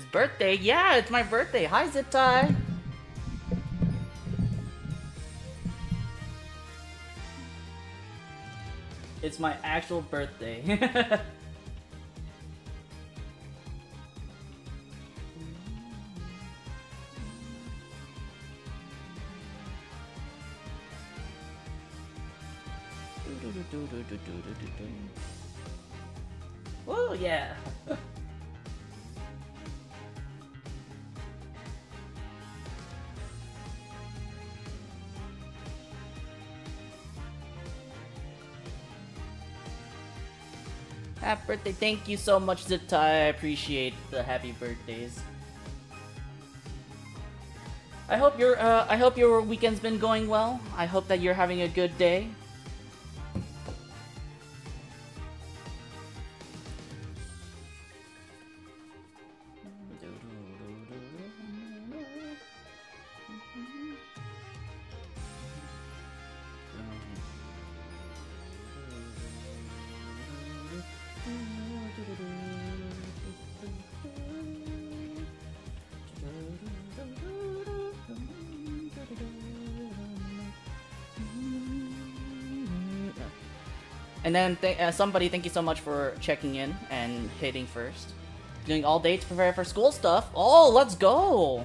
His birthday? Yeah, it's my birthday. Hi, Zip Tie. It's my actual birthday. Oh yeah. Happy birthday! Thank you so much, Zip Tie. I appreciate the happy birthdays. I hope your weekend's been going well. I hope that you're having a good day. And then somebody, thank you so much for checking in and hitting first. Doing all day to prepare for school stuff. Oh, let's go!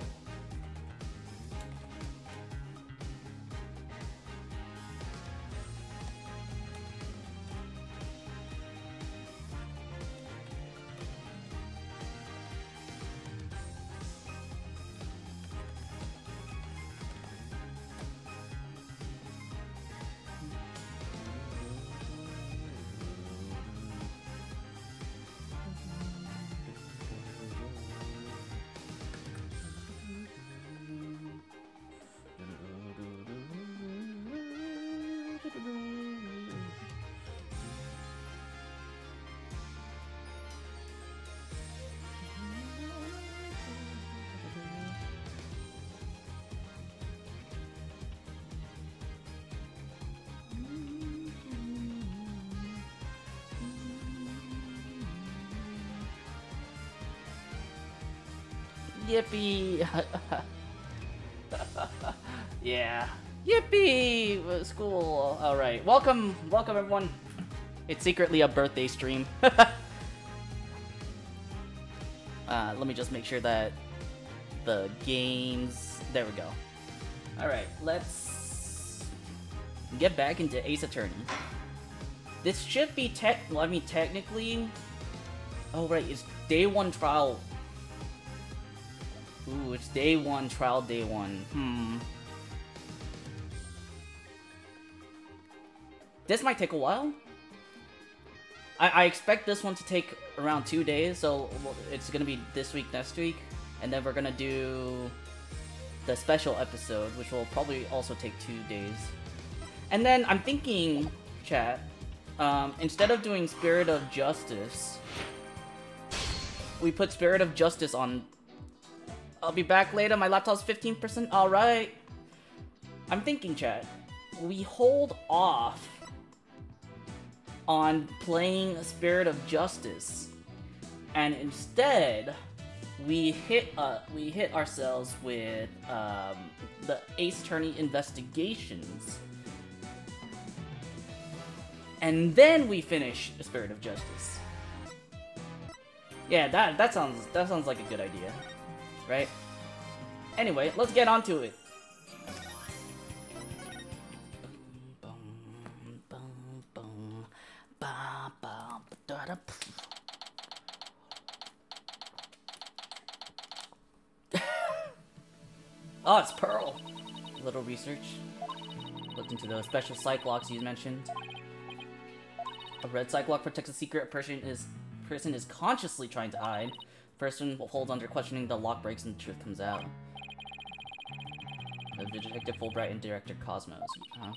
Yippee! Yeah. Yippee! School. Alright. Welcome everyone. It's secretly a birthday stream. Let me just make sure that the games... There we go. Alright, let's get back into Ace Attorney. This should be technically... Oh right, it's day 1 trial. Ooh, it's day 1, trial day 1. This might take a while. I expect this one to take around 2 days, so it's gonna be this week, next week, and then we're gonna do the special episode, which will probably also take 2 days. And then I'm thinking, chat, instead of doing Spirit of Justice, we put Spirit of Justice on. I'll be back later, my laptop's 15%, alright. I'm thinking, chat, we hold off on playing Spirit of Justice, and instead, we hit ourselves with the Ace Attorney Investigations, and then we finish Spirit of Justice. Yeah, that sounds like a good idea. Right? Anyway, let's get on to it. Oh, it's Pearl. A little research. Looked into the special psych locks you mentioned. A red psych lock protects a secret a person is consciously trying to hide. Person will hold under questioning, the lock breaks and the truth comes out. Detective Fulbright and Director Cosmos.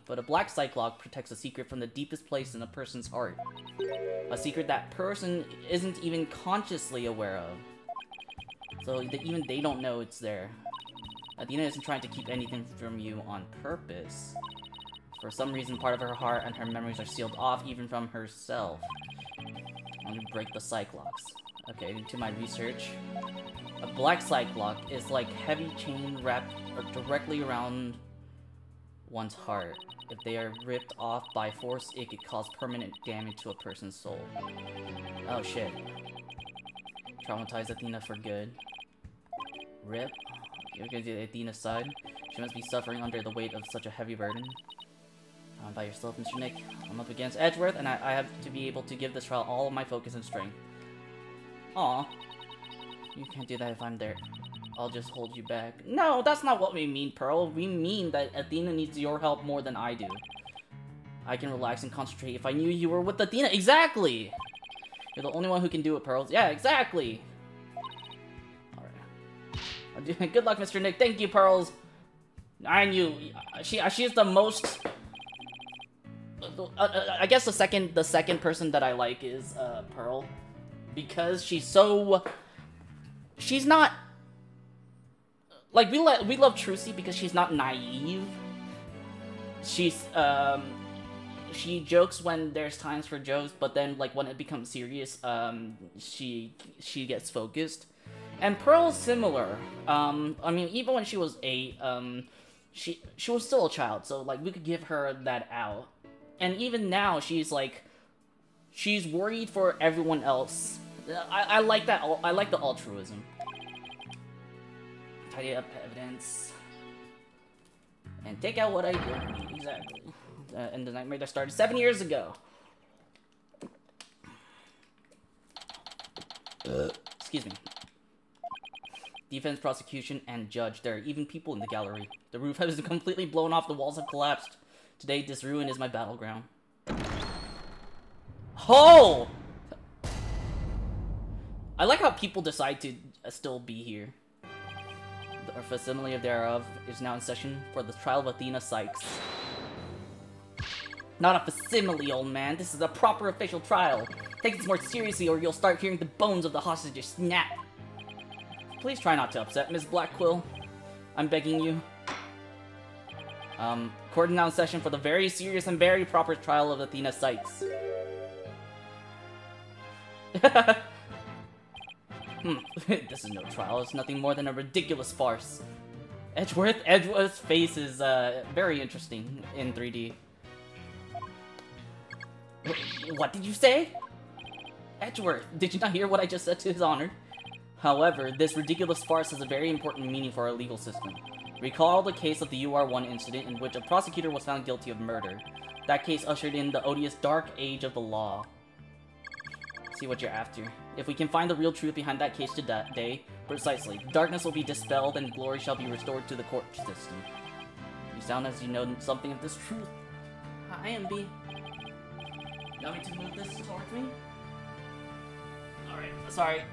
But a black psych lock protects a secret from the deepest place in a person's heart. A secret that person isn't even consciously aware of. So even they don't know it's there. Athena isn't trying to keep anything from you on purpose. For some reason, part of her heart and her memories are sealed off even from herself. I'm gonna break the psych locks. Okay, into my research. A black psych block is like heavy chain wrapped directly around one's heart. If they are ripped off by force, it could cause permanent damage to a person's soul. Oh shit. Traumatize Athena for good. Rip. You're gonna do Athena's side. She must be suffering under the weight of such a heavy burden. By yourself, Mr. Nick. I'm up against Edgeworth, and I have to be able to give this trial all of my focus and strength. Aw. You can't do that if I'm there. I'll just hold you back. No, that's not what we mean, Pearl. We mean that Athena needs your help more than I do. I can relax and concentrate if I knew you were with Athena. Exactly! You're the only one who can do it, Pearls. Yeah, exactly! Alright. Good luck, Mr. Nick. Thank you, Pearls. I knew. She's the most... I guess the second person that I like is Pearl. Because she's so... She's not... Like, we love Trucy because she's not naive. She's, she jokes when there's times for jokes, but then, like, when it becomes serious, she gets focused. And Pearl's similar. I mean, even when she was 8, she was still a child, so, like, we could give her that out. And even now, she's, like, she's worried for everyone else. I like that, I like the altruism. Tidy up evidence. And take out what I don't need, exactly. And the nightmare that started 7 years ago. Excuse me. Defense, prosecution, and judge. There are even people in the gallery. The roof has been completely blown off, the walls have collapsed. Today, this ruin is my battleground. Oh! I like how people decide to still be here. The facsimile thereof is now in session for the trial of Athena Sykes. Not a facsimile, old man. This is a proper official trial. Take this more seriously or you'll start hearing the bones of the hostages snap. Please try not to upset Ms. Blackquill. I'm begging you. Court is now in session for the very serious and very proper trial of Athena Sykes. This is no trial, it's nothing more than a ridiculous farce. Edgeworth's face is, very interesting in 3D. What did you say? Edgeworth, did you not hear what I just said to his honor? However, this ridiculous farce has a very important meaning for our legal system. Recall the case of the UR1 incident in which a prosecutor was found guilty of murder. That case ushered in the odious dark age of the law. See what you're after. If we can find the real truth behind that case today, precisely, darkness will be dispelled and glory shall be restored to the court system. You sound as you know something of this truth. Hi, MB. You want me to move this towards me? Alright, sorry.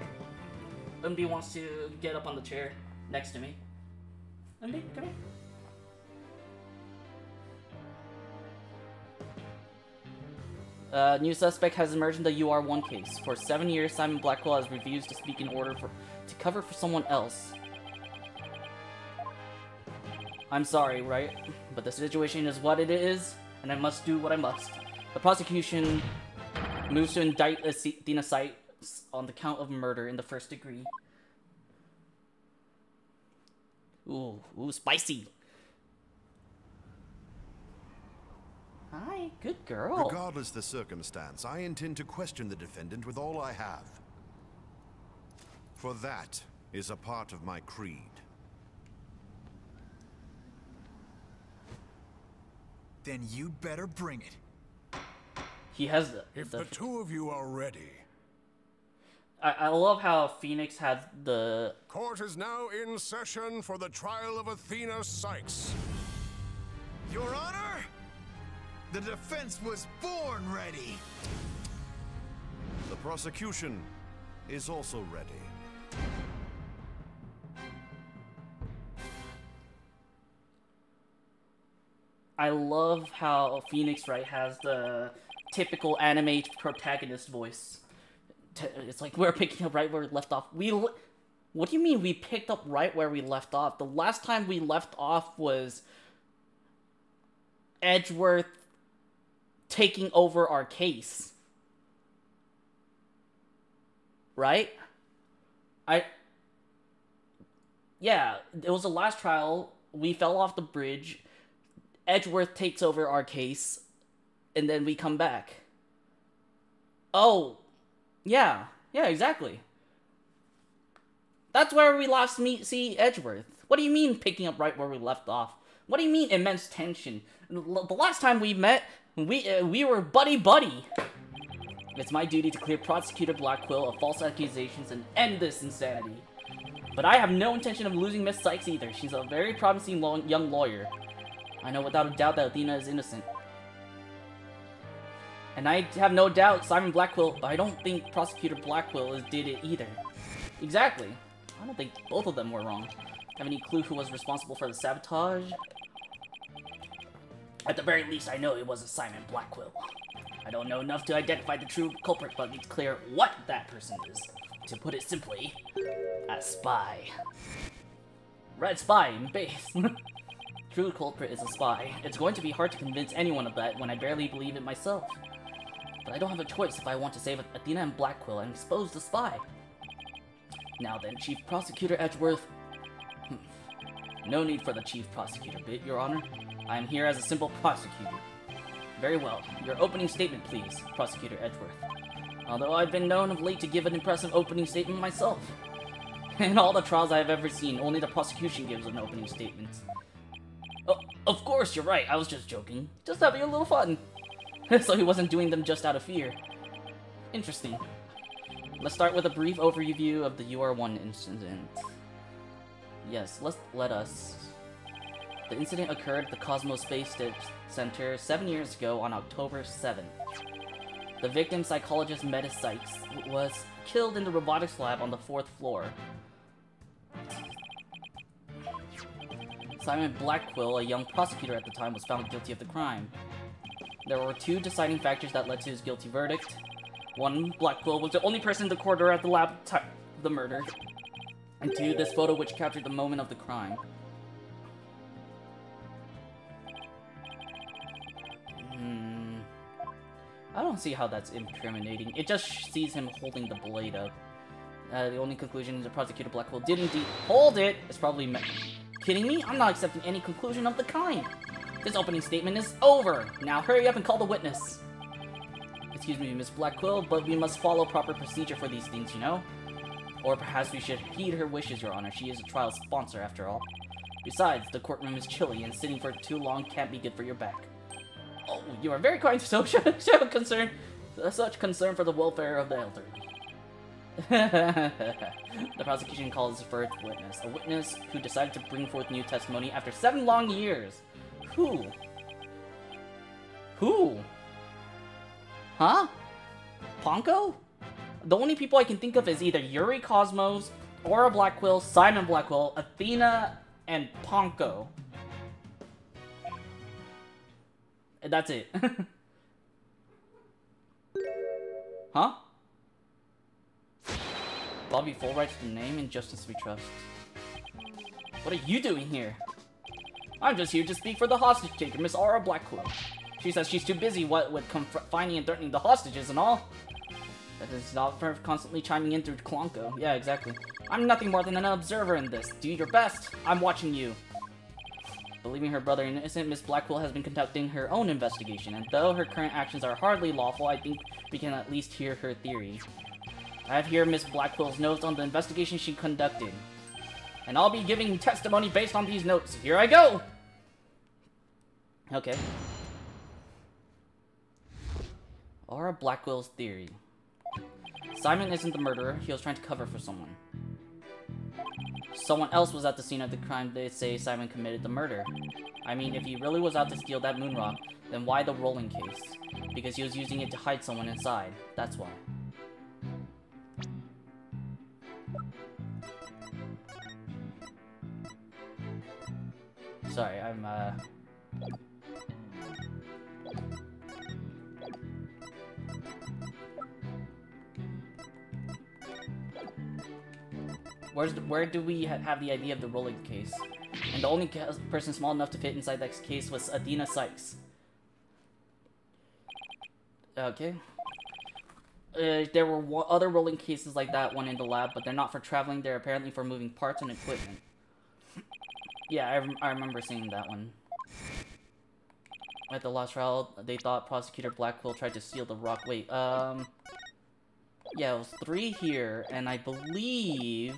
MB wants to get up on the chair next to me. MB, come here. New suspect has emerged in the UR1 case. For 7 years, Simon Blackwell has refused to speak in order to cover for someone else. I'm sorry, right? But the situation is what it is, and I must do what I must. The prosecution moves to indict Athena Sykes on the count of murder in the first degree. Ooh, spicy. Hi, good girl. Regardless the circumstance, I intend to question the defendant with all I have. For that is a part of my creed. Then you'd better bring it. He has If the two of you are ready. I love how Phoenix has the... Court is now in session for the trial of Athena Sykes. Your Honor, the defense was born ready. The prosecution is also ready. I love how Phoenix Wright has the typical anime protagonist voice. It's like we're picking up right where we left off. What do you mean we picked up right where we left off? The last time we left off was Edgeworth taking over our case. right? Yeah, it was the last trial. We fell off the bridge. Edgeworth takes over our case, and then we come back. Oh, yeah, exactly. That's where we last see Edgeworth. What do you mean picking up right where we left off? What do you mean immense tension? The last time we met, we were buddy-buddy. It's my duty to clear Prosecutor Blackquill of false accusations and end this insanity. But I have no intention of losing Miss Sykes either. She's a very promising young lawyer. I know without a doubt that Athena is innocent. And I have no doubt Simon Blackquill, but I don't think Prosecutor Blackquill did it either. Exactly. I don't think both of them were wrong. Have any clue who was responsible for the sabotage? At the very least, I know it wasn't Simon Blackquill. I don't know enough to identify the true culprit, but it's clear what that person is. To put it simply, a spy. Red spy in base. True culprit is a spy. It's going to be hard to convince anyone of that when I barely believe it myself. But I don't have a choice if I want to save Athena and Blackquill and expose the spy. Now then, Chief Prosecutor Edgeworth. No need for the Chief Prosecutor bit, Your Honor. I am here as a simple prosecutor. Very well. Your opening statement, please, Prosecutor Edgeworth. Although I've been known of late to give an impressive opening statement myself. In all the trials I have ever seen, only the prosecution gives an opening statement. Oh, of course, you're right. I was just joking. Just having a little fun. So he wasn't doing them just out of fear. Interesting. Let's start with a brief overview of the UR1 incident. Yes, let us. The incident occurred at the Cosmos Space Center 7 years ago on October 7th. The victim, psychologist Metis Sykes, was killed in the robotics lab on the 4th floor. Simon Blackquill, a young prosecutor at the time, was found guilty of the crime. There were two deciding factors that led to his guilty verdict. One, Blackquill was the only person in the corridor at the lab time of the murder. And two, this photo which captured the moment of the crime. I don't see how that's incriminating. It just sees him holding the blade up. The only conclusion is that Prosecutor Blackquill did indeed hold it. It's probably kidding me? I'm not accepting any conclusion of the kind. This opening statement is over. Now hurry up and call the witness. Excuse me, Miss Blackquill, but we must follow proper procedure for these things, you know? Or perhaps we should heed her wishes, Your Honor. She is a trial sponsor, after all. Besides, the courtroom is chilly, and sitting for too long can't be good for your back. Oh, you are very kind to show such concern for the welfare of the elderly. The prosecution calls for its witness. A witness who decided to bring forth new testimony after 7 long years. Who? Who? Huh? Ponko? The only people I can think of is either Yuri Cosmos, Aura Blackquill, Simon Blackquill, Athena, and Ponko. That's it. Huh? Bobby Fulbright's the name, and Justice We Trust. What are you doing here? I'm just here to speak for the hostage taker, Miss Aura Blackquill. She says she's too busy with finding and threatening the hostages and all. That is not for constantly chiming in through Klonko. Yeah, exactly. I'm nothing more than an observer in this. Do your best. I'm watching you. Believing her brother innocent, Miss Blackquill has been conducting her own investigation, and though her current actions are hardly lawful, I think we can at least hear her theory. I have here Miss Blackquill's notes on the investigation she conducted, and I'll be giving testimony based on these notes. Here I go! Okay. Aura Blackquill's theory. Simon isn't the murderer, he was trying to cover for someone. Someone else was at the scene of the crime. They say Simon committed the murder. I mean, if he really was out to steal that moon rock, then why the rolling case? Because he was using it to hide someone inside. That's why. Sorry, I'm Where do we have the idea of the rolling case? And the only person small enough to fit inside that case was Athena Sykes. Okay. There were other rolling cases like that one in the lab, but they're not for traveling. They're apparently for moving parts and equipment. Yeah, I remember seeing that one. At the last trial, they thought Prosecutor Blackwell tried to steal the rock. Wait, yeah, it was 3 here, and I believe...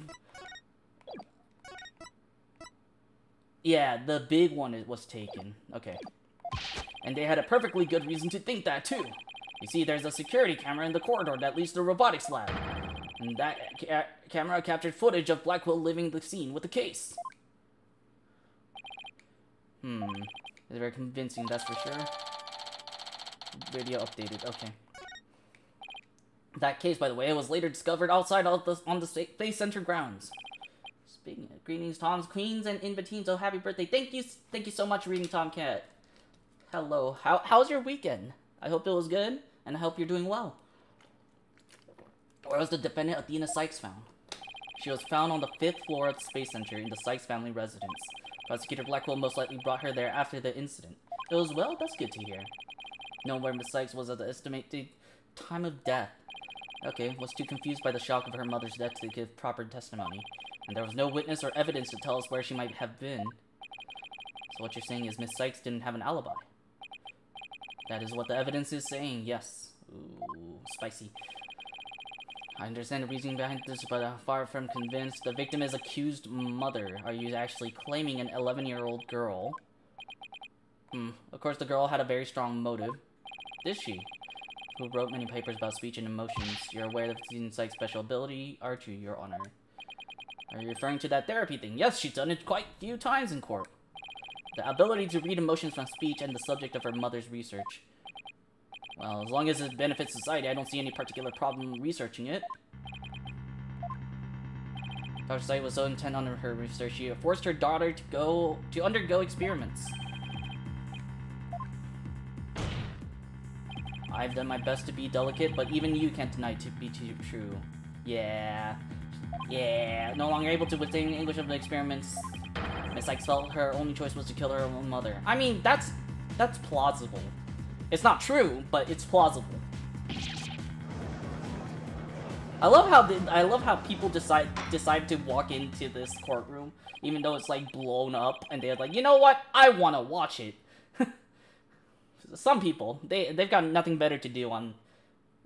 Yeah, the big one was taken. Okay. And they had a perfectly good reason to think that, too. You see, there's a security camera in the corridor that leads to the robotics lab. And that camera captured footage of Blackwell leaving the scene with the case. It's very convincing, that's for sure. Radio updated, okay. That case, by the way, was later discovered outside on the Space Center grounds. Speaking of greetings, Toms, Queens, and in-betweens, oh, happy birthday. Thank you so much, Reading Tomcat. Hello, how's your weekend? I hope it was good, and I hope you're doing well. Where was the defendant Athena Sykes found? She was found on the 5th floor of the Space Center in the Sykes family residence. Prosecutor Blackwell most likely brought her there after the incident. It was well, that's good to hear. Know where Miss Sykes was at the estimated time of death. Okay, was too confused by the shock of her mother's death to give proper testimony. And there was no witness or evidence to tell us where she might have been. So what you're saying is Miss Sykes didn't have an alibi. That is what the evidence is saying, yes. Ooh, spicy. I understand the reasoning behind this, but I'm far from convinced. The victim is accused mother. Are you actually claiming an 11-year-old girl? Of course, the girl had a very strong motive. Did she? Who wrote many papers about speech and emotions. You're aware of Athena Sykes' special ability, aren't you, Your Honor? Are you referring to that therapy thing? Yes, she's done it quite a few times in court. The ability to read emotions from speech and the subject of her mother's research. Well, as long as it benefits society, I don't see any particular problem researching it. Dr. Sykes was so intent on her research, she forced her daughter to undergo experiments. I've done my best to be delicate, but even you can't deny it to be true. Yeah. No longer able to withstand the English of the experiments, Miss Sykes felt her only choice was to kill her own mother. I mean, that's plausible. It's not true, but it's plausible. I love how people decide to walk into this courtroom, even though it's like blown up, and they're like, you know what? I want to watch it. Some people, they've got nothing better to do on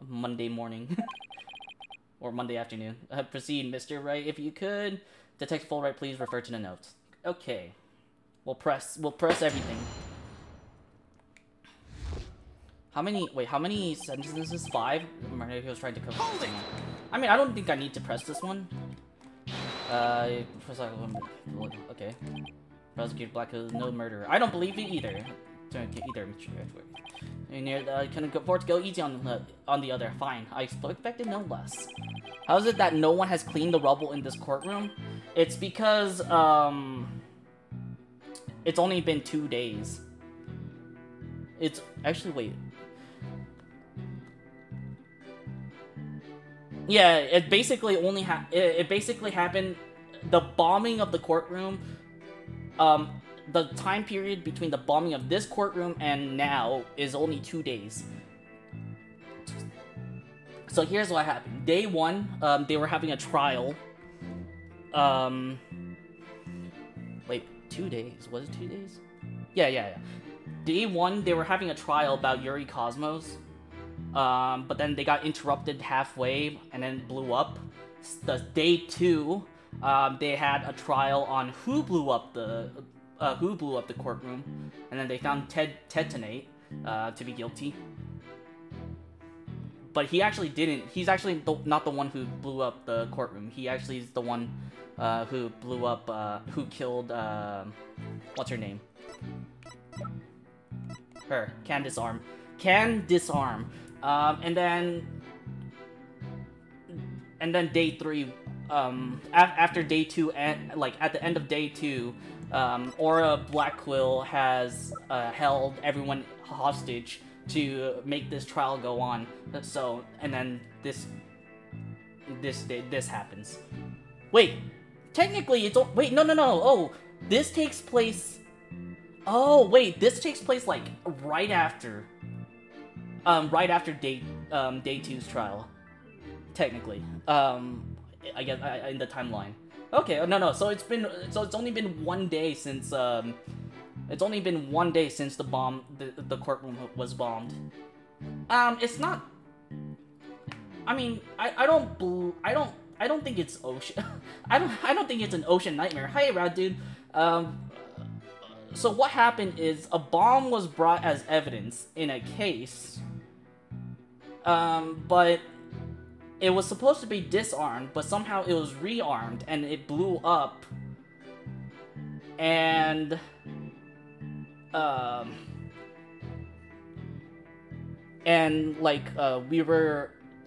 Monday morning. Or Monday afternoon. Proceed, Mr. Wright, if you could. Detective Fulbright, please refer to the notes. Okay. We'll press everything. How many sentences? 5? He was trying to cover something. I mean, I don't think I need to press this one. Okay. Prosecutor Blackwell, no murderer. I don't believe it either. I can afford to go easy on the other. Fine. I expected no less. How is it that no one has cleaned the rubble in this courtroom? It's because, it's only been 2 days. It's actually, wait. Yeah, it basically it basically happened. The bombing of the courtroom, the time period between the bombing of this courtroom and now is only 2 days. So here's what happened. Day 1, they were having a trial. Wait, 2 days? Was it 2 days? Yeah. Day 1, they were having a trial about Yuri Cosmos. But then they got interrupted halfway and then blew up. The day 2, they had a trial on who blew up the courtroom, and then they found Ted Tenate to be guilty. But he actually didn't. He's actually not the one who blew up the courtroom. He actually is the one who blew up, who killed, what's her name? Her, Candace Arm. And then day 3, after day 2, and like at the end of day 2, Aura Blackquill has held everyone hostage to make this trial go on. So, and then this happens. Wait, technically it's wait, no. Oh, this takes place. Oh wait, this takes place like right after day 2's trial. technically. I guess in the timeline. Okay, no. So it's only been 1 day since it's only been 1 day since the courtroom was bombed. It's not. I mean, I don't think it's ocean. I don't think it's an ocean nightmare. Hey, Rad dude. So what happened is a bomb was brought as evidence in a case. But it was supposed to be disarmed, but somehow it was rearmed and it blew up. And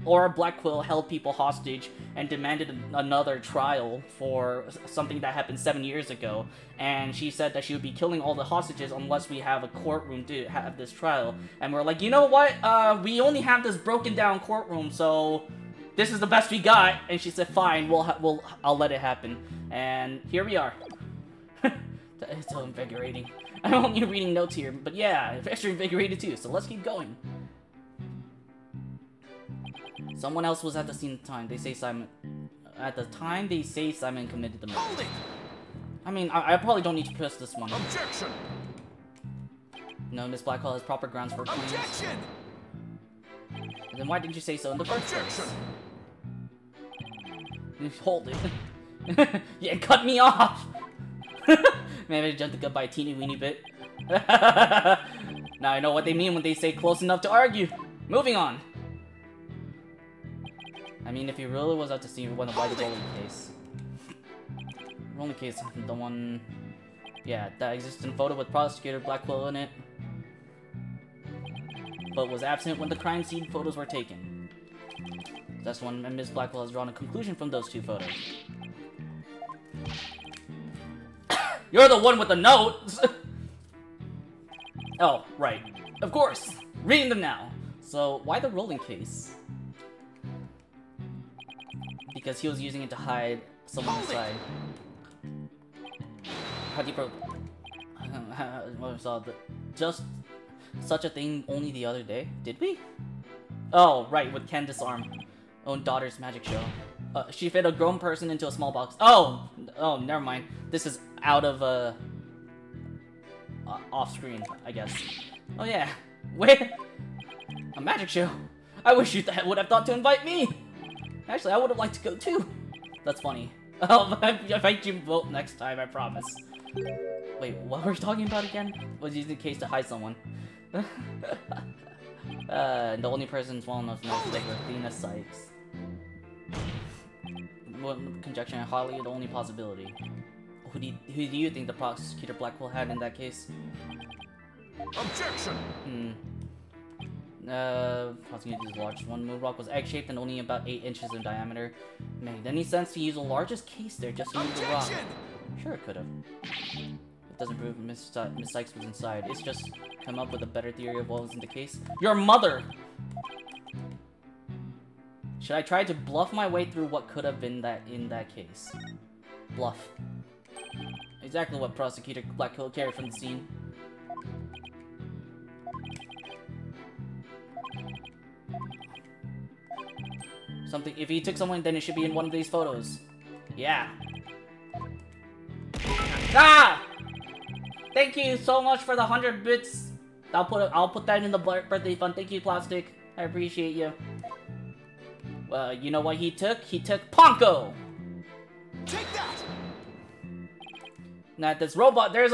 Laura Blackquill held people hostage and demanded another trial for something that happened 7 years ago. And she said that she would be killing all the hostages unless we have a courtroom to have this trial. And we're like, you know what? We only have this broken down courtroom, so this is the best we got. And she said, fine, I'll let it happen. And here we are. It's so invigorating. I'm only reading notes here, but yeah, extra invigorated too. So let's keep going. Someone else was at the scene at the time. They say Simon. At the time, they say Simon committed the murder. Hold it! I mean, I probably don't need to press this one. Objection! No, Miss Blackwell has proper grounds for claims. Objection! Then why didn't you say so in the first Objection! place? Hold it. Yeah, cut me off! Maybe I jumped the gun by a teeny weeny bit. Now I know what they mean when they say close enough to argue. Moving on. I mean, if he really was out to see one of the rolling case. Rolling case, the one... Yeah, that existent photo with Prosecutor Blackwell in it. But was absent when the crime scene photos were taken. That's when Ms. Blackwell has drawn a conclusion from those two photos. You're the one with the notes! Oh, right. Of course! Reading them now! So, why the rolling case? Because he was using it to hide someone inside. How do you we saw just such a thing only the other day? Did we? Oh, right, with Candace's own daughter's magic show. She fit a grown person into a small box. Oh, never mind. This is out of off screen, I guess. Oh yeah, wait, a magic show. I wish you would have thought to invite me. Actually, I would have liked to go too. That's funny. I'll invite you both next time, I promise. Wait, what were we talking about again? Was using the case to hide someone. The only person's well enough to know is Athena Sykes. Conjecture and Holly, the only possibility. Who do you think the Prosecutor Blackwell had in that case? Objection! Prosecutor's largest one. Moonrock was egg-shaped and only about 8 inches in diameter. Made any sense to use the largest case there just to move the rock? Sure, it could have. It doesn't prove Miss Sykes was inside. It's just come up with a better theory of what was in the case. Your mother! Should I try to bluff my way through what could have been in that case? Bluff. Exactly what Prosecutor Blackwell carried from the scene. Something. If he took someone, then it should be in one of these photos. Yeah. Ah! Thank you so much for the 100 bits. I'll put that in the birthday fund. Thank you, Plastic. I appreciate you. You know what he took? He took Ponko. Take that! Now there's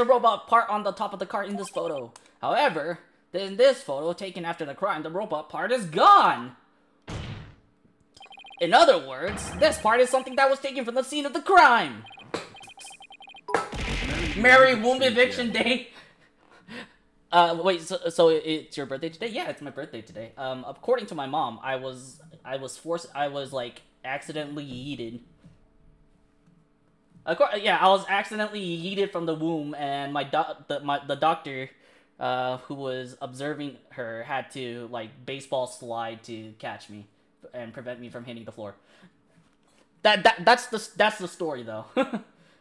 a robot part on the top of the cart in this photo. However, in this photo taken after the crime, the robot part is gone. In other words, this part is something that was taken from the scene of the crime. Merry Womb Eviction Day. Wait, so it's your birthday today? Yeah, it's my birthday today. According to my mom, I was like accidentally yeeted. Yeah, I was accidentally yeeted from the womb, and the doctor, who was observing her, had to like baseball slide to catch me and prevent me from hitting the floor. That's the story though.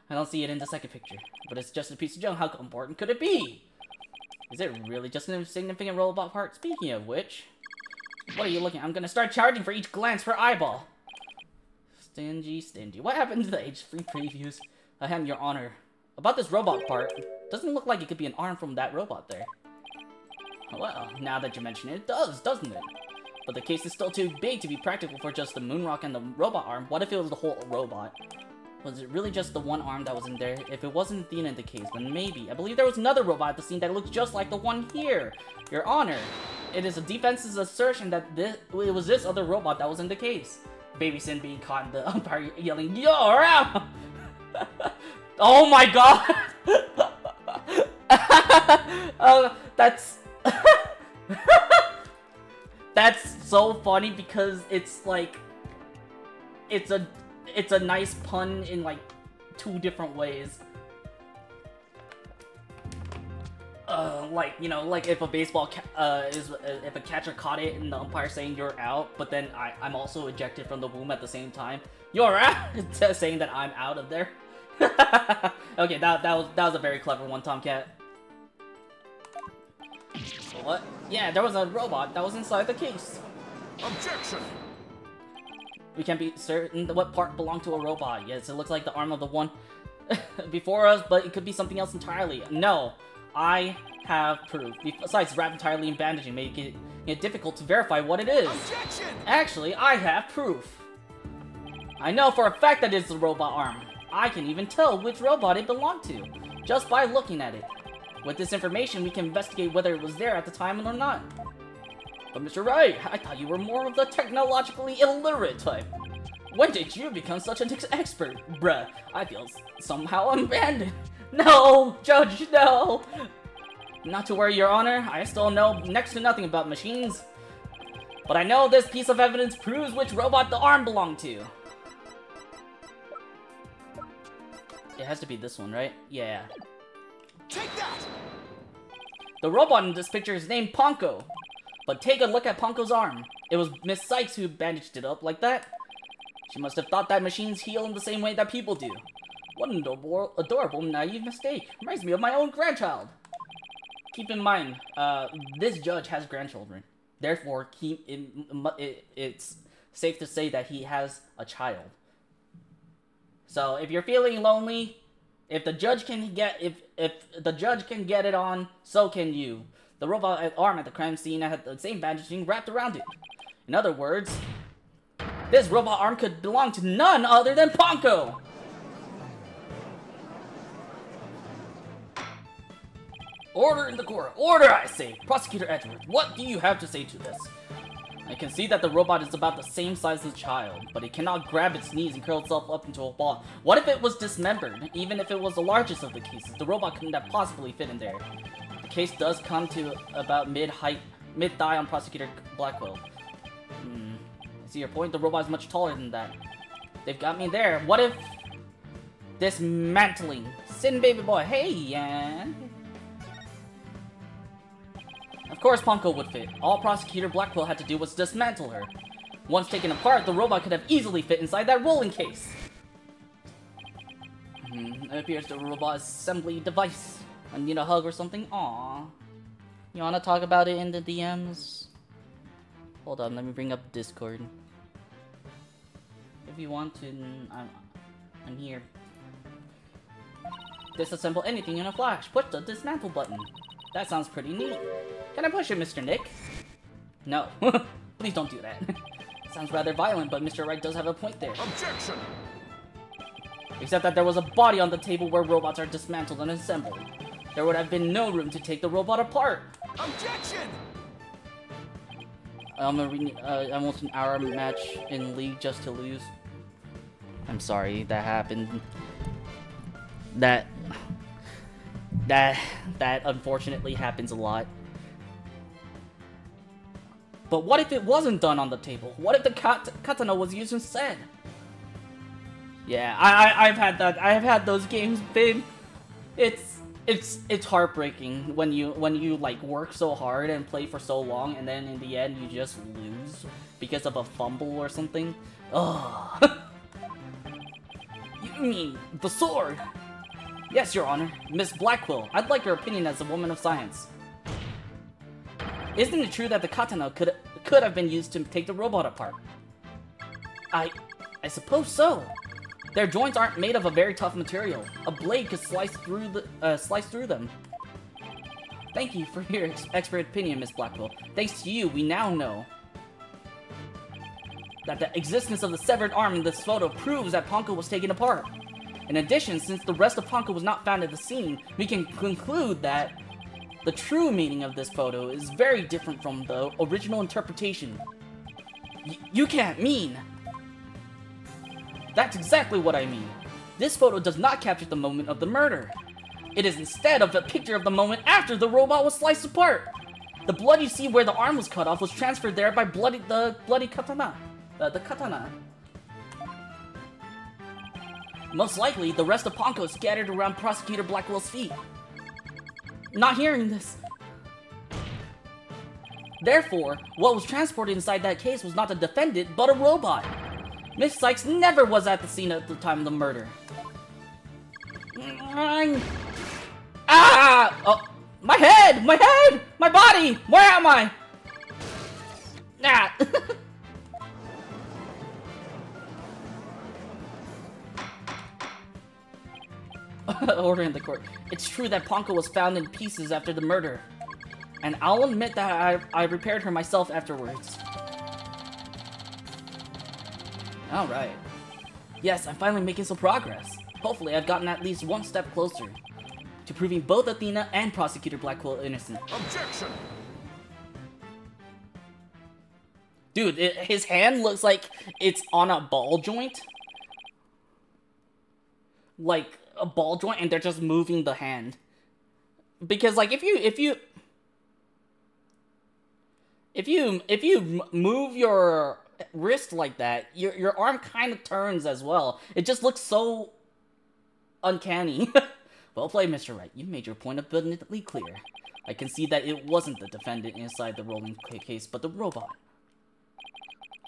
I don't see it in the second picture, but it's just a piece of junk. How important could it be? Is it really just an insignificant robot part? Speaking of which, what are you looking at? I'm gonna start charging for each glance per eyeball. Stingy, stingy. What happened to the age-free previews? Ahem, Your Honor. About this robot part, doesn't look like it could be an arm from that robot there. Well, now that you mention it, it does, doesn't it? But the case is still too big to be practical for just the Moonrock and the robot arm. What if it was the whole robot? Was it really just the one arm that was in there? If it wasn't Athena in the case, then maybe. I believe there was another robot at the scene that looks just like the one here. Your Honor, it is a defense's assertion that it was this other robot that was in the case. Baby Sin being caught in the umpire yelling, "You're out!" Oh my god! That's... That's so funny because it's like... It's a nice pun in like 2 different ways. Like, you know, like if a baseball if a catcher caught it and the umpire saying you're out, but then I'm also ejected from the womb at the same time. You're out, saying that I'm out of there. Okay, that was a very clever one, Tomcat. What? Yeah, there was a robot that was inside the case. Objection! We can't be certain what part belonged to a robot. Yes, it looks like the arm of the one before us, but it could be something else entirely. No, I have proof. Besides, wrapped entirely in bandaging, making it difficult to verify what it is. Objection! Actually, I have proof. I know for a fact that it's the robot arm. I can even tell which robot it belonged to, just by looking at it. With this information, we can investigate whether it was there at the time or not. But Mr. Wright, I thought you were more of the technologically illiterate type. When did you become such an expert? Bruh, I feel somehow abandoned. No, Judge, no! Not to worry, Your Honor, I still know next to nothing about machines. But I know this piece of evidence proves which robot the arm belonged to. It has to be this one, right? Yeah. Take that! The robot in this picture is named Ponko. But take a look at Ponko's arm. It was Miss Sykes who bandaged it up like that. She must have thought that machines heal in the same way that people do. What an adorable, naive mistake. Reminds me of my own grandchild. Keep in mind, this judge has grandchildren. Therefore, it's safe to say that he has a child. So if you're feeling lonely, if the judge can get it on, so can you. The robot arm at the crime scene had the same bandaging wrapped around it. In other words, this robot arm could belong to none other than Ponko! Order in the court! Order, I say! Prosecutor Edwards, what do you have to say to this? I can see that the robot is about the same size as a child, but it cannot grab its knees and curl itself up into a ball. What if it was dismembered? Even if it was the largest of the cases, the robot couldn't have possibly fit in there. The case does come to about mid-thigh on Prosecutor Blackwell. I see your point, the robot is much taller than that. They've got me there. What if... dismantling. Sin baby boy, hey Yan. Of course Ponko would fit. All Prosecutor Blackwell had to do was dismantle her. Once taken apart, the robot could have easily fit inside that rolling case. It appears the robot assembly device. I need a hug or something? Aww. You wanna talk about it in the DMs? Hold on, let me bring up Discord. If you want to, I'm here. Disassemble anything in a flash. Push the dismantle button. That sounds pretty neat. Can I push it, Mr. Nick? No. Please don't do that. Sounds rather violent, but Mr. Wright does have a point there. Objection! Except that there was a body on the table where robots are dismantled and assembled. There would have been no room to take the robot apart. Objection! Almost an hour match in League just to lose. I'm sorry, that happened. That unfortunately happens a lot. But what if it wasn't done on the table? What if the katana was used instead? Yeah, I've had that. I've had those games, babe. It's heartbreaking when you like work so hard and play for so long, and then in the end you just lose because of a fumble or something. Ugh. You mean the sword? Yes, Your Honor. Miss Blackwell, I'd like your opinion as a woman of science. Isn't it true that the katana could have been used to take the robot apart? I I suppose so. Their joints aren't made of a very tough material. A blade could slice through them. Thank you for your expert opinion, Miss Blackwell. Thanks to you, we now know that the existence of the severed arm in this photo proves that Ponko was taken apart. In addition, since the rest of Ponko was not found at the scene, we can conclude that the true meaning of this photo is very different from the original interpretation. You can't mean... That's exactly what I mean. This photo does not capture the moment of the murder. It is instead of a picture of the moment after the robot was sliced apart. The blood you see where the arm was cut off was transferred there by the bloody katana. The katana. Most likely, the rest of Ponko is scattered around Prosecutor Blackwell's feet. Not hearing this. Therefore, what was transported inside that case was not the defendant, but a robot. Miss Sykes never was at the scene at the time of the murder. Ah! Oh, my head! My head! My body! Where am I? Ah! Order in the court. It's true that Ponko was found in pieces after the murder. And I'll admit that I repaired her myself afterwards. Alright. Yes, I'm finally making some progress. Hopefully I've gotten at least one step closer to proving both Athena and Prosecutor Blackwell innocent. Objection! Dude, his hand looks like it's on a ball joint. Like a ball joint, and they're just moving the hand. Because like if you move your wrist like that, your arm kind of turns as well. It just looks so uncanny. Well played, Mr. Wright. You made your point abundantly clear. I can see that it wasn't the defendant inside the rolling case, but the robot.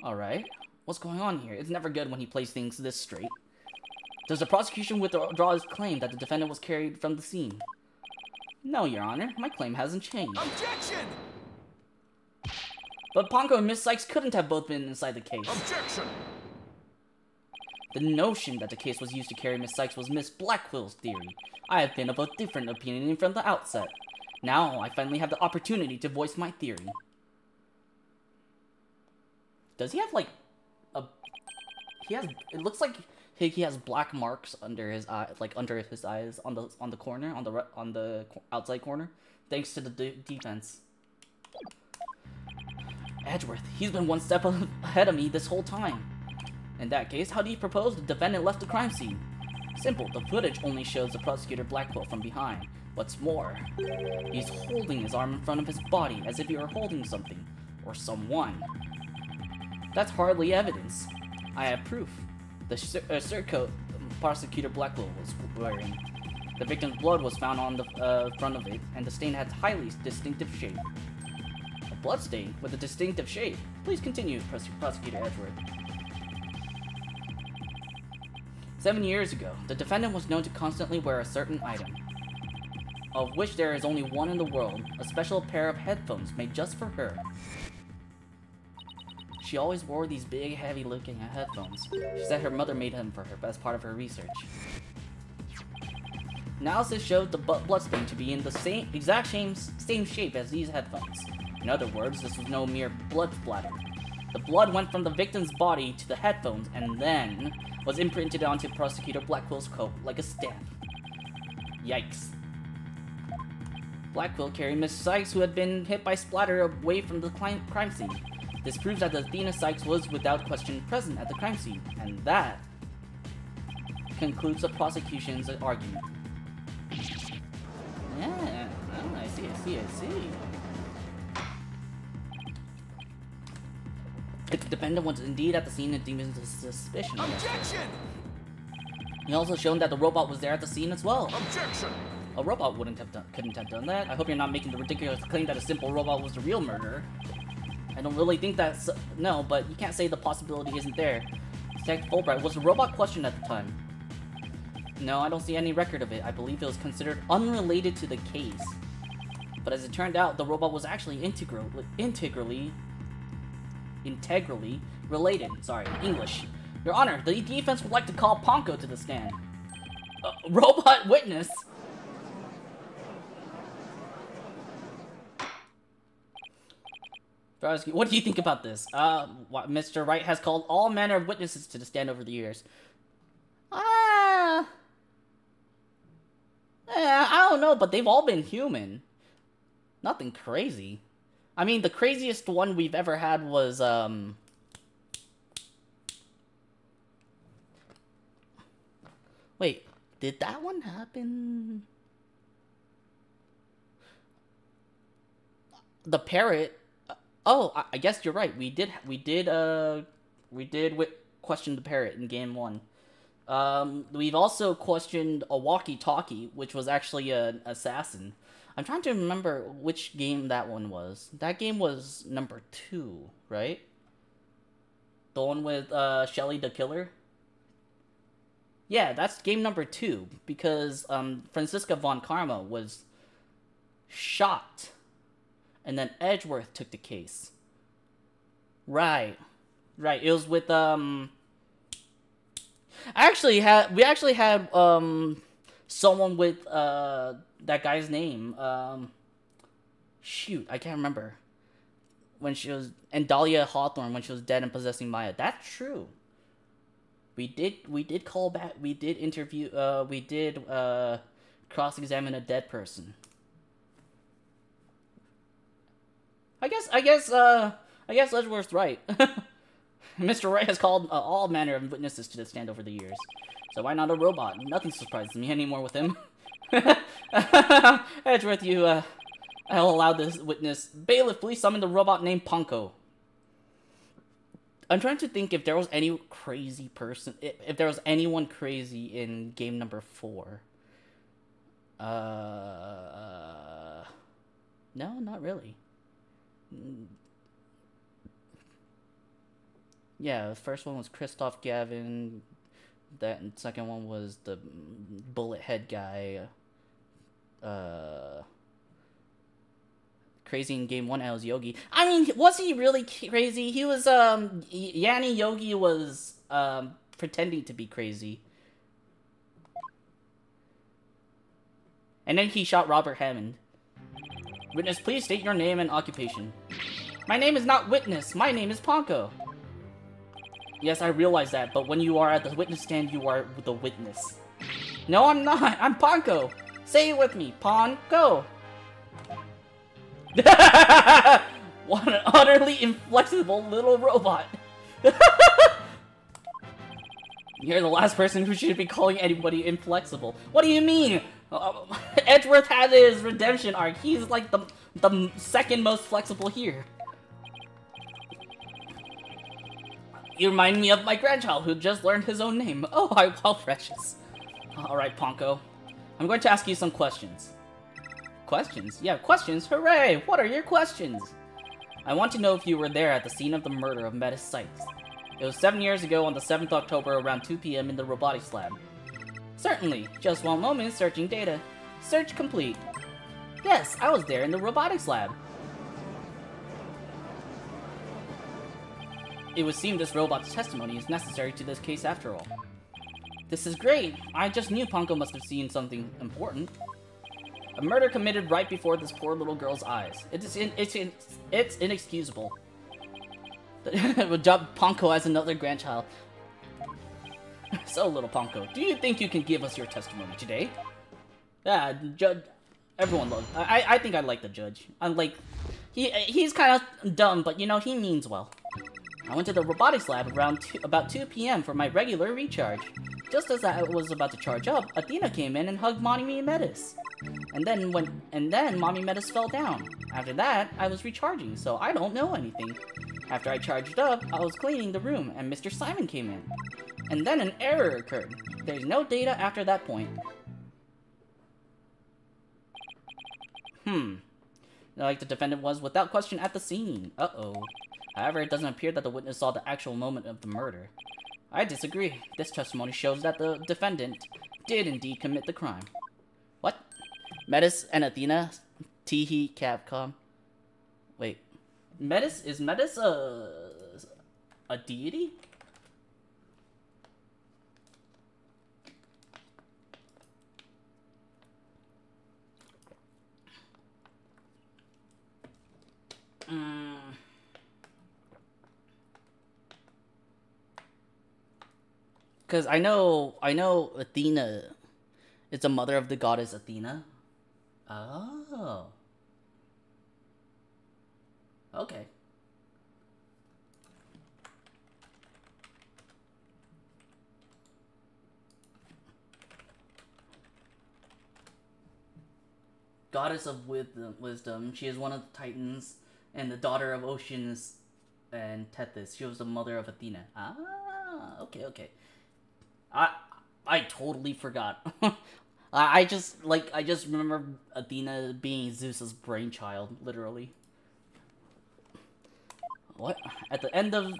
Alright. What's going on here? It's never good when he plays things this straight. Does the prosecution withdraw his claim that the defendant was carried from the scene? No, Your Honor. My claim hasn't changed. Objection! But Ponko and Miss Sykes couldn't have both been inside the case. Objection! The notion that the case was used to carry Miss Sykes was Miss Blackwell's theory. I have been of a different opinion from the outset. Now, I finally have the opportunity to voice my theory. Does he have, like, it looks like he has black marks under his eye, like under his eyes on the corner, on the outside corner, thanks to the defense. Edgeworth, he's been one step ahead of me this whole time. In that case, how do you propose the defendant left the crime scene? Simple, the footage only shows the Prosecutor Blackwell from behind. What's more, he's holding his arm in front of his body as if he were holding something, or someone. That's hardly evidence. I have proof. The surcoat Prosecutor Blackwell was wearing. The victim's blood was found on the front of it, and the stain had highly distinctive shape. A bloodstain with a distinctive shape. Please continue, Prosecutor Edgeworth. 7 years ago, the defendant was known to constantly wear a certain item, of which there is only one in the world, a special pair of headphones made just for her. She always wore these big, heavy-looking headphones. She said her mother made them for her as part of her research. Analysis showed the bloodstain to be in the exact same shape as these headphones. In other words, this was no mere blood splatter. The blood went from the victim's body to the headphones and then was imprinted onto Prosecutor Blackwell's coat like a stamp. Yikes. Blackwell carried Miss Sykes, who had been hit by splatter, away from the crime scene. This proves that Athena Sykes was without question present at the crime scene, and that concludes the prosecution's argument. Yeah, oh, I see. If the defendant was indeed at the scene, it deems suspicion. Objection! He also shown that the robot was there at the scene as well. Objection! A robot couldn't have done that. I hope you're not making the ridiculous claim that a simple robot was the real murderer. I don't really think that's... No, but you can't say the possibility isn't there. Detective Fulbright, was the robot questioned at the time? No, I don't see any record of it. I believe it was considered unrelated to the case. But as it turned out, the robot was actually integrally related. Sorry, English. Your Honor, the defense would like to call Ponko to the stand. Robot witness? What do you think about this? Mr. Wright has called all manner of witnesses to the stand over the years. I don't know, but they've all been human. Nothing crazy. I mean, the craziest one we've ever had was, Wait, did that one happen? The parrot... Oh, I guess you're right. We did question the parrot in game 1. We've also questioned a walkie-talkie, which was actually an assassin. I'm trying to remember which game that one was. That game was number 2, right? The one with Shelly the Killer? Yeah, that's game number 2, because Franziska von Karma was shot. And then Edgeworth took the case. Right. It was with, we actually had, someone with, that guy's name. Shoot, I can't remember. When she was, and Dahlia Hawthorne when she was dead and possessing Maya. That's true. We did call back, we did interview, we did, cross-examine a dead person. I guess Edgeworth's right. Mr. Wright has called all manner of witnesses to the stand over the years. So why not a robot? Nothing surprises me anymore with him. Edgeworth, I'll allow this witness. Bailiff, please summon the robot named Ponko. I'm trying to think if there was any crazy person, if there was anyone crazy in game number 4. No, not really. Yeah, the first one was Christoph Gavin. That second one was the bullet head guy. Crazy in game 1, I was Yogi. I mean, was he really crazy? He was, Yanni Yogi was, pretending to be crazy. And then he shot Robert Hammond. Witness, please state your name and occupation. My name is not Witness. My name is Ponko. Yes, I realize that, but when you are at the witness stand, you are the witness. No, I'm not. I'm Ponko. Say it with me. Ponko. What an utterly inflexible little robot. You're the last person who should be calling anybody inflexible. What do you mean? Edgeworth had his redemption arc. He's like the second most flexible here. You remind me of my grandchild who just learned his own name. Oh, how precious. Alright, Ponko. I'm going to ask you some questions. Questions? Yeah, questions? Hooray! What are your questions? I want to know if you were there at the scene of the murder of Metis Sykes. It was 7 years ago on the 7th October around 2 PM in the robotics lab. Certainly. Just one moment, searching data. Search complete. Yes, I was there in the robotics lab. It would seem this robot's testimony is necessary to this case after all. This is great. I just knew Ponko must have seen something important. A murder committed right before this poor little girl's eyes. It's inexcusable. Good job, Ponko has another grandchild. So, little Ponko, do you think you can give us your testimony today? Yeah, Judge. Everyone loves. I think I like the judge. He's kind of dumb, but you know he means well. I went to the robotics lab around about 2 PM for my regular recharge. Just as I was about to charge up, Athena came in and hugged Mommy Metis. And then Mommy Metis fell down. After that, I was recharging, so I don't know anything. After I charged up, I was cleaning the room, and Mr. Simon came in. And then an error occurred. There's no data after that point. Like the defendant was without question at the scene. Uh-oh. However, it doesn't appear that the witness saw the actual moment of the murder. I disagree. This testimony shows that the defendant did indeed commit the crime. What? Metis and Athena? Teehee Capcom? Wait. Is Metis a deity? Because I know Athena is the mother of the goddess Athena. Oh. Okay. Goddess of wisdom. She is one of the Titans and the daughter of Oceanus and Tethys. She was the mother of Athena. Ah, okay. I totally forgot. I just remember Athena being Zeus's brainchild, literally. What? At the end of,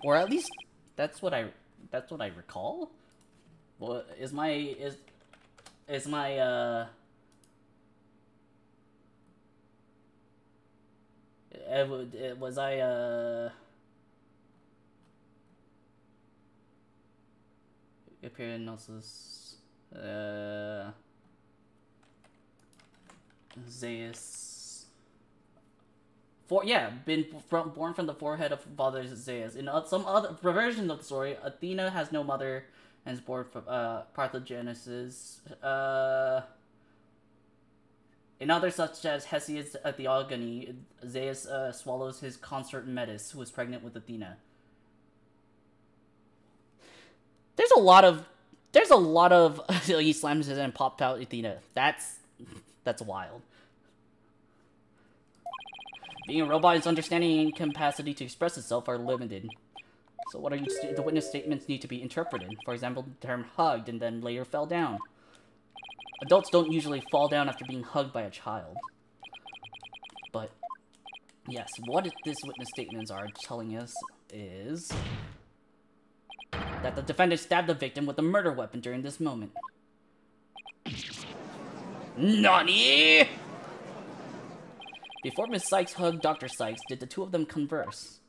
or at least that's what I recall. What is my was I appearances Zeus born from the forehead of father Zeus. In some other version of the story, Athena has no mother and is born from parthenogenesis. In others, such as Hesiod's Theogony, Zeus swallows his consort Metis, who is pregnant with Athena. There's a lot of he slams his and popped out Athena. That's wild. Being a robot, its understanding and capacity to express itself are limited. So what are the witness statements need to be interpreted? For example, the term hugged and then later fell down. Adults don't usually fall down after being hugged by a child. But yes, what this witness statements are telling us is that the defendant stabbed the victim with a murder weapon during this moment. NANI?! Before Miss Sykes hugged Dr. Sykes, did the two of them converse?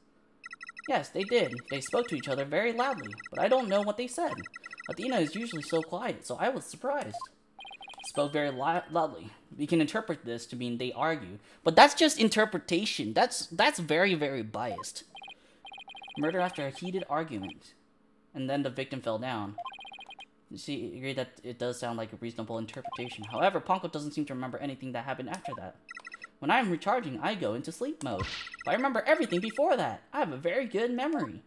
Yes, they did. They spoke to each other very loudly, but I don't know what they said. Athena is usually so quiet, so I was surprised. Spoke very loudly. We can interpret this to mean they argue, but that's just interpretation. That's very, very biased. Murder after a heated argument, and then the victim fell down. You see, agree that it does sound like a reasonable interpretation. However, Ponko doesn't seem to remember anything that happened after that. When I am recharging, I go into sleep mode. But I remember everything before that. I have a very good memory.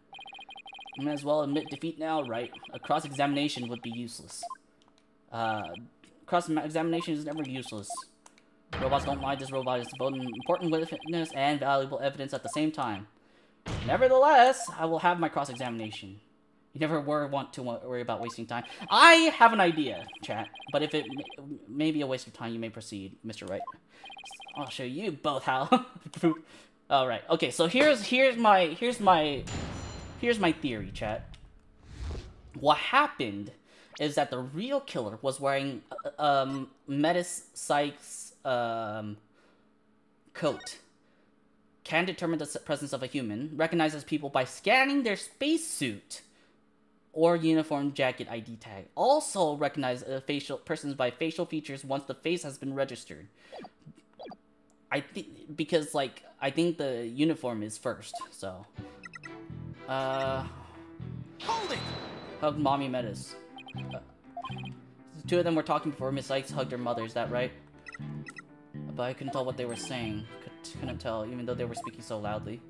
I may as well admit defeat now, right? A cross-examination would be useless. Cross-examination is never useless. Robots don't lie. This robot is both an important witness and valuable evidence at the same time. Nevertheless, I will have my cross-examination. You never want to worry about wasting time. I have an idea, chat. But if it may be a waste of time, you may proceed, Mr. Wright. I'll show you both how. All right. Okay. So here's my theory, chat. What happened is that the real killer was wearing Metis Sykes' coat. Can determine the presence of a human. Recognizes people by scanning their spacesuit or uniform jacket ID tag. Also recognize persons by facial features once the face has been registered. I think because I think the uniform is first. So, Hold it! Hug Mommy Metis. The two of them were talking before Miss Sykes hugged her mother. Is that right? But I couldn't tell what they were saying. Couldn't tell, even though they were speaking so loudly.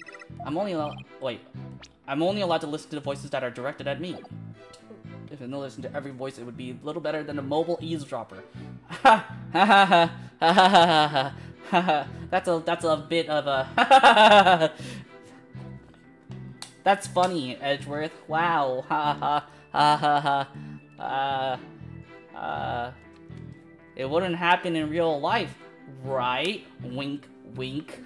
I'm only allowed to listen to the voices that are directed at me. If I listen to every voice, it would be a little better than a mobile eavesdropper. Ha ha ha ha ha ha ha. That's a bit of a That's funny, Edgeworth. Wow. Ha ha ha ha ha. It wouldn't happen in real life, right? Wink, wink.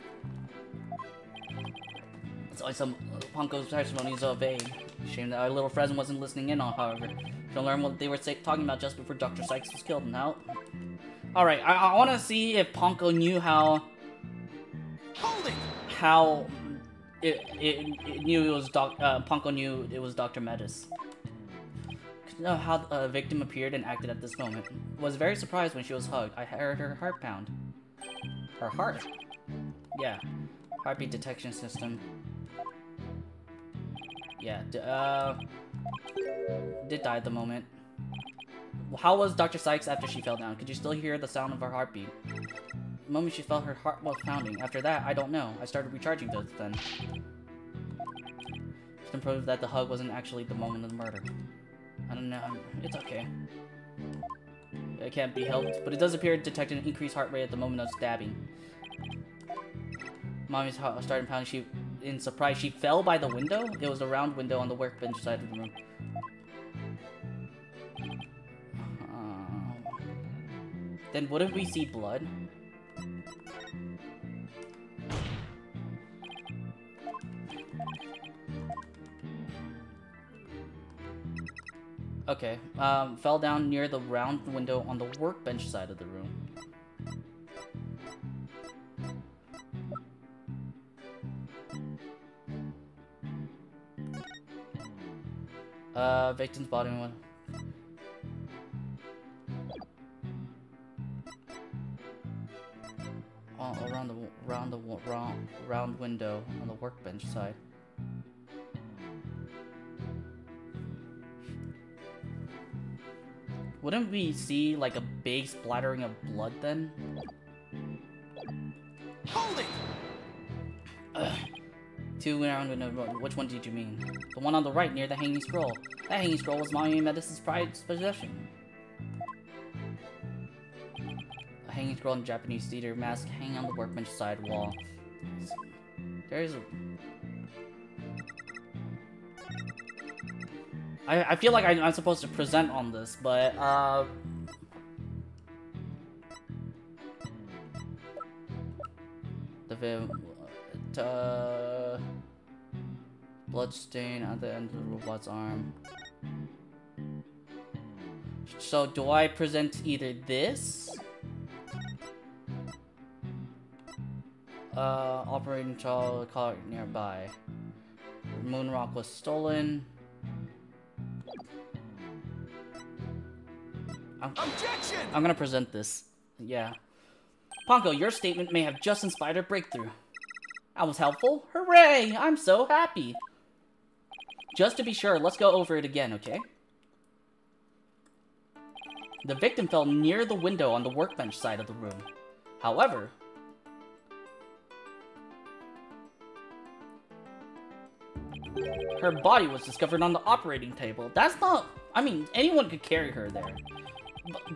So some Ponko's testimony is so vague. Shame that our little friend wasn't listening in on, however. To learn what they were talking about just before Dr. Sykes was killed. Now, alright, I want to see if Ponko knew how it knew it was Ponko knew it was Dr. Metis. Could know how a victim appeared and acted at this moment. Was very surprised when she was hugged. I heard her heart pound. Her heart? Yeah. Heartbeat detection system. Yeah, did die at the moment. How was Dr. Sykes after she fell down? Could you still hear the sound of her heartbeat? The moment she felt her heart was pounding. After that, I don't know. I started recharging those then. Just proved that the hug wasn't actually the moment of the murder. I don't know. It's okay. It can't be helped, but it does appear to detect an increased heart rate at the moment of stabbing. Mommy's heart started pounding. In surprise, she fell by the window? It was a round window on the workbench side of the room. Then wouldn't we see blood? Okay, fell down near the round window on the workbench side of the room. Victim's body one. Oh, around the round window on the workbench side. Wouldn't we see like a big splattering of blood then? Hold it! Two round window. Which one did you mean? The one on the right near the hanging scroll. That hanging scroll was Mommy Metis' prized possession. A hanging scroll in Japanese theater mask hanging on the workbench side wall. There's a... I feel like I'm supposed to present on this, but blood stain at the end of the robot's arm. So do I present either this? Operating child caught nearby. Moonrock was stolen. I'm gonna present this. Yeah. Ponko, your statement may have just inspired a breakthrough. I was helpful? Hooray! I'm so happy! Just to be sure, let's go over it again, okay? The victim fell near the window on the workbench side of the room. However, her body was discovered on the operating table. That's not... I mean, anyone could carry her there.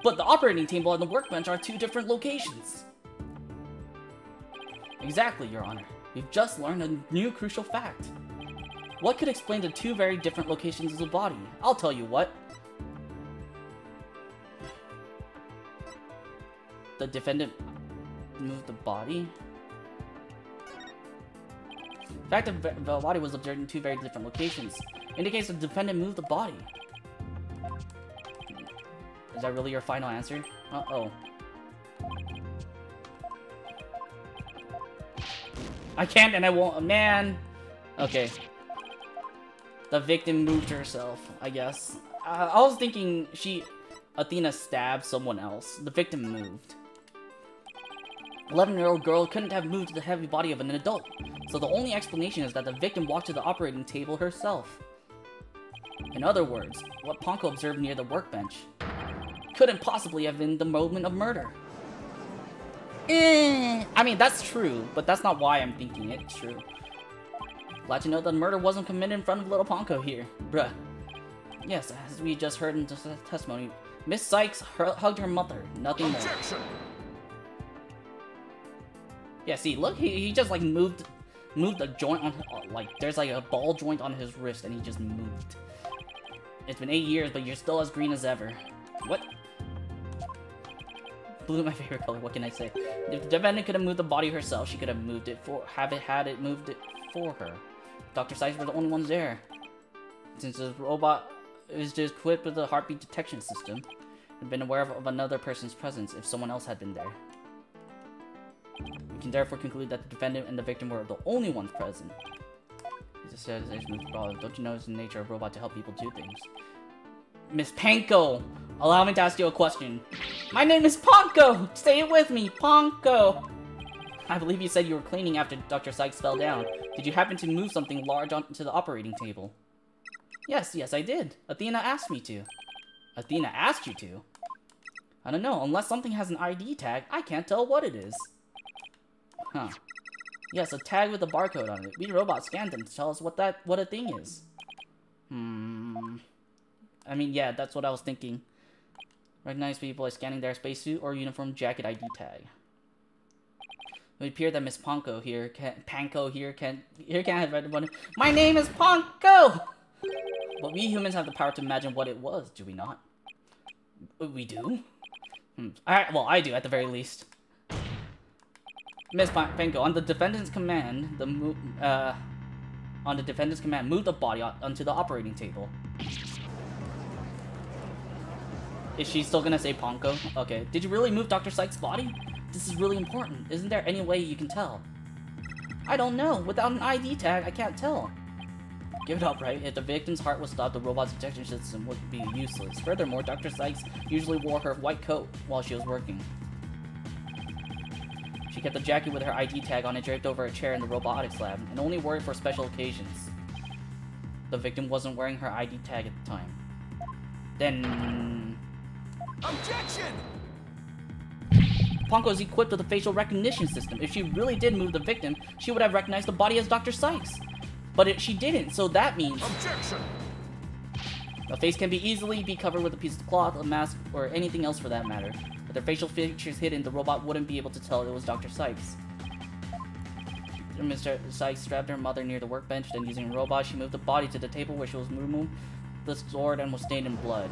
But the operating table and the workbench are two different locations. Exactly, Your Honor. We've just learned a new crucial fact. What could explain the two very different locations of the body? I'll tell you what. The defendant moved the body? The fact that the body was observed in two very different locations indicates the defendant moved the body. Is that really your final answer? Uh-oh. I can't and I won't. Man. Okay. The victim moved herself, I guess. I was thinking Athena stabbed someone else. The victim moved. 11-year-old girl couldn't have moved the heavy body of an adult. So the only explanation is that the victim walked to the operating table herself. In other words, what Ponko observed near the workbench couldn't possibly have been the moment of murder. I mean, that's true, but that's not why I'm thinking it's true. Glad to know that murder wasn't committed in front of little Ponko here. Bruh. Yes, as we just heard in the testimony, Miss Sykes hugged her mother. Nothing more. Yeah, see, look, he just like moved a joint on, like, there's like a ball joint on his wrist and he just moved. It's been 8 years, but you're still as green as ever. What? Blue, my favorite color. What can I say? If the defendant could have moved the body herself, she could have moved it had it moved it for her. Dr. Sykes were the only ones there. Since the robot is just equipped with a heartbeat detection system, and been aware of another person's presence if someone else had been there. We can therefore conclude that the defendant and the victim were the only ones present. Don't you know it's the nature of a robot to help people do things? Miss Panko, allow me to ask you a question. My name is Ponko! Say it with me, Ponko! I believe you said you were cleaning after Dr. Sykes fell down. Did you happen to move something large onto the operating table? Yes, I did. Athena asked me to. Athena asked you to? I don't know. Unless something has an ID tag, I can't tell what it is. Huh. Yes, a tag with a barcode on it. We robots scanned them to tell us what a thing is. I mean, yeah, that's what I was thinking. Recognize people by scanning their spacesuit or uniform jacket ID tag. It would appear that Miss Panko here can't have read one. My name is Panko! But we humans have the power to imagine what it was, do we not? We do? Well, I do, at the very least. Miss Panko, on the defendant's command, move the body onto the operating table. Is she still gonna say Panko? Okay. Did you really move Dr. Sykes' body? This is really important. Isn't there any way you can tell? I don't know. Without an ID tag, I can't tell. Give it up, right? If the victim's heart was stopped, the robot's detection system would be useless. Furthermore, Dr. Sykes usually wore her white coat while she was working. She kept the jacket with her ID tag on it draped over a chair in the robotics lab, and only wore it for special occasions. The victim wasn't wearing her ID tag at the time. Then... Objection! Panko is equipped with a facial recognition system. If she really did move the victim, she would have recognized the body as Dr. Sykes. But she didn't, so that means... Objection! A face can easily be covered with a piece of cloth, a mask, or anything else for that matter. With their facial features hidden, the robot wouldn't be able to tell it was Dr. Sykes. Mr. Sykes strapped her mother near the workbench, then using a robot, she moved the body to the table where she was removed the sword and was stained in blood.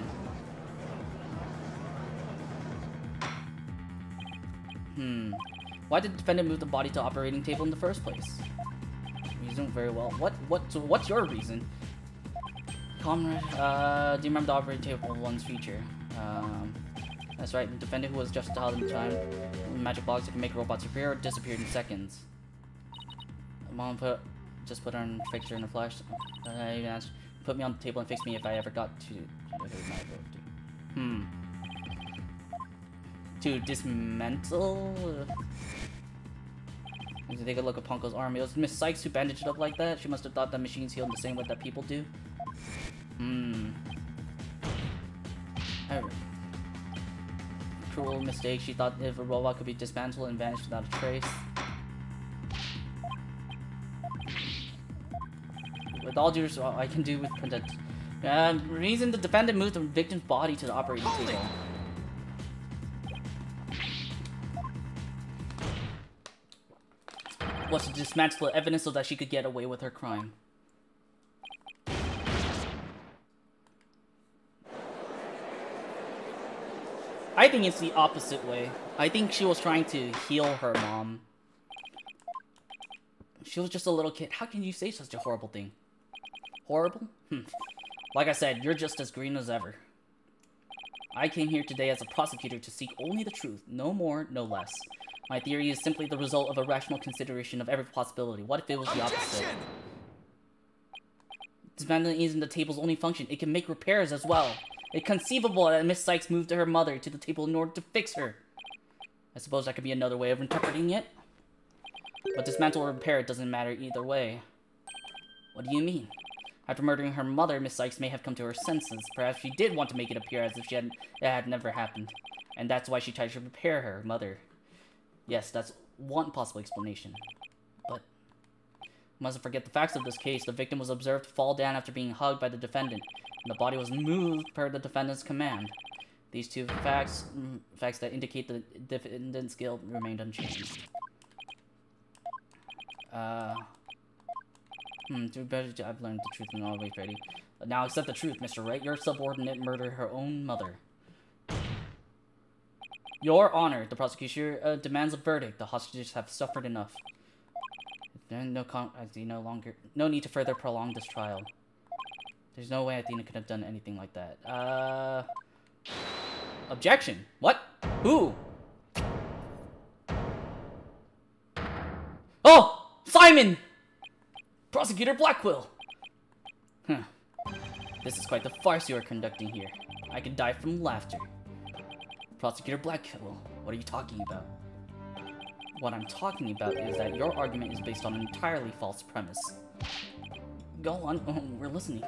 Why did the defendant move the body to the operating table in the first place? Reason very well. What's your reason? Comrade, do you remember the operating table one's feature? That's right, the defendant who was just dialed in time. Magic box that can make robots appear or disappear in seconds. Mom just put her in fixture in a flash. I even asked, put me on the table and fix me if I ever got to to dismantle? To take a look at Panko's arm. It was Miss Sykes who bandaged it up like that. She must have thought that machines heal in the same way that people do. Cruel mistake. She thought if a robot could be dismantled and vanished without a trace. With all due respect, I can do with printed. Reason the defendant moved the victim's body to the operating table. Was to dismantle the evidence so that she could get away with her crime. I think it's the opposite way. I think she was trying to heal her mom. She was just a little kid. How can you say such a horrible thing? Horrible? Like I said, you're just as green as ever. I came here today as a prosecutor to seek only the truth. No more, no less. My theory is simply the result of a rational consideration of every possibility. What if it was the opposite? Dismantling isn't the table's only function. It can make repairs as well. It's conceivable that Miss Sykes moved her mother to the table in order to fix her. I suppose that could be another way of interpreting it. But dismantle or repair, it doesn't matter either way. What do you mean? After murdering her mother, Miss Sykes may have come to her senses. Perhaps she did want to make it appear as if it had never happened. And that's why she tried to repair her mother. Yes, that's one possible explanation. But mustn't forget the facts of this case. The victim was observed to fall down after being hugged by the defendant, and the body was moved per the defendant's command. These two facts that indicate the defendant's guilt remained unchanged. I've learned the truth in all ways, Freddy. Now accept the truth, Mr. Wright. Your subordinate murdered her own mother. Your Honor, the prosecution demands a verdict. The hostages have suffered enough. No need to further prolong this trial. There's no way Athena could have done anything like that. Objection. What? Who? Oh! Simon! Prosecutor Blackquill! This is quite the farce you are conducting here. I could die from laughter. Prosecutor Blackquill, what are you talking about? What I'm talking about is that your argument is based on an entirely false premise. Go on, we're listening.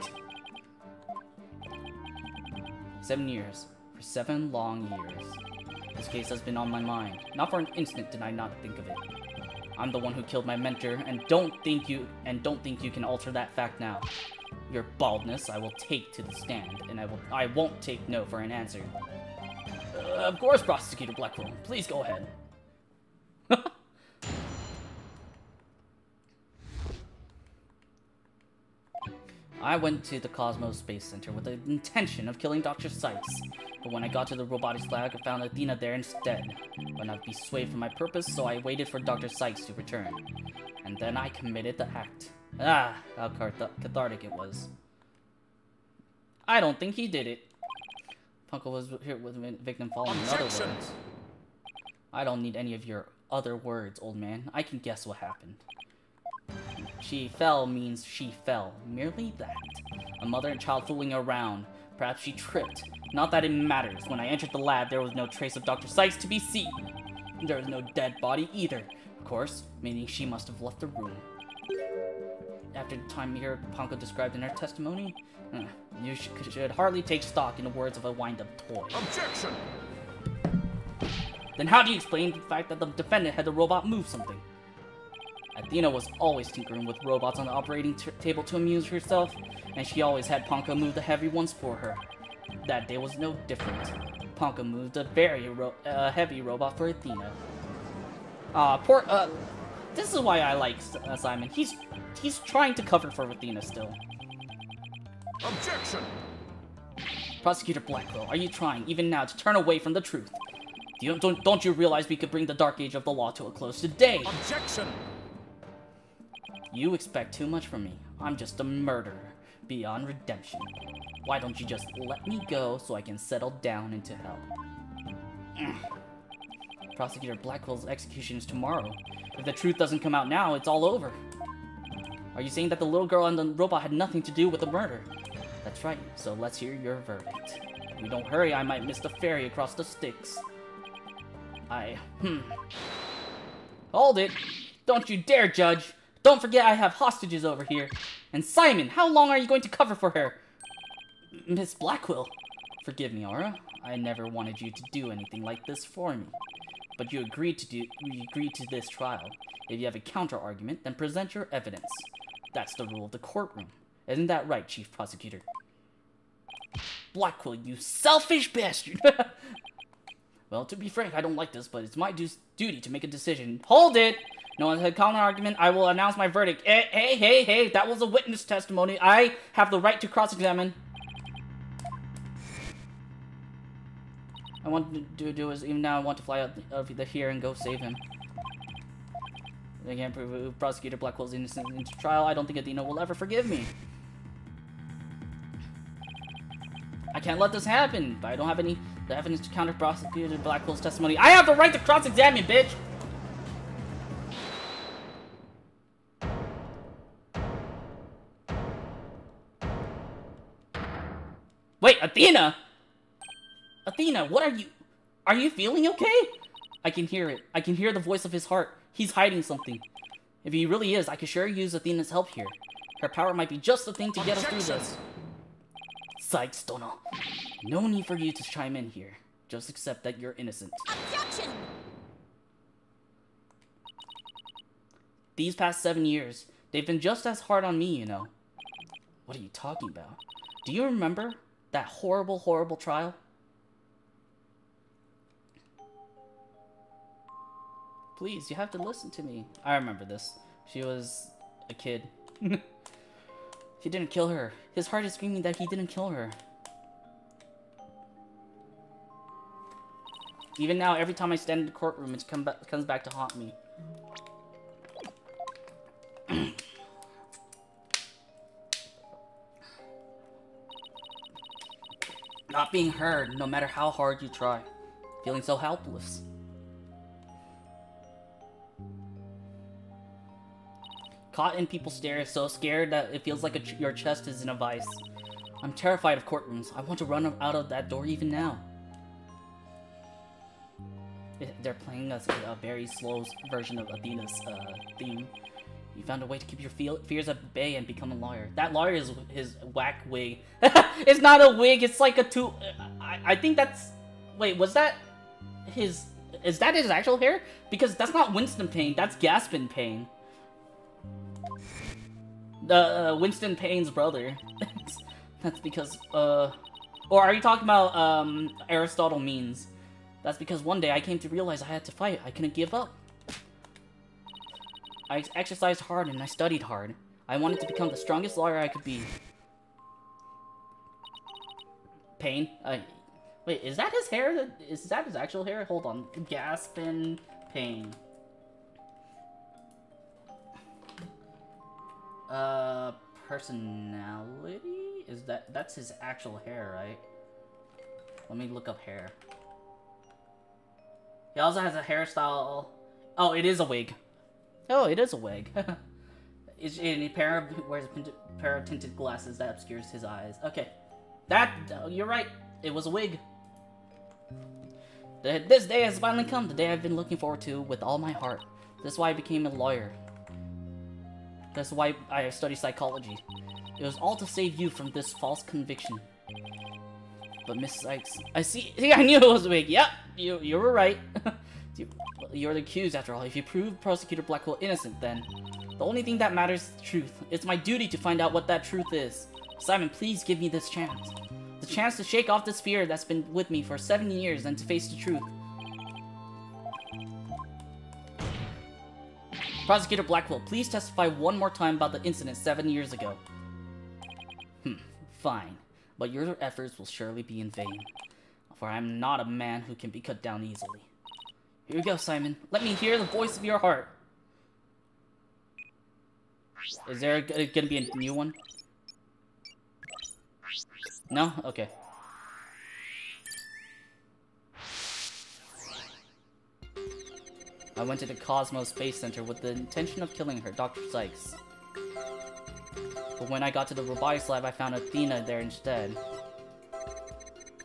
7 years. For 7 long years. This case has been on my mind. Not for an instant did I not think of it. I'm the one who killed my mentor, and don't think you can alter that fact now. Your baldness I will take to the stand, and I won't take no for an answer. Of course, Prosecutor Blackwell. Please go ahead. I went to the Cosmos Space Center with the intention of killing Dr. Sykes, but when I got to the robotics lab, I found Athena there instead. But I'd be swayed from my purpose, so I waited for Dr. Sykes to return. And then I committed the act. Ah, how cathartic it was. I don't think he did it. Punko was here with a victim following in other words. I don't need any of your other words, old man. I can guess what happened. She fell means she fell. Merely that. A mother and child fooling around. Perhaps she tripped. Not that it matters. When I entered the lab, there was no trace of Dr. Sykes to be seen. There was no dead body either. Of course, meaning she must have left the room. After the time here, Ponko described in her testimony, you should hardly take stock in the words of a wind-up toy. Objection! Then how do you explain the fact that the defendant had the robot move something? Athena was always tinkering with robots on the operating table to amuse herself, and she always had Ponko move the heavy ones for her. That day was no different. Ponko moved a very heavy robot for Athena. This is why I like Simon. He's trying to cover for Athena still. Objection! Prosecutor Blackwell, are you trying, even now, to turn away from the truth? Don't you realize we could bring the Dark Age of the Law to a close today? Objection! You expect too much from me. I'm just a murderer, beyond redemption. Why don't you just let me go so I can settle down into hell? Prosecutor Blackwell's execution is tomorrow. If the truth doesn't come out now, it's all over. Are you saying that the little girl and the robot had nothing to do with the murder? That's right, so let's hear your verdict. If we don't hurry, I might miss the ferry across the Styx. Hold it! Don't you dare, Judge! Don't forget I have hostages over here. And Simon, how long are you going to cover for her? Miss Blackwell. Forgive me, Aura. I never wanted you to do anything like this for me. But you agreed to this trial. If you have a counter-argument, then present your evidence. That's the rule of the courtroom. Isn't that right, Chief Prosecutor? Blackwell, you selfish bastard! Well, to be frank, I don't like this, but it's my duty to make a decision. Hold it! No one had counter-argument, I will announce my verdict. Hey, that was a witness testimony. I have the right to cross-examine. I want to do is, even now, I want to fly out of here and go save him. They can't prove Prosecutor Blackwell's innocence in trial. I don't think Athena will ever forgive me. I can't let this happen, but I don't have any evidence to counter Prosecutor Blackwell's testimony. I have the right to cross-examine, bitch! Wait, Athena! Athena, what are you... Are you feeling okay? I can hear it. I can hear the voice of his heart. He's hiding something. If he really is, I could sure use Athena's help here. Her power might be just the thing to get us through this. Sykes, Dono. No need for you to chime in here. Just accept that you're innocent. Objection! These past 7 years, they've been just as hard on me, you know. What are you talking about? Do you remember that horrible, horrible trial? Please, you have to listen to me. I remember this. She was a kid. He didn't kill her. His heart is screaming that he didn't kill her. Even now, every time I stand in the courtroom, it comes back to haunt me. Not being heard, no matter how hard you try. Feeling so helpless. Caught in people's stare, so scared that it feels like your chest is in a vice. I'm terrified of courtrooms. I want to run out of that door even now. They're playing a very slow version of Athena's theme. You found a way to keep your fears at bay and become a lawyer. That lawyer is his whack wig. It's not a wig, it's like a I think that's... Wait, was that his... Is that his actual hair? Because that's not Winston Payne, that's Gaspin Payne. Winston Payne's brother. That's because, Or are you talking about, Aristotle Means? That's because one day I came to realize I had to fight. I couldn't give up. I exercised hard and I studied hard. I wanted to become the strongest lawyer I could be. Payne? Wait, is that his hair? Is that his actual hair? Hold on. Gaspin Payne. Personality? That's his actual hair, right? Let me look up hair. He also has a hairstyle. Oh, it is a wig. Oh, it is a wig. He wears a pair of tinted glasses that obscures his eyes. Okay. You're right. It was a wig. This day has finally come. The day I've been looking forward to with all my heart. That's why I became a lawyer. That's why I study psychology. It was all to save you from this false conviction. But Miss Sykes, I knew it was a wig. Yep, you were right. You're the accused after all. If you prove Prosecutor Blackwell innocent, then the only thing that matters is the truth. It's my duty to find out what that truth is. Simon, please give me this chance. The chance to shake off this fear that's been with me for 7 years and to face the truth. Prosecutor Blackwell, please testify one more time about the incident 7 years ago. Fine. But your efforts will surely be in vain. For I am not a man who can be cut down easily. Here you go, Simon. Let me hear the voice of your heart. Is there gonna be a new one? No? Okay. I went to the Cosmos Space Center with the intention of killing her, Dr. Sykes. But when I got to the robotics lab, I found Athena there instead.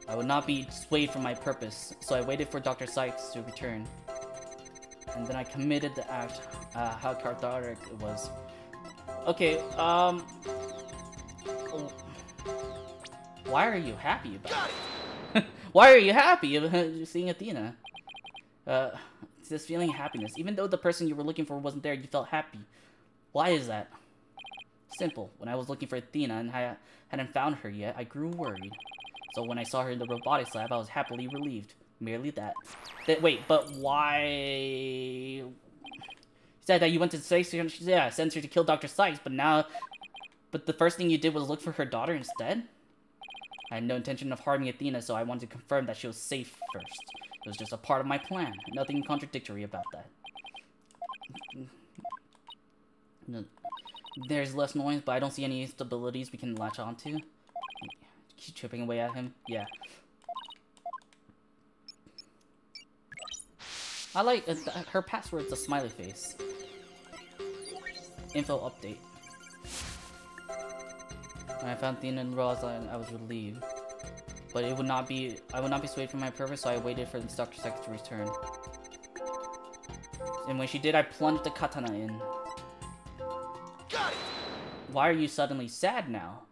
I would not be swayed from my purpose, so I waited for Dr. Sykes to return. And then I committed the act. How cathartic it was. Okay, why are you happy about it? Why are you happy about seeing Athena? It's this feeling of happiness. Even though the person you were looking for wasn't there, you felt happy. Why is that? Simple. When I was looking for Athena and I hadn't found her yet, I grew worried. So when I saw her in the robotics lab, I was happily relieved. Merely that. Wait, but why... You said that you went to Sykes, yeah, sent her to kill Dr. Sykes, but now... But the first thing you did was look for her daughter instead? I had no intention of harming Athena, so I wanted to confirm that she was safe first. It was just a part of my plan. Nothing contradictory about that. There's less noise, but I don't see any instabilities we can latch onto. Keep chipping away at him. Yeah. I like her password's a smiley face. Info update. When I found Athena and Rosalind, I was relieved. But I would not be swayed from my purpose, so I waited for Dr. Sykes to return. And when she did, I plunged the katana in. Got it! Why are you suddenly sad now?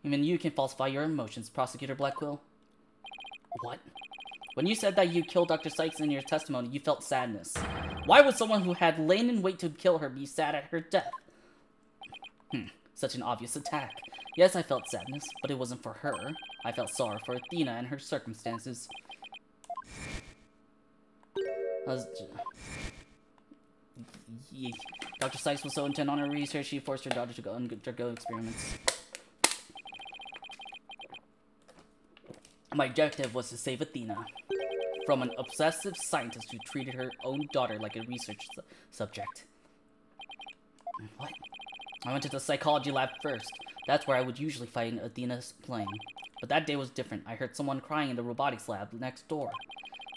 Even you can falsify your emotions, Prosecutor Blackwell. What? When you said that you killed Dr. Sykes in your testimony, you felt sadness. Why would someone who had lain in wait to kill her be sad at her death? Such an obvious attack. Yes, I felt sadness, but it wasn't for her. I felt sorrow for Athena and her circumstances. Dr. Sykes was so intent on her research, she forced her daughter to undergo experiments. My objective was to save Athena from an obsessive scientist who treated her own daughter like a research subject. What? I went to the psychology lab first. That's where I would usually find Athena's playing. But that day was different. I heard someone crying in the robotics lab next door.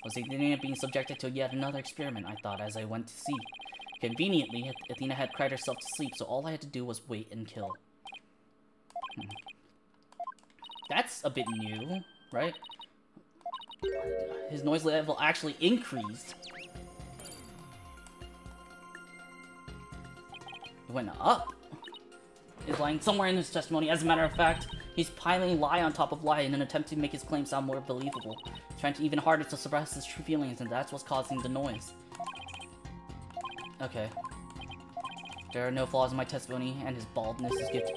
Was Athena being subjected to yet another experiment, I thought, as I went to see. Conveniently, Athena had cried herself to sleep, so all I had to do was wait and kill. That's a bit new, right? His noise level actually increased. It went up. Is lying somewhere in his testimony. As a matter of fact, he's piling lie on top of lie in an attempt to make his claim sound more believable. Trying to even harder to suppress his true feelings, and that's what's causing the noise. Okay. There are no flaws in my testimony, and his baldness is good.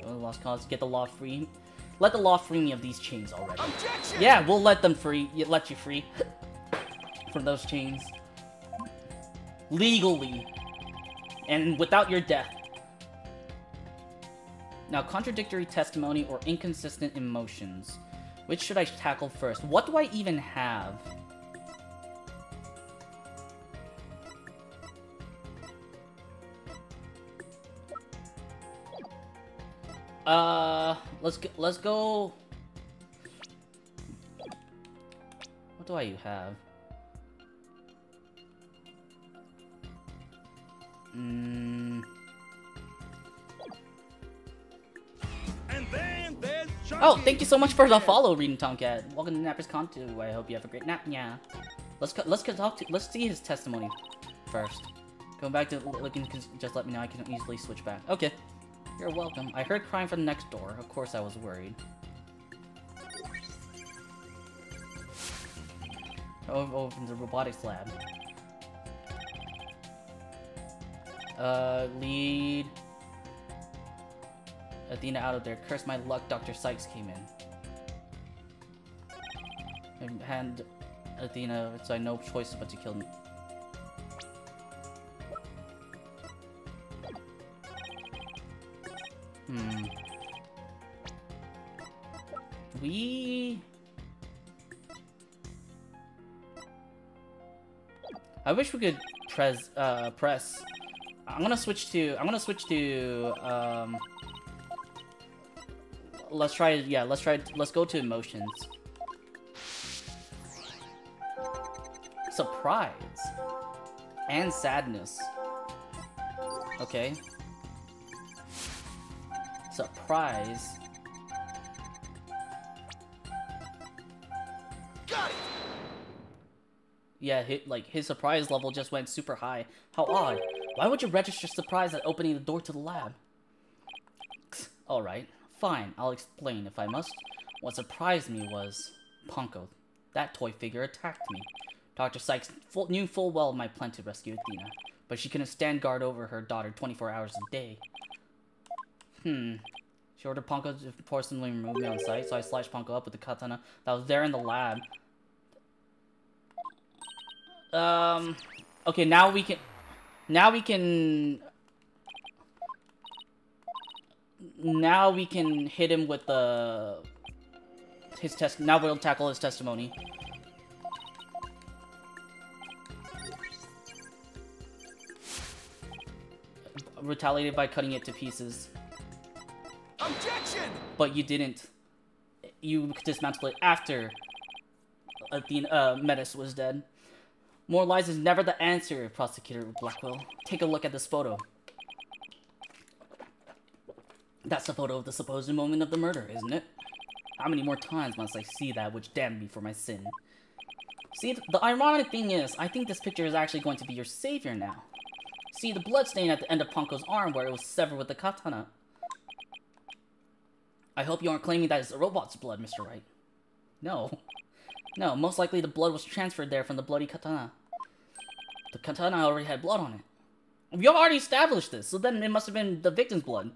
Lost cause. Get the law free. Let the law free me of these chains already. Objection! Yeah, we'll let them free. Let you free from those chains legally, and without your death. Now, contradictory testimony or inconsistent emotions. Which should I tackle first? What do I even have? Let's go. What do I have? Oh, thank you so much for the follow, Reading Tomcat. Welcome to Napper's Contu. I hope you have a great nap. Yeah. Let's see his testimony first. Going back to looking, just let me know. I can easily switch back. Okay. You're welcome. I heard crying from the next door. Of course, I was worried. Over in the robotics lab. Lead Athena out of there. Curse my luck, Dr. Sykes came in. And hand Athena, so I had no choice but to kill me. I wish we could press. I'm gonna switch to. Let's try. Yeah, let's go to emotions. Surprise and sadness. Okay. Surprise. Got it. Yeah, his surprise level just went super high. How odd. Why would you register surprise at opening the door to the lab? Alright, fine, I'll explain if I must. What surprised me was Ponko. That toy figure attacked me. Dr. Sykes knew full well my plan to rescue Athena, but she couldn't stand guard over her daughter 24 hours a day. She ordered Ponko to forcibly remove me on sight, so I slashed Ponko up with the katana that was there in the lab. Okay, now we can hit him with his test. Now we'll tackle his testimony. Retaliated by cutting it to pieces. Objection! But you didn't. You dismantled it after Metis was dead. More lies is never the answer, Prosecutor Blackwell. Take a look at this photo. That's the photo of the supposed moment of the murder, isn't it? How many more times must I see that which damned me for my sin? See, the ironic thing is, I think this picture is actually going to be your savior now. See the bloodstain at the end of Ponko's arm where it was severed with the katana. I hope you aren't claiming that it's a robot's blood, Mr. Wright. No. No, most likely the blood was transferred there from the bloody katana. The katana already had blood on it. We already established this, so then it must have been the victim's blood.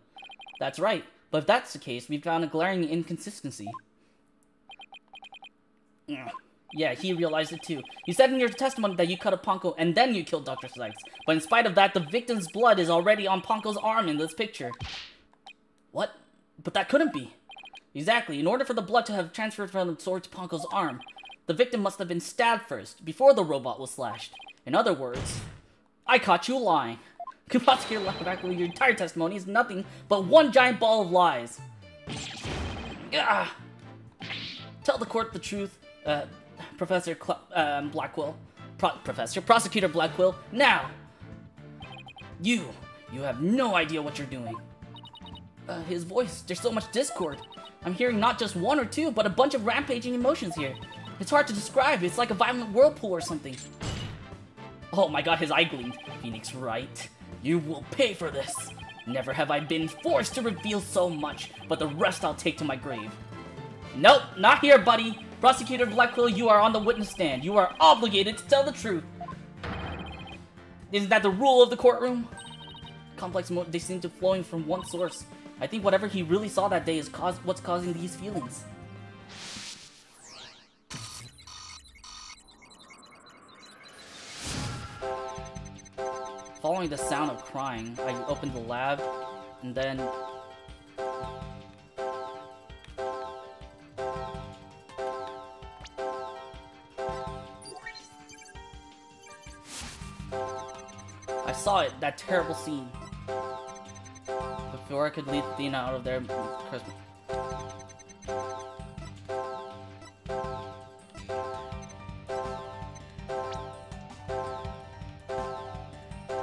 That's right, but if that's the case, we've found a glaring inconsistency. Yeah, he realized it too. You said in your testimony that you cut up Ponko and then you killed Dr. Sykes. But in spite of that, the victim's blood is already on Ponko's arm in this picture. What? But that couldn't be. Exactly. In order for the blood to have transferred from the sword to Ponko's arm, the victim must have been stabbed first, before the robot was slashed. In other words, I caught you lying. Prosecutor Blackwell, your entire testimony is nothing but one giant ball of lies. Tell the court the truth, Blackwell. Prosecutor Blackwell, now! You have no idea what you're doing. His voice, there's so much discord. I'm hearing not just one or two, but a bunch of rampaging emotions here. It's hard to describe. It's like a violent whirlpool or something. Oh my god, his eye gleamed. Phoenix Wright, you will pay for this. Never have I been forced to reveal so much, but the rest I'll take to my grave. Nope, not here, buddy. Prosecutor Blackquill, you are on the witness stand. You are obligated to tell the truth. Isn't that the rule of the courtroom? Complex they seem to flowing from one source. I think whatever he really saw that day is what's causing these feelings. Following the sound of crying, I opened the lab, and then... I saw it, that terrible scene. Before I could lead Athena out of there,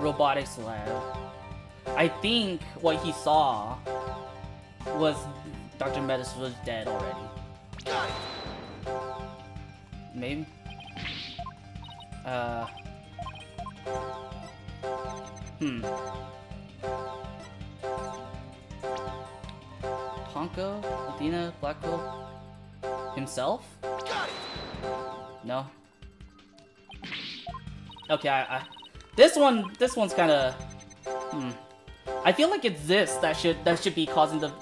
robotics lab. I think what he saw was Dr. Metis was dead already. Maybe? Honko? Athena? Blackquill? Himself? No? Okay, this one's kinda... I feel like it's this that should be causing the...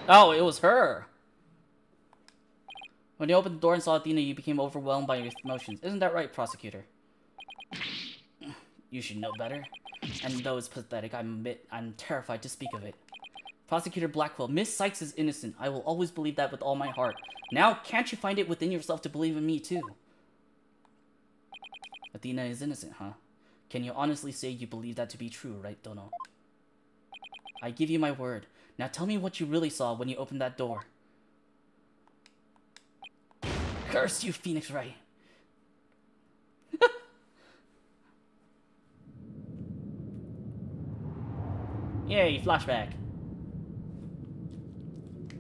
Oh, it was her! When you opened the door and saw Athena, you became overwhelmed by your emotions. Isn't that right, Prosecutor? You should know better. And though it's pathetic, I admit I'm terrified to speak of it. Prosecutor Blackquill, Miss Sykes is innocent. I will always believe that with all my heart. Now, can't you find it within yourself to believe in me, too? Athena is innocent, huh? Can you honestly say you believe that to be true, right, Dono? I give you my word. Now tell me what you really saw when you opened that door. Curse you, Phoenix Wright. Yay, flashback.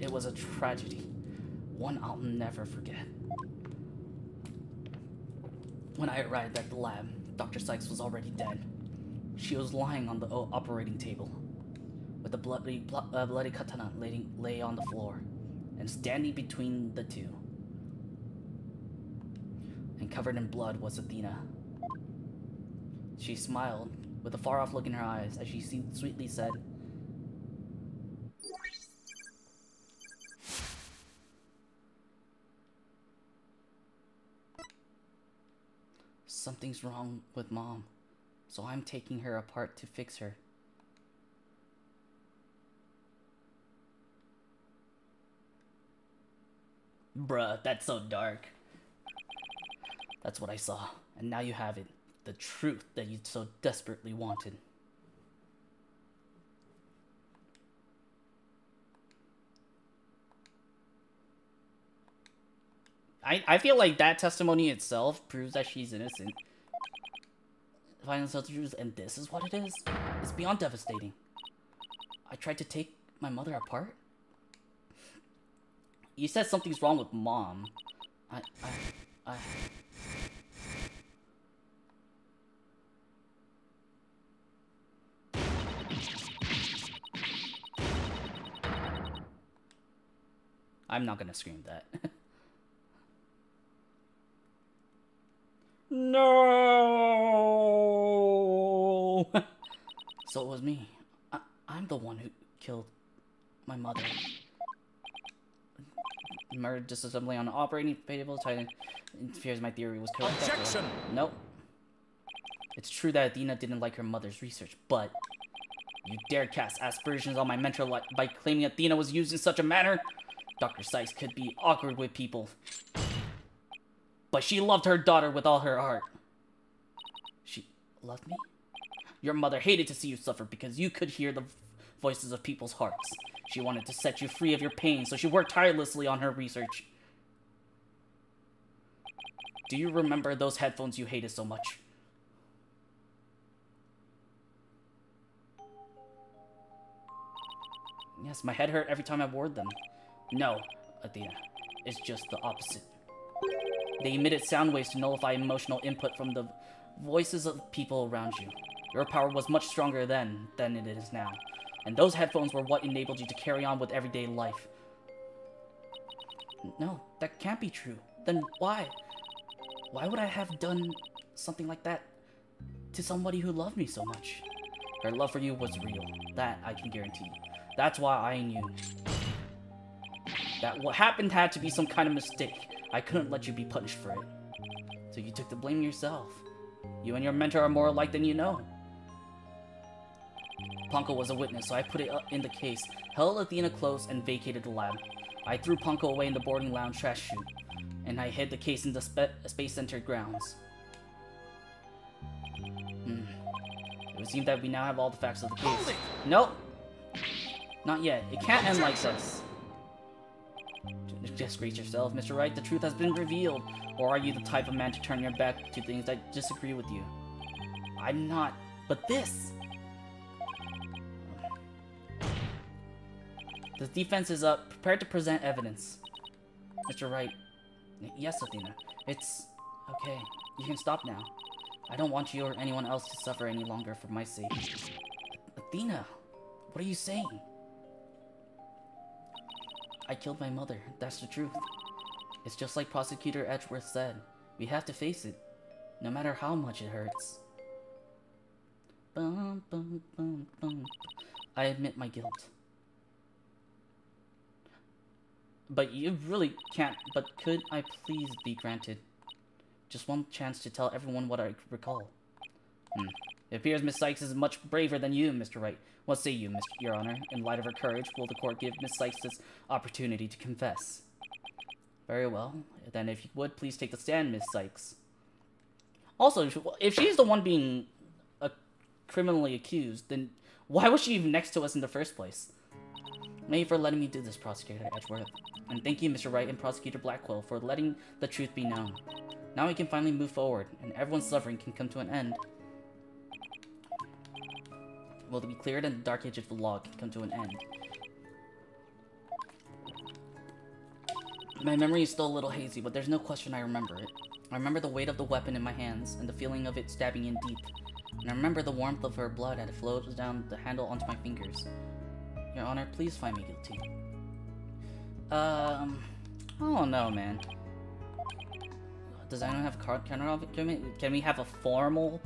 It was a tragedy. One I'll never forget. When I arrived at the lab, Dr. Sykes was already dead. She was lying on the operating table, with a bloody katana lay on the floor, and standing between the two, and covered in blood, was Athena. She smiled, with a far-off look in her eyes, as she sweetly said, "Something's wrong with Mom, so I'm taking her apart to fix her." Bruh, that's so dark. That's what I saw, and now you have it. The truth that you so desperately wanted. I feel like that testimony itself proves that she's innocent. Final truth, and this is what it is? It's beyond devastating. I tried to take my mother apart? You said something's wrong with Mom. I'm not gonna scream that. No. So it was me. I'm the one who killed my mother. Murdered disassembly on an operating table. Titan fears my theory was correct. Objection! Nope. It's true that Athena didn't like her mother's research, but you dared cast aspersions on my mentor by claiming Athena was used in such a manner. Dr. Sykes could be awkward with people, but she loved her daughter with all her heart. She loved me? Your mother hated to see you suffer because you could hear the voices of people's hearts. She wanted to set you free of your pain, so she worked tirelessly on her research. Do you remember those headphones you hated so much? Yes, my head hurt every time I wore them. No, Athena. It's just the opposite. They emitted sound waves to nullify emotional input from the voices of people around you. Your power was much stronger then than it is now. And those headphones were what enabled you to carry on with everyday life. No, that can't be true. Then why? Why would I have done something like that to somebody who loved me so much? Her love for you was real. That I can guarantee. That's why I knew that what happened had to be some kind of mistake. I couldn't let you be punished for it. So you took the blame yourself. You and your mentor are more alike than you know. Ponko was a witness, so I put it in the case, held Athena close, and vacated the lab. I threw Ponko away in the boarding lounge trash chute, and I hid the case in the Space Center grounds. It would seem that we now have all the facts of the case. Nope! Not yet. It can't end like this. Just brace yourself, Mr. Wright. The truth has been revealed. Or are you the type of man to turn your back to things that disagree with you? I'm not. But this! The defense is up. Prepared to present evidence. Mr. Wright. Yes, Athena. It's... okay. You can stop now. I don't want you or anyone else to suffer any longer for my sake. Athena! What are you saying? I killed my mother. That's the truth. It's just like Prosecutor Edgeworth said. We have to face it. No matter how much it hurts. Bum, bum, bum, bum. I admit my guilt. But you really can't. But could I please be granted just one chance to tell everyone what I recall? It appears Miss Sykes is much braver than you, Mr. Wright. What say you, Your Honor? In light of her courage, will the court give Miss Sykes this opportunity to confess? Very well. Then if you would, please take the stand, Miss Sykes. Also, if she's the one being criminally accused, then why was she even next to us in the first place? Thank you for letting me do this, Prosecutor Edgeworth. And thank you, Mr. Wright and Prosecutor Blackwell, for letting the truth be known. Now we can finally move forward, and everyone's suffering can come to an end. Will it be cleared and the dark age of the law can come to an end? My memory is still a little hazy, but there's no question I remember it. I remember the weight of the weapon in my hands, and the feeling of it stabbing in deep. And I remember the warmth of her blood as it flowed down the handle onto my fingers. Your Honor, please find me guilty. I don't know, man. Does anyone have counter? Can we have a formal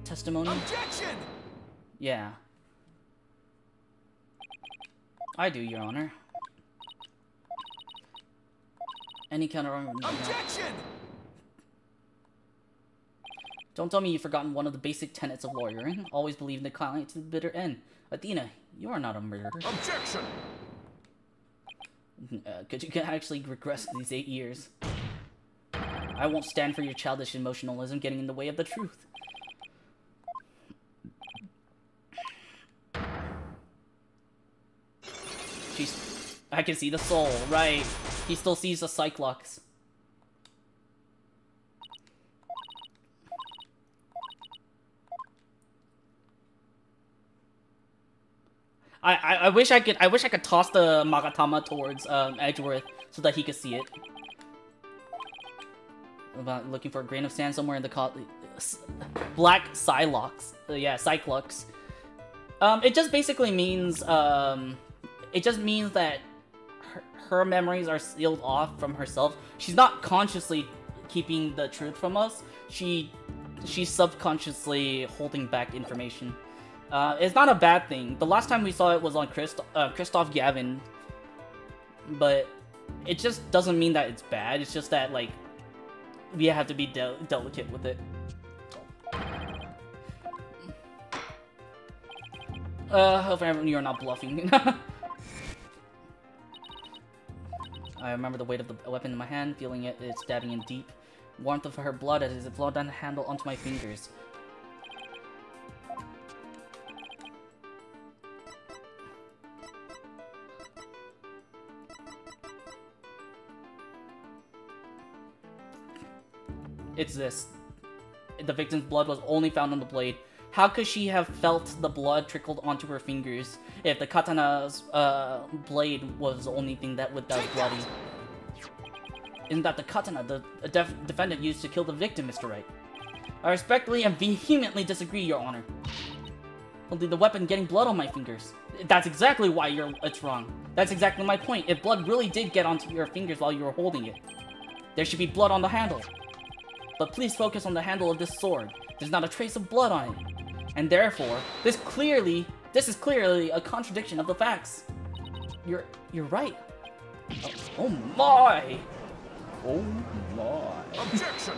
testimony? Objection! Yeah. I do, Your Honor. Any counter? Objection! Don't tell me you've forgotten one of the basic tenets of lawyering. Always believe in the client to the bitter end. Athena, you are not a murderer. Objection! Could you actually regress these 8 years? I won't stand for your childish emotionalism getting in the way of the truth. I can see the soul, right. He still sees the Cyclops. I wish I could toss the Magatama towards Edgeworth so that he could see it. About looking for a grain of sand somewhere in the Black Cyclops. Yeah, Cyclops. It just basically means that her memories are sealed off from herself. She's not consciously keeping the truth from us. She's subconsciously holding back information. It's not a bad thing. The last time we saw it was on Christoph Gavin, but it just doesn't mean that it's bad. It's just that, like, we have to be delicate with it. Hopefully you're not bluffing. I remember the weight of the weapon in my hand, feeling it stabbing in deep. Warmth of her blood as it flowed down the handle onto my fingers. It's this. The victim's blood was only found on the blade. How could she have felt the blood trickled onto her fingers if the katana's blade was the only thing that was bloody? Isn't that the katana the defendant used to kill the victim, Mr. Wright? I respectfully and vehemently disagree, Your Honor. Only the weapon getting blood on my fingers. That's exactly why it's wrong. That's exactly my point. If blood really did get onto your fingers while you were holding it, there should be blood on the handle. But please focus on the handle of this sword. There's not a trace of blood on it. And therefore, this is clearly a contradiction of the facts. You're right. Oh my! Oh my. Objection!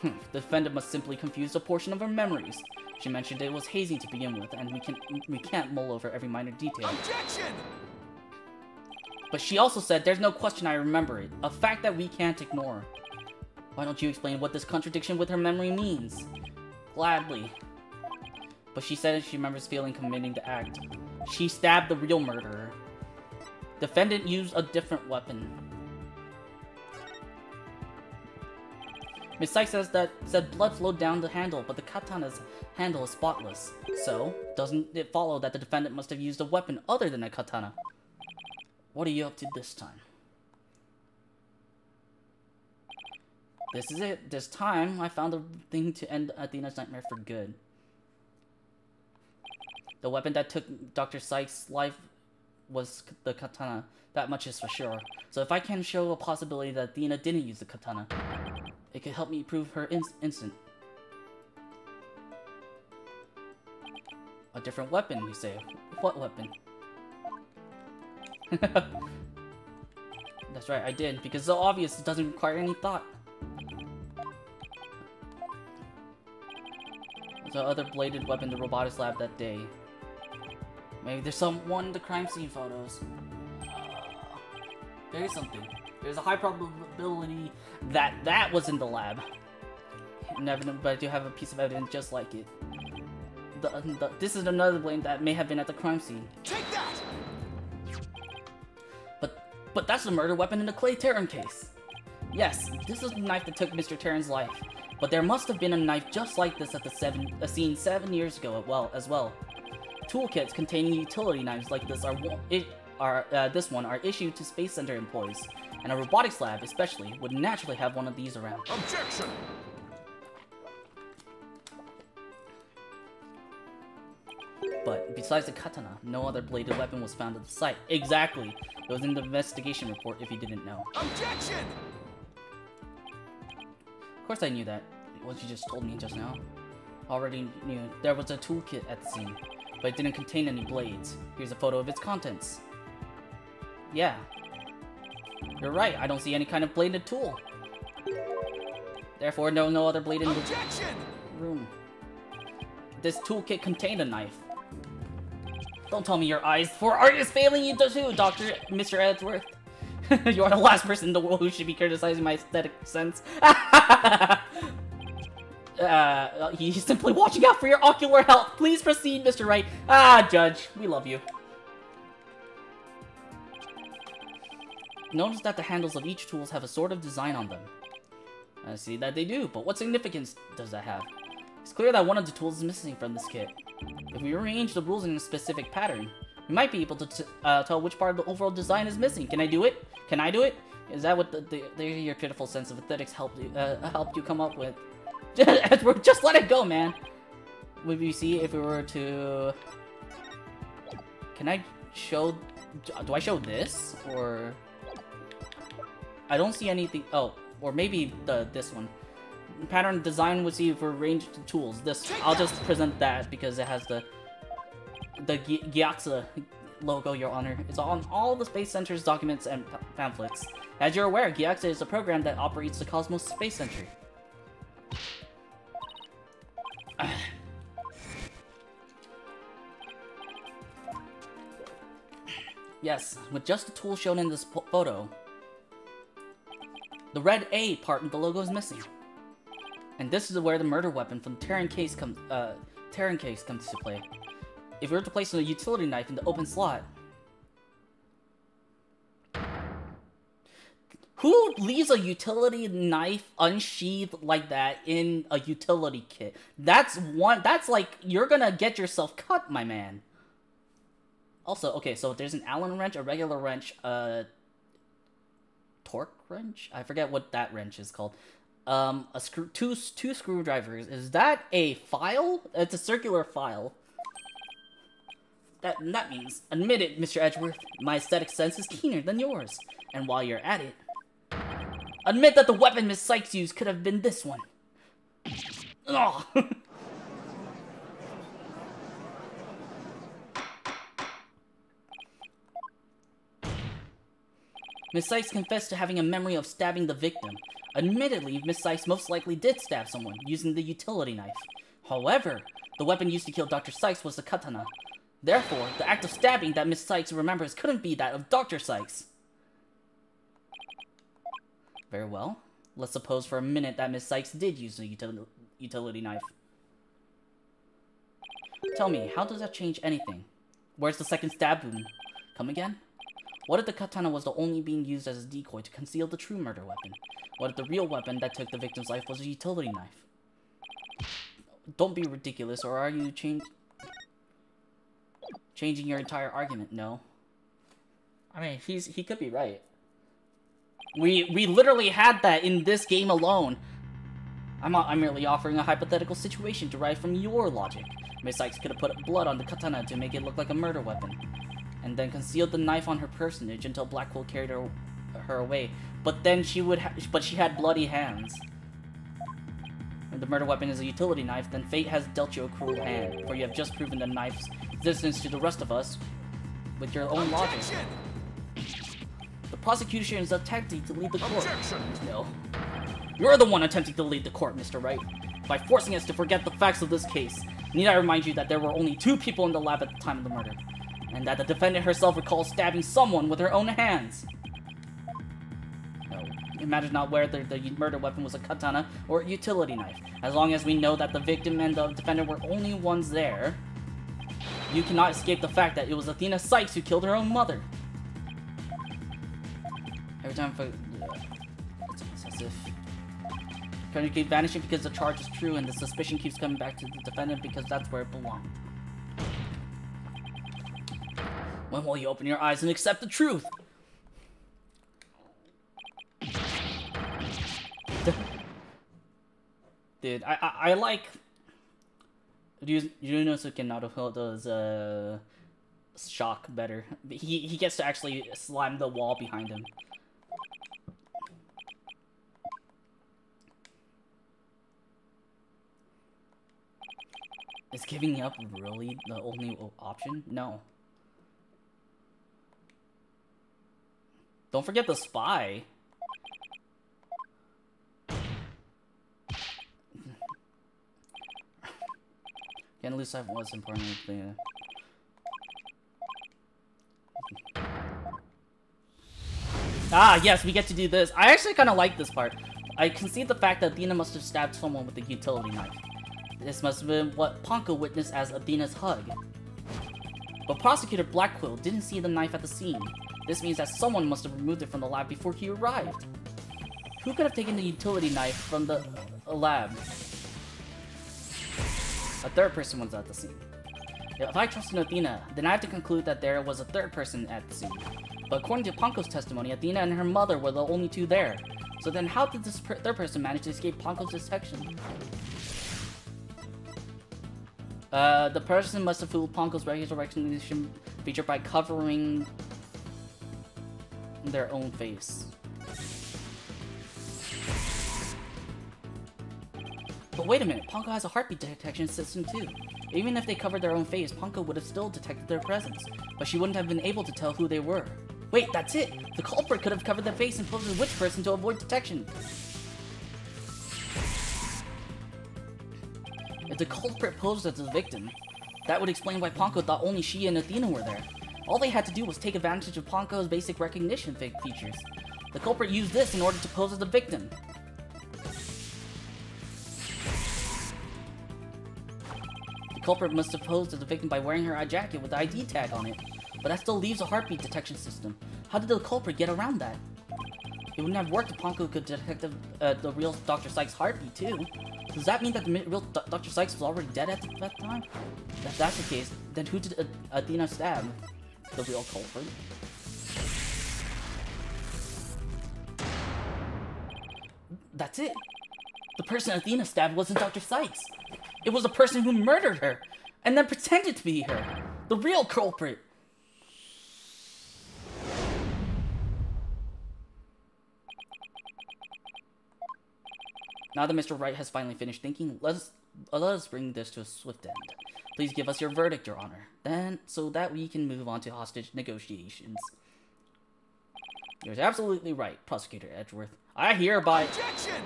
The defendant must simply confuse a portion of her memories. She mentioned it was hazing to begin with, and we can't mull over every minor detail. Objection! But she also said there's no question I remember it, a fact that we can't ignore. Why don't you explain what this contradiction with her memory means? Gladly. But she said she remembers feeling committing the act. She stabbed the real murderer. Defendant used a different weapon. Miss Sykes said blood flowed down the handle, but the katana's handle is spotless. So, doesn't it follow that the defendant must have used a weapon other than a katana? What are you up to this time? This is it. This time, I found a thing to end Athena's nightmare for good. The weapon that took Dr. Sykes' life was the katana. That much is for sure. So if I can show a possibility that Athena didn't use the katana, it could help me prove her innocent. A different weapon, you say? What weapon? That's right, I did, because it's so obvious it doesn't require any thought. The other bladed weapon in the robotics lab that day. Maybe there's someone in the crime scene photos. There's something. There's a high probability that that was in the lab. Never, but I do have a piece of evidence just like it. This is another blade that may have been at the crime scene. Take that! But that's the murder weapon in the Clay Terran case. Yes, this is the knife that took Mr. Terran's life. But there must have been a knife just like this at the scene 7 years ago as well. Toolkits containing utility knives like this are issued to Space Center employees, and a robotics lab especially would naturally have one of these around. Objection! But besides the katana, no other bladed weapon was found at the site. Exactly. It was in the investigation report if you didn't know. Objection! Of course I knew that. What you just told me just now. Already knew there was a toolkit at the scene, but it didn't contain any blades. Here's a photo of its contents. Yeah. You're right, I don't see any kind of bladed tool. Therefore, no other blade in the room. This toolkit contained a knife. Don't tell me your eyes for art is failing you too, Mr. Edgeworth. You are the last person in the world who should be criticizing my aesthetic sense. He's simply watching out for your ocular health. Please proceed, Mr. Wright. Judge, we love you. Notice that the handles of each tools have a sort of design on them. I see that they do, but what significance does that have? It's clear that one of the tools is missing from this kit. If we arrange the rules in a specific pattern, we might be able to tell which part of the overall design is missing. Can I do it? Can I do it? Is that what your critical sense of aesthetics helped you come up with? Just let it go, man. Would we see if we were to... Can I show... Do I show this? Or... I don't see anything... Oh, or maybe this one. Pattern design would see if we're arranged the tools. This... I'll just present that because it has the Gyatso logo, Your Honor. It's on all the Space Center's documents and pamphlets. As you're aware, Gyatso is a program that operates the Cosmos Space Center. Yes, with just the tool shown in this photo, the red A part of the logo is missing. And this is where the murder weapon from Terran case comes to play. If we were to place a utility knife in the open slot, Who leaves a utility knife unsheathed like that in a utility kit? That's like, you're gonna get yourself cut, my man. Also, okay, so there's an Allen wrench, a regular wrench, torque wrench? I forget what that wrench is called. Two screwdrivers. Is that a file? It's a circular file. That means, admit it, Mr. Edgeworth, my aesthetic sense is keener than yours. And while you're at it, admit that the weapon Miss Sykes used could have been this one. Ugh. Miss Sykes confessed to having a memory of stabbing the victim. Admittedly, Miss Sykes most likely did stab someone, using the utility knife. However, the weapon used to kill Dr. Sykes was the katana. Therefore, the act of stabbing that Miss Sykes remembers couldn't be that of Dr. Sykes. Very well. Let's suppose for a minute that Miss Sykes did use the utility knife. Tell me, how does that change anything? Where's the second stab wound? Come again? What if the katana was the only being used as a decoy to conceal the true murder weapon? What if the real weapon that took the victim's life was a utility knife? Don't be ridiculous, or are you changing your entire argument? No. I mean, he could be right. We literally had that in this game alone. I'm merely offering a hypothetical situation derived from your logic. Miss Sykes could have put blood on the katana to make it look like a murder weapon, and then concealed the knife on her personage until Blackquill carried her away. But then she had bloody hands. If the murder weapon is a utility knife, then fate has dealt you a cruel hand, for you have just proven the knife's existence to the rest of us with your own logic. The prosecution is attempting to lead the court. No. You're the one attempting to lead the court, Mr. Wright, by forcing us to forget the facts of this case. Need I remind you that there were only 2 people in the lab at the time of the murder, and that the defendant herself recalls stabbing someone with her own hands. No. Imagine not whether the murder weapon was a katana or a utility knife. As long as we know that the victim and the defendant were only ones there, you cannot escape the fact that it was Athena Sykes who killed her own mother. Every time it's as if trying to keep vanishing because the charge is true and the suspicion keeps coming back to the defendant because that's where it belongs. When will you open your eyes and accept the truth? Dude, I like Ryunosuke Naruto's shock better. He gets to actually slam the wall behind him. Is giving up really the only option? No. Don't forget the spy. Again, at least I was important. Ah, yes, we get to do this. I actually kind of like this part. I concede the fact that Athena must have stabbed someone with a utility knife. This must have been what Ponko witnessed as Athena's hug. But Prosecutor Blackquill didn't see the knife at the scene. This means that someone must have removed it from the lab before he arrived. Who could have taken the utility knife from the lab? A third person was at the scene. If I trust in Athena, then I have to conclude that there was a third person at the scene. But according to Ponko's testimony, Athena and her mother were the only 2 there. So then how did this third person manage to escape Ponko's detection? The person must have fooled Ponko's regular recognition feature by covering their own face. But wait a minute, Ponko has a heartbeat detection system too. Even if they covered their own face, Ponko would have still detected their presence, but she wouldn't have been able to tell who they were. Wait, that's it! The culprit could have covered their face and posed as which person to avoid detection. If the culprit posed as the victim, that would explain why Ponko thought only she and Athena were there. All they had to do was take advantage of Ponko's basic recognition features. The culprit used this in order to pose as the victim. The culprit must have posed as the victim by wearing her eye jacket with the ID tag on it, but that still leaves a heartbeat detection system. How did the culprit get around that? It wouldn't have worked if Ponko could detect the real Dr. Sykes' heartbeat, too. Does that mean that the real Dr. Sykes was already dead at that time? If that's the case, then who did Athena stab? The real culprit? That's it. The person Athena stabbed wasn't Dr. Sykes. It was the person who murdered her, and then pretended to be her. The real culprit. Now that Mr. Wright has finally finished thinking, let us bring this to a swift end. Please give us your verdict, Your Honor. Then, so that we can move on to hostage negotiations. You're absolutely right, Prosecutor Edgeworth. I hereby... Objection!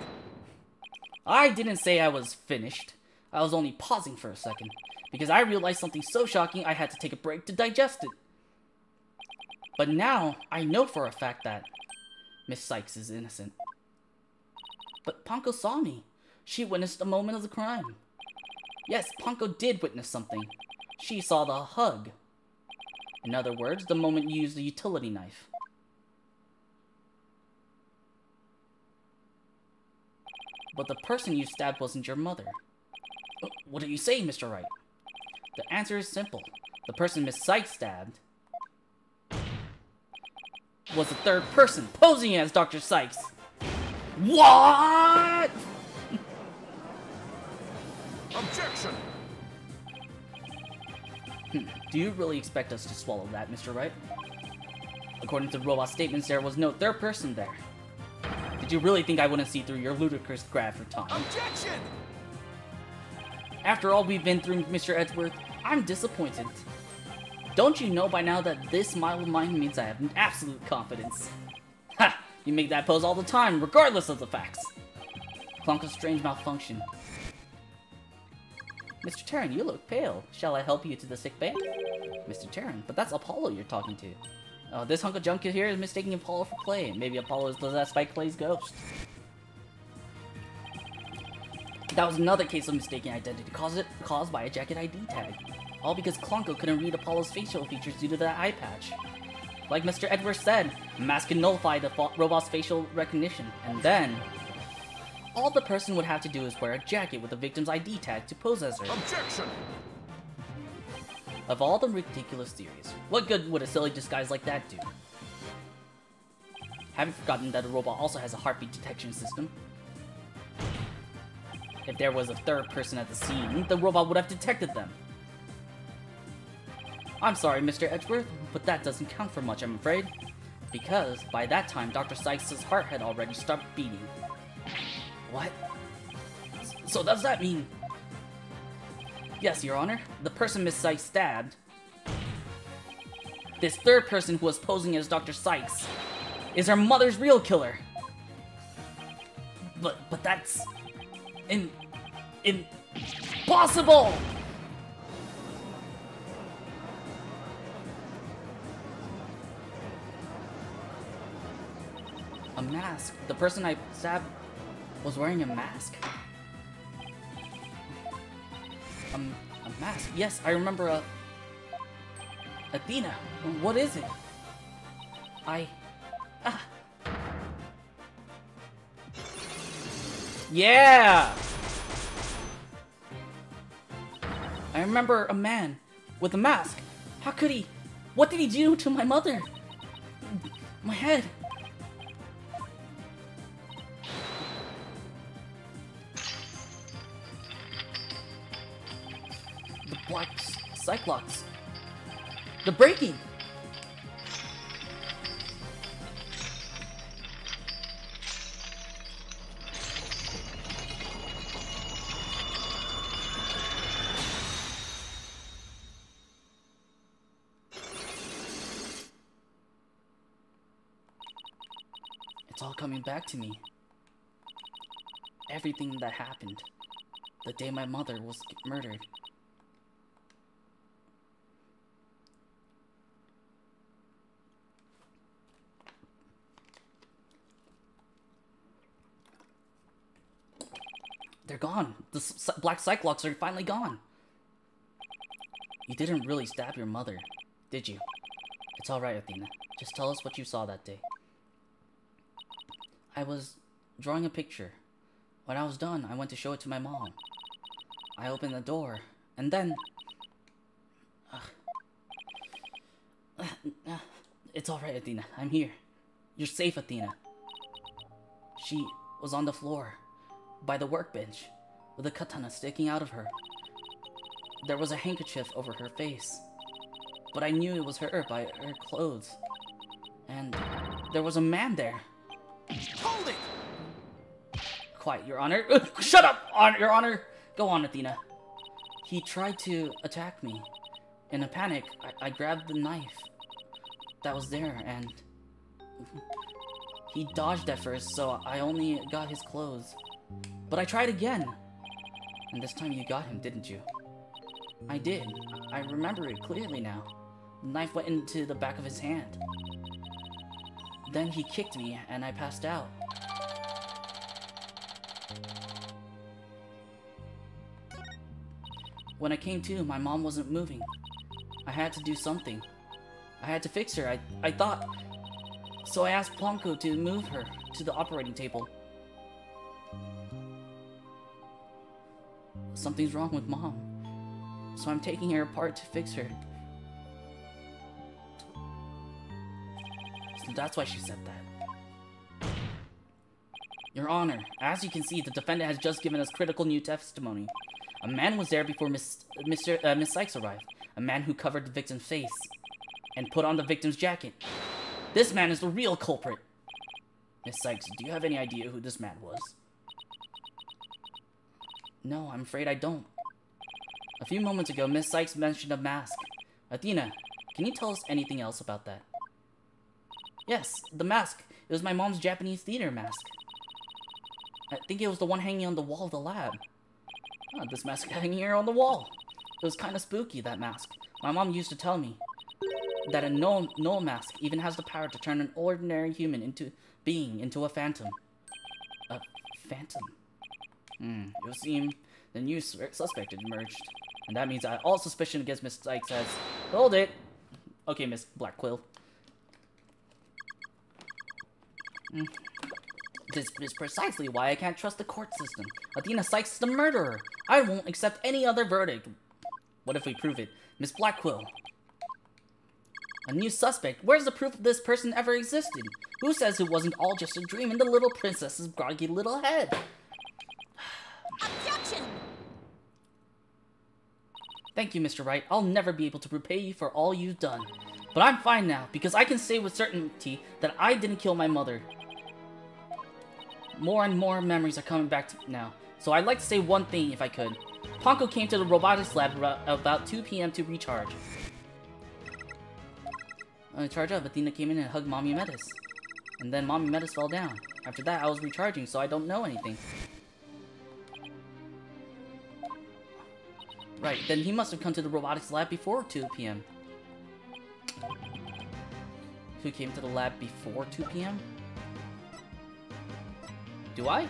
I didn't say I was finished. I was only pausing for a second, because I realized something so shocking I had to take a break to digest it. But now, I know for a fact that Miss Sykes is innocent. But Ponko saw me. She witnessed a moment of the crime. Yes, Ponko did witness something. She saw the hug. In other words, the moment you used the utility knife. But the person you stabbed wasn't your mother. What do you say, Mr. Wright? The answer is simple. The person Miss Sykes stabbed was the third person, posing as Dr. Sykes. What? Objection! Do you really expect us to swallow that, Mr. Wright? According to robot statements, there was no third person there. Did you really think I wouldn't see through your ludicrous grab for time? Objection! After all we've been through, Mr. Edgeworth, I'm disappointed. Don't you know by now that this smile of mine means I have absolute confidence? Ha! You make that pose all the time, regardless of the facts. Clonko's strange malfunction. Mr. Terran, you look pale. Shall I help you to the sick bay? Mr. Terran, but that's Apollo you're talking to. This hunk of junk here is mistaking Apollo for Clay. Maybe Apollo is that Spike Clay's ghost. That was another case of mistaken identity caused by a jacket ID tag. All because Clonko couldn't read Apollo's facial features due to that eye patch. Like Mr. Edwards said, mask can nullify the robot's facial recognition, and then all the person would have to do is wear a jacket with the victim's ID tag to pose as her. Objection! Of all the ridiculous theories, what good would a silly disguise like that do? Have you forgotten that a robot also has a heartbeat detection system? If there was a third person at the scene, the robot would have detected them. I'm sorry, Mr. Edgeworth, but that doesn't count for much, I'm afraid. Because, by that time, Dr. Sykes' heart had already stopped beating. What? So does that mean... Yes, Your Honor, the person Miss Sykes stabbed, this third person who was posing as Dr. Sykes, is her mother's real killer. But that's... impossible! A mask. The person I stabbed was wearing a mask. A mask. Yes, I remember Athena. What is it? Yeah! I remember a man with a mask. How could he? What did he do to my mother? My head. The black Cyclops. The breaking. It's all coming back to me. Everything that happened. The day my mother was murdered. They're gone. The black Cyclops are finally gone. You didn't really stab your mother, did you? It's alright, Athena. Just tell us what you saw that day. I was drawing a picture. When I was done, I went to show it to my mom. I opened the door, and then... It's alright, Athena. I'm here. You're safe, Athena. She was on the floor, by the workbench, with a katana sticking out of her. There was a handkerchief over her face, but I knew it was her by her clothes. And there was a man there. Hold it! Quiet, Your Honor. Shut up, Your Honor! Go on, Athena. He tried to attack me. In a panic, I grabbed the knife that was there, and he dodged at first, so I only got his clothes. But I tried again. And this time you got him, didn't you? I did. I remember it clearly now. The knife went into the back of his hand. Then he kicked me, and I passed out. When I came to, my mom wasn't moving. I had to do something. I had to fix her, I thought. So I asked Ponko to move her to the operating table. Something's wrong with Mom. So I'm taking her apart to fix her. So that's why she said that. Your Honor, as you can see, the defendant has just given us critical new testimony. A man was there before Miss Sykes arrived. A man who covered the victim's face and put on the victim's jacket. This man is the real culprit. Miss Sykes, do you have any idea who this man was? No, I'm afraid I don't. A few moments ago, Miss Sykes mentioned a mask. Athena, can you tell us anything else about that? Yes, the mask. It was my mom's Japanese theater mask. I think it was the one hanging on the wall of the lab. Oh, this mask hanging here on the wall. It was kind of spooky, that mask. My mom used to tell me that a null mask even has the power to turn an ordinary human into a phantom. A phantom? It would seem the new suspect had emerged. And that means that all suspicion against Miss Sykes has... Hold it! Okay, Miss Black Quill. This is precisely why I can't trust the court system. Athena Sykes is the murderer. I won't accept any other verdict. What if we prove it? Miss Black Quill. A new suspect? Where's the proof of this person ever existed? Who says it wasn't all just a dream in the little princess's groggy little head? Objection! Thank you, Mr. Wright. I'll never be able to repay you for all you've done. But I'm fine now, because I can say with certainty that I didn't kill my mother. More and more memories are coming back now. So I'd like to say one thing, if I could. Ponko came to the robotics lab about 2 p.m. to recharge. On the charge up, Athena came in and hugged Mommy Metis. And then Mommy Metis fell down. After that, I was recharging, so I don't know anything. Right, then he must have come to the robotics lab before 2 p.m. Who came to the lab before 2 p.m.? Do I?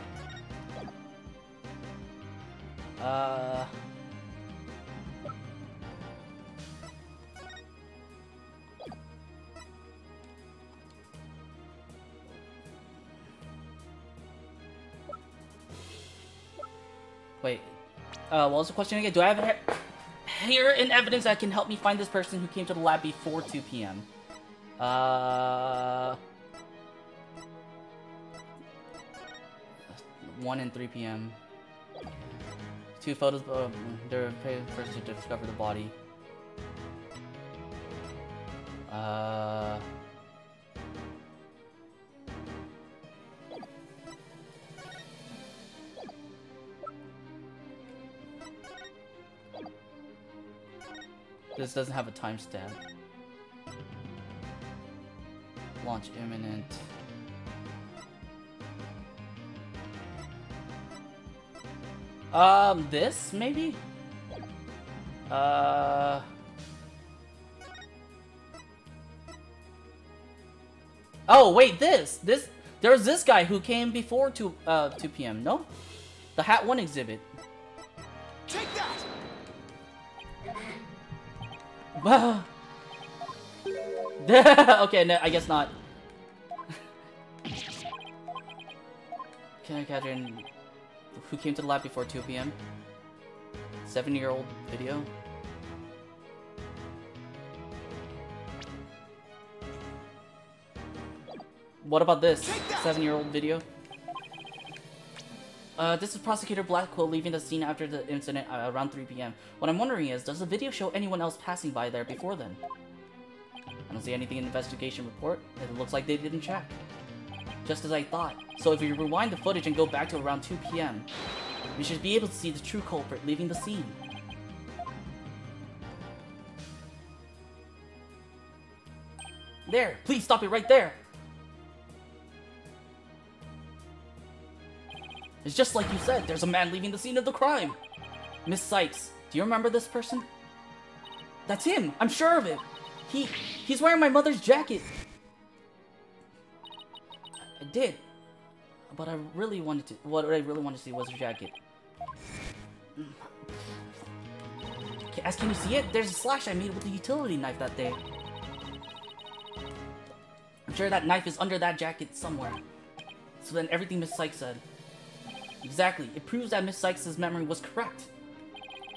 Wait. What was the question again? Do I have here in evidence that can help me find this person who came to the lab before 2 p.m.? 1 and 3 p.m. 2 photos of their person to discover the body. This doesn't have a timestamp. Launch imminent. This, maybe? Oh, wait, this! There's this guy who came before 2 p.m., no? The Hat 1 exhibit. Take that! Okay, no, I guess not. Catherine, who came to the lab before 2 p.m.? 7-year-old video. What about this 7-year-old video? This is Prosecutor Blackwell leaving the scene after the incident around 3 p.m. What I'm wondering is, does the video show anyone else passing by there before then? I don't see anything in the investigation report. It looks like they didn't check. Just as I thought. So if you rewind the footage and go back to around 2 p.m., we should be able to see the true culprit leaving the scene. There! Please stop it right there! It's just like you said, there's a man leaving the scene of the crime! Miss Sykes, do you remember this person? That's him! I'm sure of it! He's wearing my mother's jacket! I did. But what I really wanted to see was her jacket. Can you see it? There's a slash I made with the utility knife that day. I'm sure that knife is under that jacket somewhere. So then everything Miss Sykes said. Exactly. It proves that Miss Sykes' memory was correct.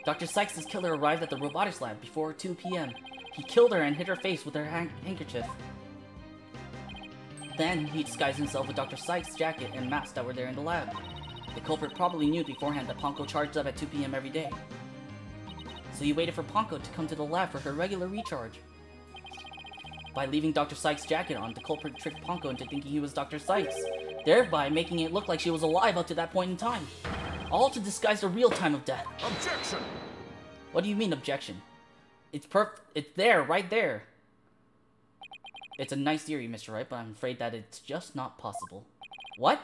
Dr. Sykes' killer arrived at the robotics lab before 2 p.m. He killed her and hit her face with her handkerchief. Then, he disguised himself with Dr. Sykes' jacket and mask that were there in the lab. The culprit probably knew beforehand that Ponko charged up at 2 p.m. every day. So he waited for Ponko to come to the lab for her regular recharge. By leaving Dr. Sykes' jacket on, the culprit tricked Ponko into thinking he was Dr. Sykes, thereby making it look like she was alive up to that point in time. All to disguise the real time of death. Objection! What do you mean, objection? It's there, right there. It's a nice theory, Mr. Wright, but I'm afraid that it's just not possible. What?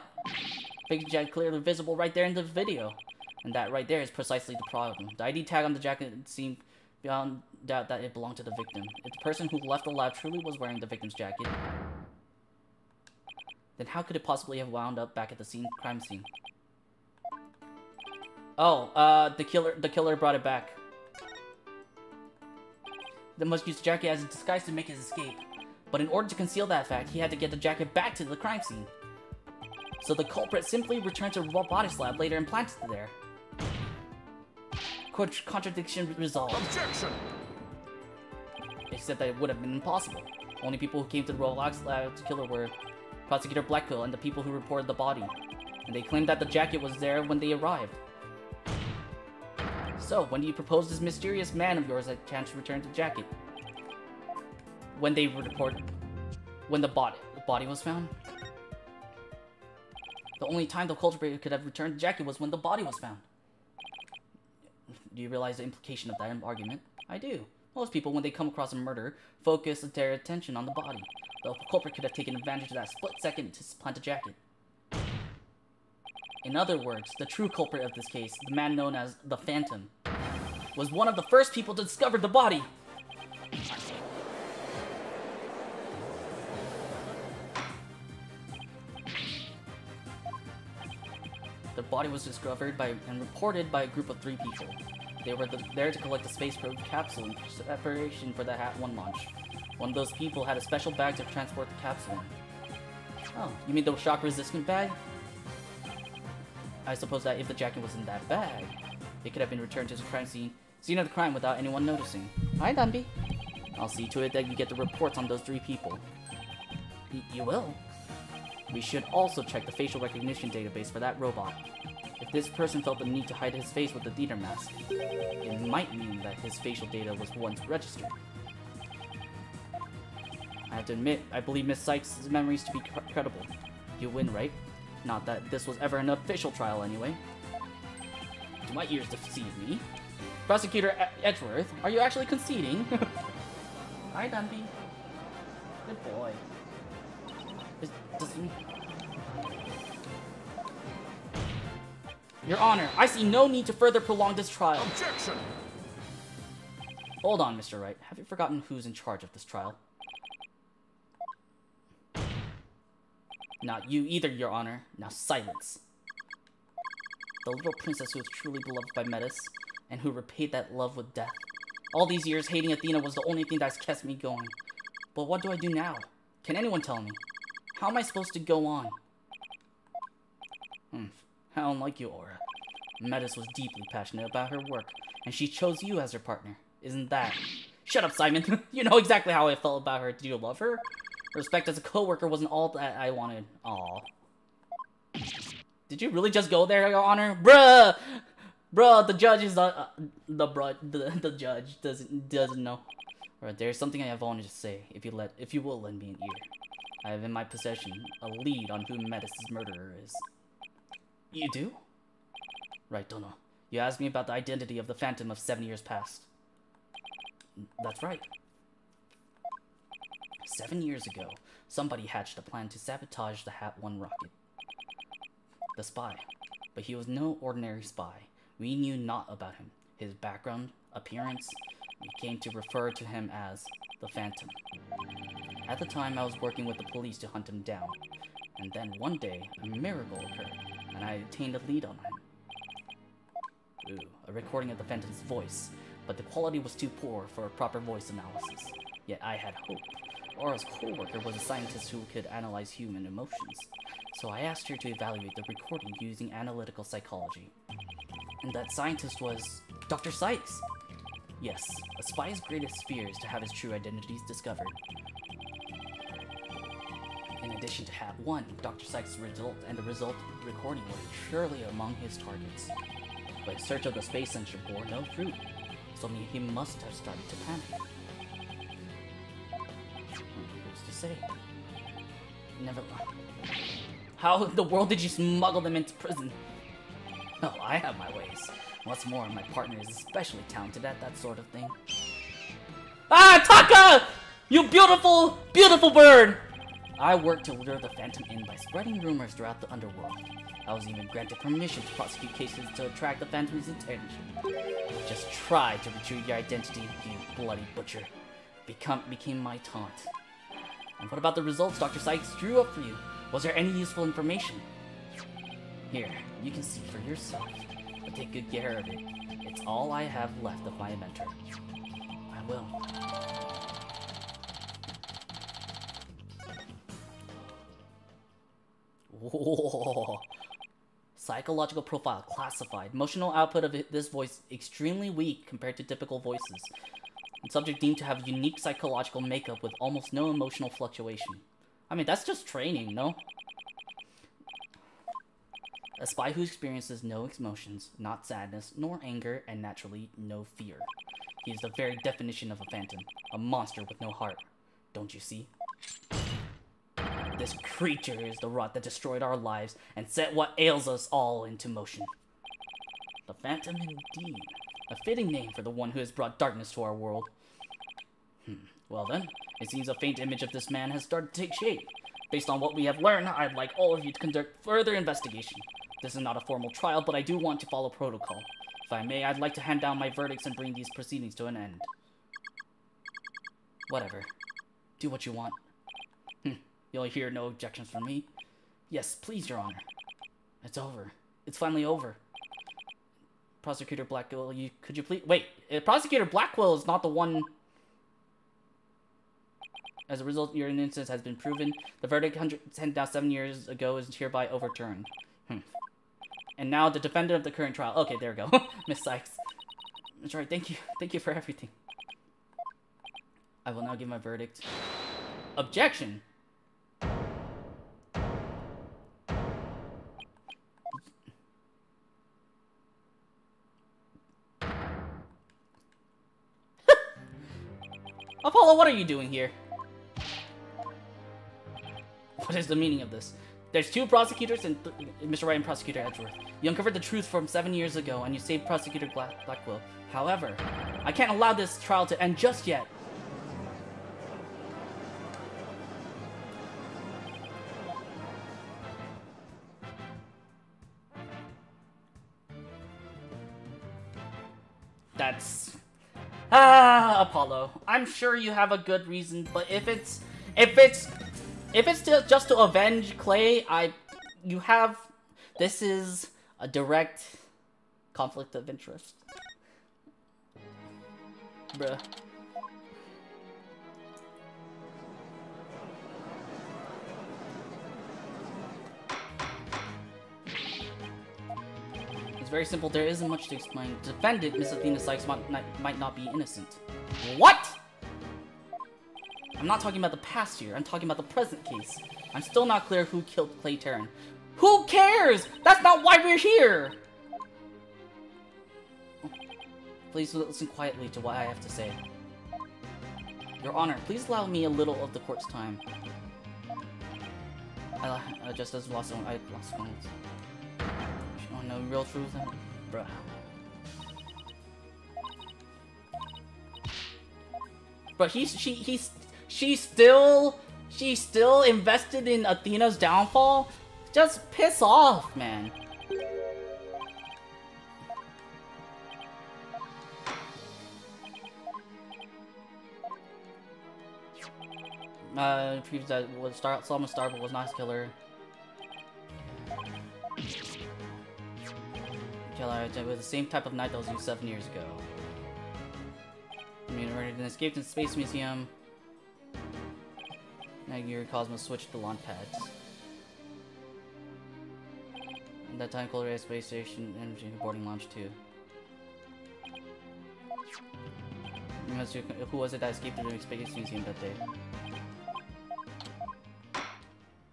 Fake jacket clearly visible right there in the video. And that right there is precisely the problem. The ID tag on the jacket seemed beyond doubt that it belonged to the victim. If the person who left the lab truly was wearing the victim's jacket, then how could it possibly have wound up back at the crime scene? Oh, the killer brought it back. They must use the jacket as a disguise to make his escape. But in order to conceal that fact, he had to get the jacket back to the crime scene. So the culprit simply returned to the robotics lab later and planted it there. Contradiction resolved. Objection! Except that it would have been impossible. Only people who came to the robotics lab to kill her were Prosecutor Blackwell and the people who reported the body. And they claimed that the jacket was there when they arrived. So, when do you propose this mysterious man of yours a chance to return the jacket? When they reported... When the body was found? The only time the culprit could have returned the jacket was when the body was found. Do you realize the implication of that argument? I do. Most people, when they come across a murder, focus their attention on the body. The culprit could have taken advantage of that split second to plant a jacket. In other words, the true culprit of this case, the man known as the Phantom, was one of the first people to discover the body. The body was discovered and reported by a group of 3 people. They were there to collect the space probe capsule in preparation for the HAT-1 launch. One of those people had a special bag to transport the capsule in. Oh, you mean the shock-resistant bag? I suppose that if the jacket was in that bag, it could have been returned to the crime scene of the crime without anyone noticing. Hi, Dunby. I'll see to it that you get the reports on those 3 people. You will? We should also check the facial recognition database for that robot. If this person felt the need to hide his face with the Dieter mask, it might mean that his facial data was once registered. I have to admit, I believe Miss Sykes' memories to be credible. You win, right? Not that this was ever an official trial, anyway. Do my ears deceive me? Prosecutor Edgeworth, are you actually conceding? Hi, Dunby. Good boy. Your Honor, I see no need to further prolong this trial. Objection! Hold on, Mr. Wright. Have you forgotten who's in charge of this trial? Not you either, Your Honor. Now silence. The little princess who was truly beloved by Metis, and who repaid that love with death. All these years, hating Athena was the only thing that's kept me going. But what do I do now? Can anyone tell me? How am I supposed to go on? I don't like you, Aura. Metis was deeply passionate about her work, and she chose you as her partner. Isn't that... Shut up, Simon. You know exactly how I felt about her. Do you love her? Respect as a co-worker wasn't all that I wanted. Aw. Did you really just go there, Your Honor? Bruh! Bruh, the judge is the judge doesn't know. Alright, there's something I have wanted to say, if you will lend me an ear. I have in my possession a lead on who Metis' murderer is. You do? Right, Dono. You asked me about the identity of the Phantom of 7 years past. That's right. 7 years ago, somebody hatched a plan to sabotage the Hat-1 rocket. The spy. But he was no ordinary spy. We knew naught about him, his background, appearance. We came to refer to him as the Phantom. At the time, I was working with the police to hunt him down. And then one day, a miracle occurred, and I obtained a lead on him. Ooh, a recording of the Phantom's voice, but the quality was too poor for a proper voice analysis. Yet I had hope. Aura's co-worker was a scientist who could analyze human emotions, so I asked her to evaluate the recording using analytical psychology. And that scientist was Dr. Sykes. Yes, a spy's greatest fear is to have his true identities discovered. In addition to Hat-1, Dr. Sykes' the result recording were surely among his targets. But his search of the space center bore no fruit, so he must have started to panic. Who's to say? Never mind. How in the world did you smuggle them into prison? Oh, I have my ways. What's more, my partner is especially talented at that sort of thing. Ah, Taka! You beautiful, beautiful bird! I worked to lure the Phantom in by spreading rumors throughout the underworld. I was even granted permission to prosecute cases to attract the Phantom's attention. Just try to retrieve your identity, you bloody butcher. Became my taunt. And what about the results Dr. Sykes drew up for you? Was there any useful information? Here, you can see for yourself, but take good care of it. It's all I have left of my mentor. I will. Whoa. Psychological profile classified. Emotional output of this voice extremely weak compared to typical voices. And subject deemed to have unique psychological makeup with almost no emotional fluctuation. I mean, that's just training, no? A spy who experiences no emotions, not sadness, nor anger, and naturally, no fear. He is the very definition of a phantom. A monster with no heart. Don't you see? This creature is the rot that destroyed our lives and set what ails us all into motion. The Phantom indeed. A fitting name for the one who has brought darkness to our world. Well then, it seems a faint image of this man has started to take shape. Based on what we have learned, I'd like all of you to conduct further investigation. This is not a formal trial, but I do want to follow protocol. If I may, I'd like to hand down my verdicts and bring these proceedings to an end. Whatever. Do what you want. You'll hear no objections from me. Yes, please, Your Honor. It's over. It's finally over. Prosecutor Blackwell, could you please... Wait, Prosecutor Blackwell is not the one... As a result, your innocence has been proven. The verdict 107 years ago is hereby overturned. And now the defendant of the current trial. Okay, there we go. Miss Sykes. That's right, thank you. Thank you for everything. I will now give my verdict. Objection! Apollo, what are you doing here? What is the meaning of this? There's two prosecutors and Mr. Wright and Prosecutor Edgeworth. You uncovered the truth from 7 years ago, and you saved Prosecutor Blackwell. However, I can't allow this trial to end just yet. That's... Apollo. I'm sure you have a good reason, but if it's just to avenge Clay, this is a direct conflict of interest. Bruh. very simple. There isn't much to explain. Defendant, Miss Athena Sykes, might not be innocent. What? I'm not talking about the past here. I'm talking about the present case. I'm still not clear who killed Clay Terran. Who cares? That's not why we're here! Please listen quietly to what I have to say. Your Honor, please allow me a little of the court's time. I just as lost one. I lost one. Oh no, real truth, bruh. But she's still invested in Athena's downfall. Just piss off, man. Proves that Salma Starbuck was not his killer. It was the same type of knife that was used 7 years ago. I mean, it escaped in the Space Museum. Now your Cosmos switched to launch pads. At that time, Colorado Space Station energy boarding launch too. Who was it that escaped the Space Museum that day?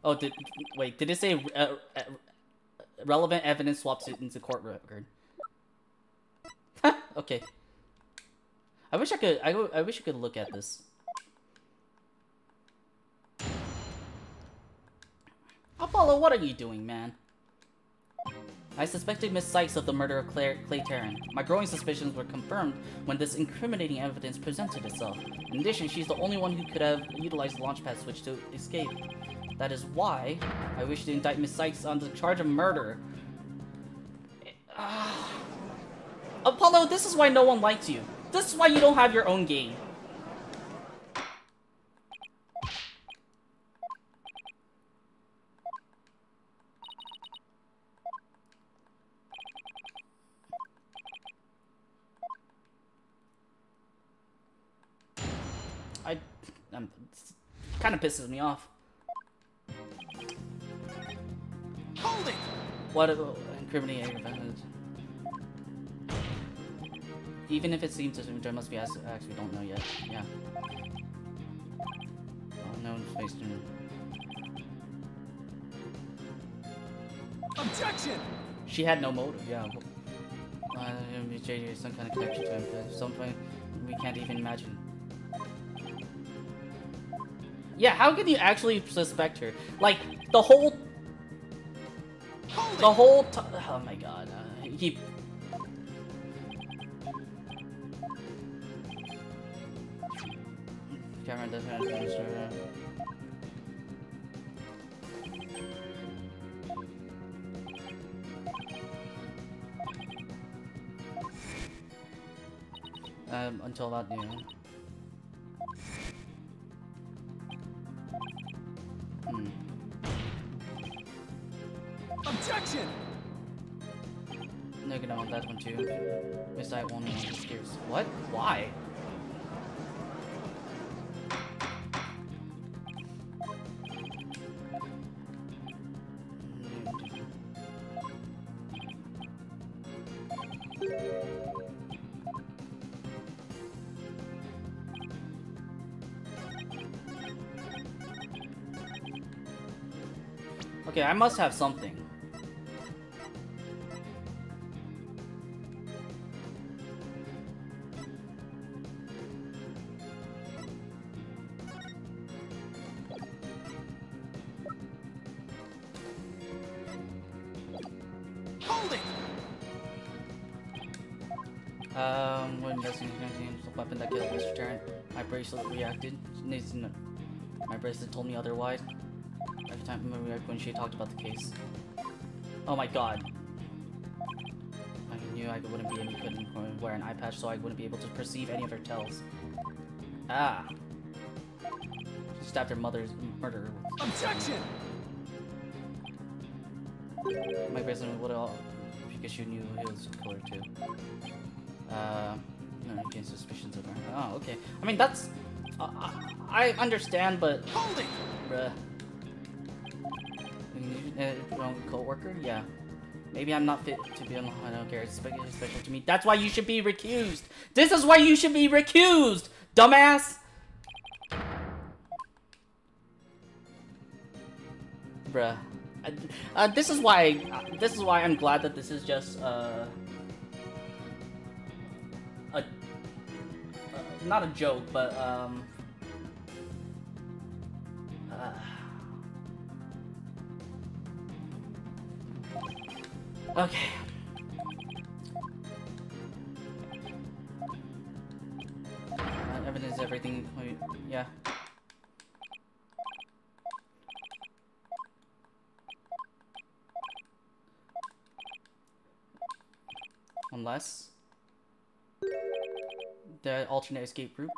Oh, did it say relevant evidence swaps it into court record? Okay. I wish I could look at this. Apollo, what are you doing, man? I suspected Miss Sykes of the murder of Clay Terran. My growing suspicions were confirmed when this incriminating evidence presented itself. In addition, she's the only one who could have utilized the launchpad switch to escape. That is why I wish to indict Miss Sykes on the charge of murder. Apollo, this is why no one likes you. This is why you don't have your own game. Kind of pisses me off. Hold it! What incriminating evidence? Even if it seems there must be actually don't know yet. Yeah. Oh, no space tune. Objection! She had no motive. Yeah. JJ some kind of connection to him. Something we can't even imagine. Yeah, how can you actually suspect her? Like the whole. Oh my god. Cameron doesn't understand. Until about noon. Objection! No, gonna want that one too. Miss I only want to gears. What? Why? Okay, I must have something. Hold it! When investigating the weapon that killed Mr. Terran, my bracelet reacted. My bracelet told me otherwise. Every time when she talked about the case. Oh my god. I knew I couldn't wear an eye patch, so I wouldn't be able to perceive any of her tells. Ah. She stabbed her mother's murderer. Objection! My bracelet would all because she knew he was a killer too. No, against suspicions of her. Oh, okay. I mean that's I understand, but Hold it! bruh. Co-worker? Yeah. Maybe I'm not fit to be on. I don't care. It's special to me. That's why you should be recused. This is why you should be recused, dumbass. Bruh. This is why I'm glad that this is just not a joke, but okay. Evidence, everything. Yeah. Unless the alternate escape route.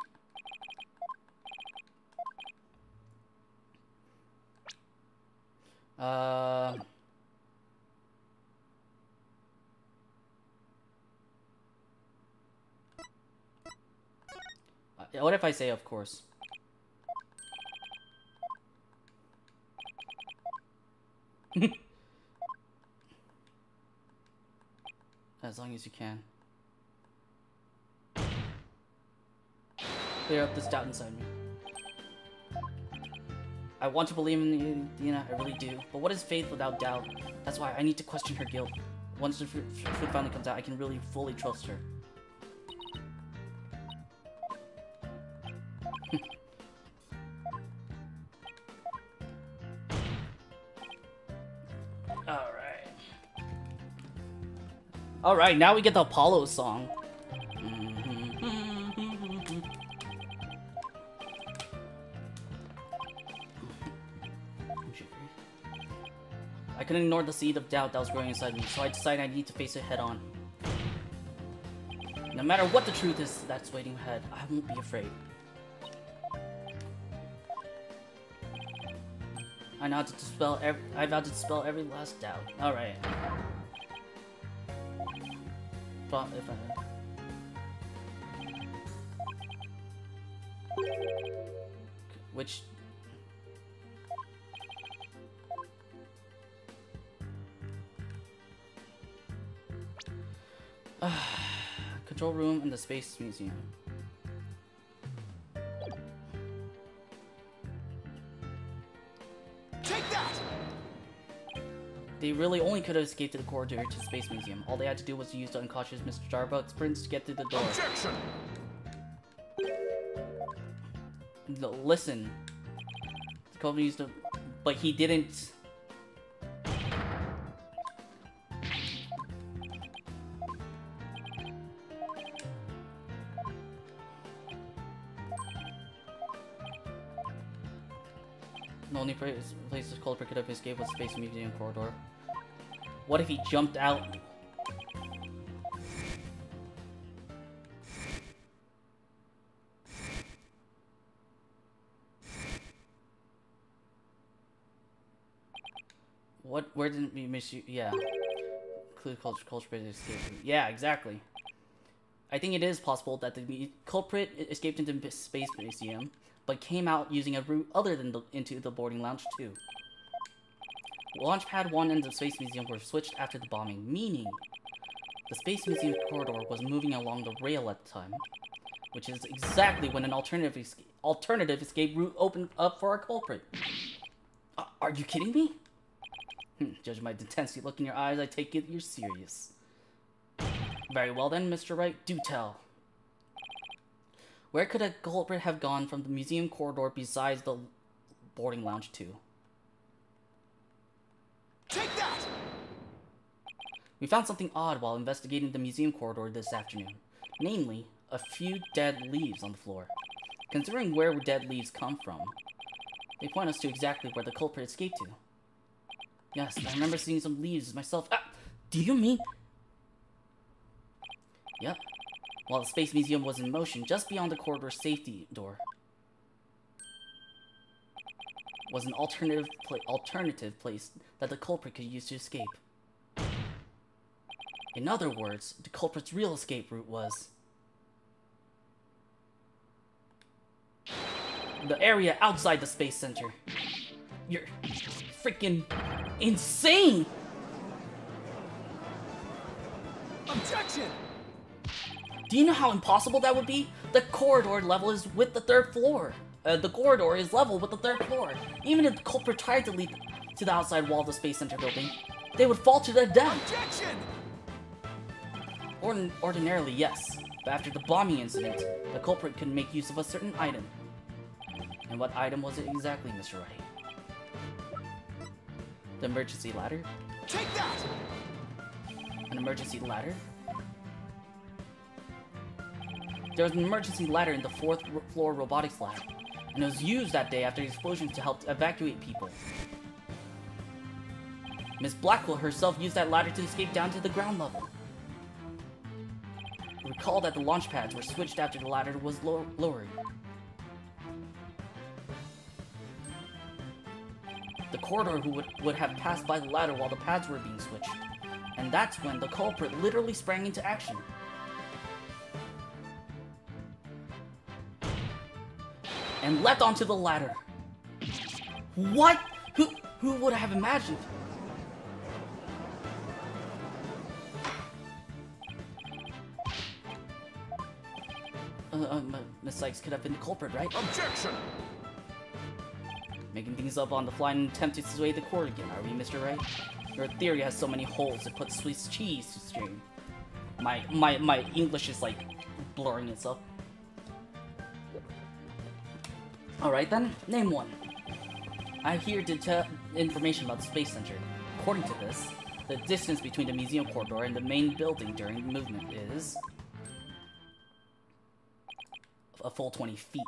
What if I say of course? As long as you can. Clear up this doubt inside me. I want to believe in you, Dina, I really do. But what is faith without doubt? That's why I need to question her guilt. Once the truth finally comes out, I can really fully trust her. Alright, now we get the Apollo song. I couldn't ignore the seed of doubt that was growing inside me, so I decided I need to face it head on. No matter what the truth is that's waiting ahead, I won't be afraid. I vowed to dispel every last doubt. Alright. But if I... Which... Control room in the Space Museum. Take that! They really only could have escaped to the corridor to the Space Museum. All they had to do was to use the unconscious Mr. Starbucks Prince to get through the door. Objection! No, listen. The company used to... But he didn't... The only place the culprit could have escaped was the Space Museum corridor. What if he jumped out? What? Where didn't we miss you? Yeah. Clue culprit escaped. Yeah, exactly. I think it is possible that the culprit escaped into the Space Museum, but came out using a route other than into the boarding lounge too. Launchpad 1 and the Space Museum were switched after the bombing, meaning the Space Museum corridor was moving along the rail at the time, which is exactly when an alternative escape route opened up for our culprit. Are you kidding me? Judging by the intensity look in your eyes, I take it you're serious. Very well then, Mr. Wright, do tell. Where could a culprit have gone from the museum corridor besides the boarding lounge 2? Take that! We found something odd while investigating the museum corridor this afternoon. Namely, a few dead leaves on the floor. Considering where dead leaves come from, they point us to exactly where the culprit escaped to. Yes, I remember seeing some leaves myself. Ah! Do you mean... Yep. While the Space Museum was in motion, just beyond the corridor safety door was an alternative place that the culprit could use to escape. In other words, the culprit's real escape route was the area outside the Space Center. You're freaking insane! Objection! Do you know how impossible that would be? The corridor level is with the third floor. The corridor is level with the third floor. Even if the culprit tried to leap to the outside wall of the Space Center building, they would fall to their death. Objection! Ordinarily, yes. But after the bombing incident, the culprit could make use of a certain item. And what item was it exactly, Mr. Wright? The emergency ladder? Take that! An emergency ladder? There was an emergency ladder in the 4th floor robotics lab, and it was used that day after the explosion to help evacuate people. Miss Blackwell herself used that ladder to escape down to the ground level. Recall that the launch pads were switched after the ladder was lowered. The corridor would have passed by the ladder while the pads were being switched, and that's when the culprit literally sprang into action. And leapt onto the ladder. What? Who would have imagined? Miss Sykes could have been the culprit, right? Objection! Making things up on the fly and attempt to sway the court again, are we, Mr. Wright? Your theory has so many holes, it puts Swiss cheese to stream. My English is like blurring itself. Alright then, name one. I hear information about the Space Center. According to this, the distance between the museum corridor and the main building during movement is a full 20 feet.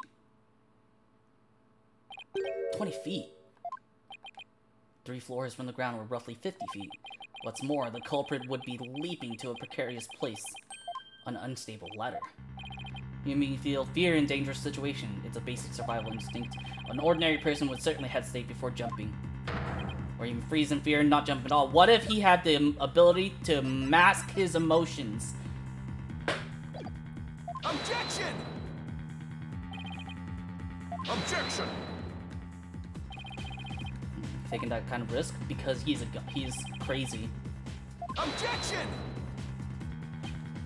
20 feet? 3 floors from the ground were roughly 50 feet. What's more, the culprit would be leaping to a precarious place, an unstable ladder. You may feel fear in dangerous situation. It's a basic survival instinct. An ordinary person would certainly hesitate before jumping. Or even freeze in fear and not jump at all. What if he had the ability to mask his emotions? Objection! Objection! Taking that kind of risk because he's crazy. Objection!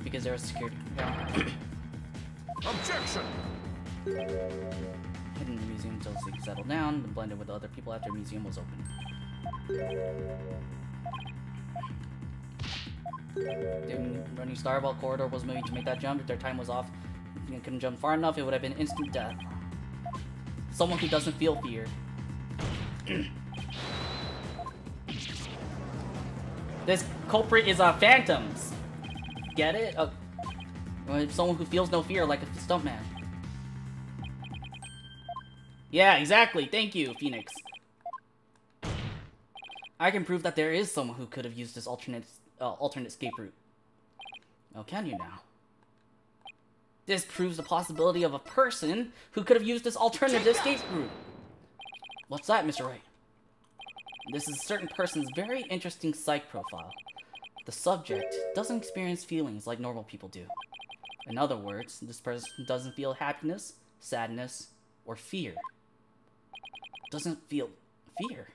Because there was security. Objection! Hidden in the museum until things settled down, and blended with other people after the museum was open. The running Starball corridor was moving to make that jump. If their time was off and couldn't jump far enough, it would have been instant death. Someone who doesn't feel fear. This culprit is a phantom. Get it? Someone who feels no fear, like a stuntman. Yeah, exactly. Thank you, Phoenix. I can prove that there is someone who could have used this alternate escape route. Oh, can you now? This proves the possibility of a person who could have used this alternative escape route. What's that, Mr. Wright? This is a certain person's very interesting psych profile. The subject doesn't experience feelings like normal people do. In other words, this person doesn't feel happiness, sadness, or fear. Doesn't feel fear.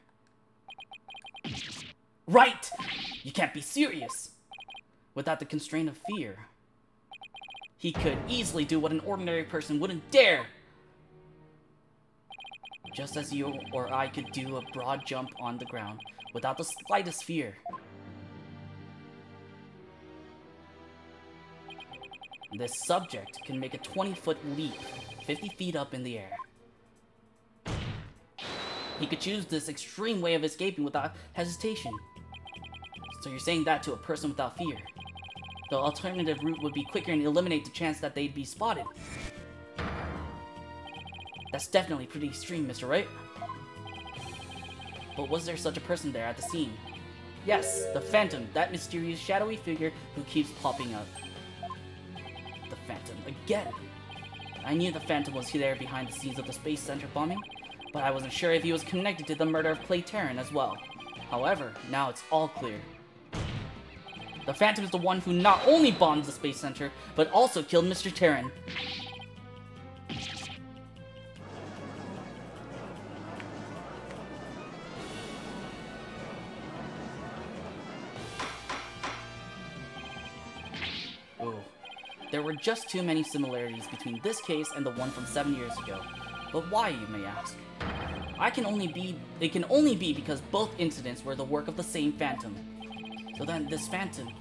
Right! You can't be serious! Without the constraint of fear. He could easily do what an ordinary person wouldn't dare! Just as you or I could do a broad jump on the ground without the slightest fear. This subject can make a 20-foot leap, 50 feet up in the air. He could choose this extreme way of escaping without hesitation. So you're saying that to a person without fear. The alternative route would be quicker and eliminate the chance that they'd be spotted. That's definitely pretty extreme, Mr. Wright. But was there such a person there at the scene? Yes, the Phantom, that mysterious shadowy figure who keeps popping up. The Phantom, again. I knew the Phantom was there behind the scenes of the Space Center bombing, but I wasn't sure if he was connected to the murder of Clay Terran as well. However, now it's all clear. The Phantom is the one who not only bombed the Space Center, but also killed Mr. Terran. There were just too many similarities between this case and the one from 7 years ago. But why, you may ask? It can only be because both incidents were the work of the same Phantom. So then, this Phantom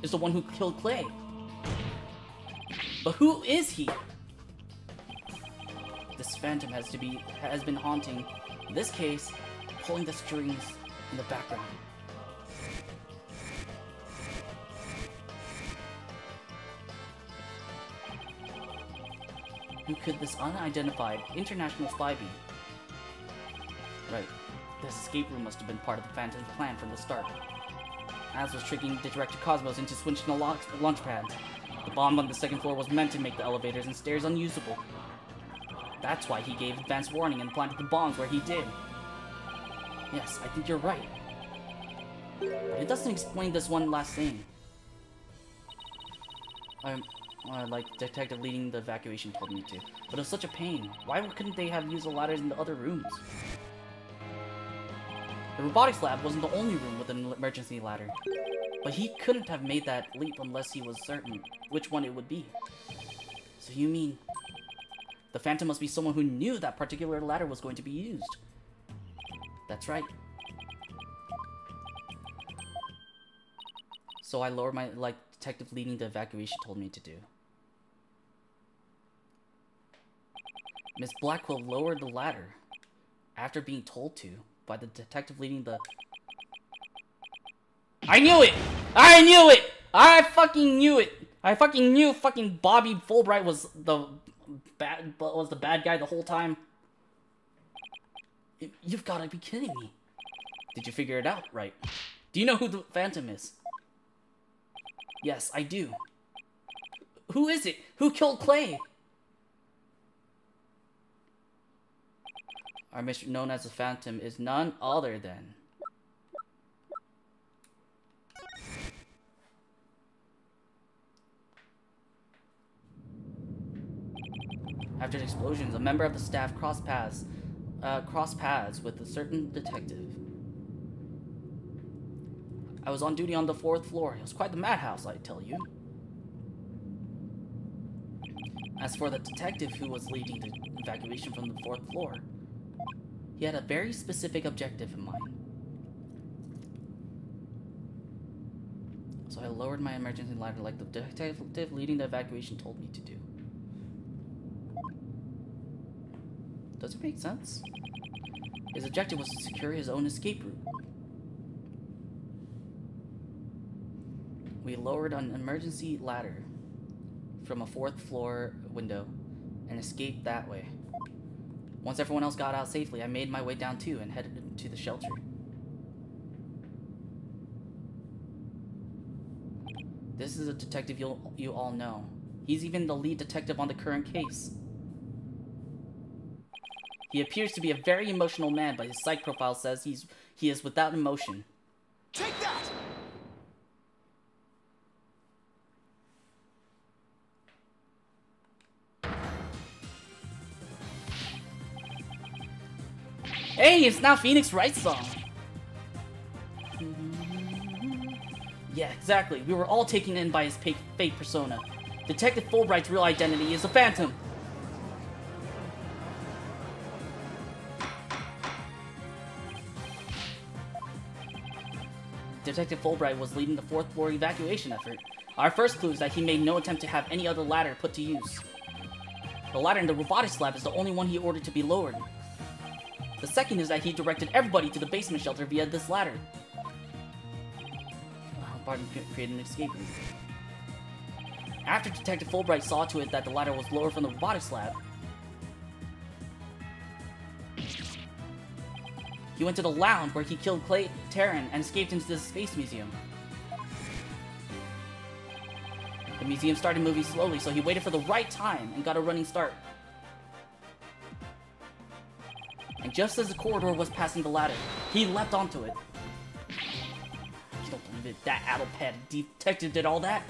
is the one who killed Clay. But who is he? This Phantom has been haunting this case, pulling the strings in the background. Who could this unidentified international spy be? Right. This escape room must have been part of the Phantom's plan from the start. Az was tricking the Director Cosmos into switching the launch pads. The bomb on the second floor was meant to make the elevators and stairs unusable. That's why he gave advance warning and planted the bombs where he did. Yes, I think you're right. But it doesn't explain this one last thing. Like Detective leading the evacuation told me to. But it was such a pain. Why couldn't they have used the ladders in the other rooms? The robotics lab wasn't the only room with an emergency ladder. But he couldn't have made that leap unless he was certain which one it would be. So you mean... the Phantom must be someone who knew that particular ladder was going to be used. That's right. So I lowered my, like Detective leading the evacuation told me to do. Miss Blackwell lowered the ladder after being told to by the detective leading the... I knew it! I knew it! I fucking knew it! I fucking knew fucking Bobby Fulbright was the bad guy the whole time. You've got to be kidding me. Did you figure it out right? Do you know who the Phantom is? Yes, I do. Who is it? Who killed Clay? Our mission known as the Phantom is none other than... After the explosions, a member of the staff crossed paths with a certain detective. I was on duty on the 4th floor. It was quite the madhouse, I tell you. As for the detective who was leading the evacuation from the 4th floor, he had a very specific objective in mind. So I lowered my emergency ladder like the detective leading the evacuation told me to do. Does it make sense? His objective was to secure his own escape route. We lowered an emergency ladder from a 4th floor window and escaped that way. Once everyone else got out safely, I made my way down too and headed to the shelter. This is a detective you all know. He's even the lead detective on the current case. He appears to be a very emotional man, but his psych profile says he is without emotion. Take that! Hey, it's now Phoenix Wright's song. Yeah, exactly. We were all taken in by his fake persona. Detective Fulbright's real identity is a Phantom. Detective Fulbright was leading the 4th floor evacuation effort. Our first clue is that he made no attempt to have any other ladder put to use. The ladder in the robotics lab is the only one he ordered to be lowered. The second is that he directed everybody to the basement shelter via this ladder. Barton created an escape route. After Detective Fulbright saw to it that the ladder was lowered from the robotics lab, he went to the lounge where he killed Clay Terran and escaped into the space museum. The museum started moving slowly, so he waited for the right time and got a running start. And just as the corridor was passing the ladder, he leapt onto it. You don't believe it? That addle-pad detective did all that?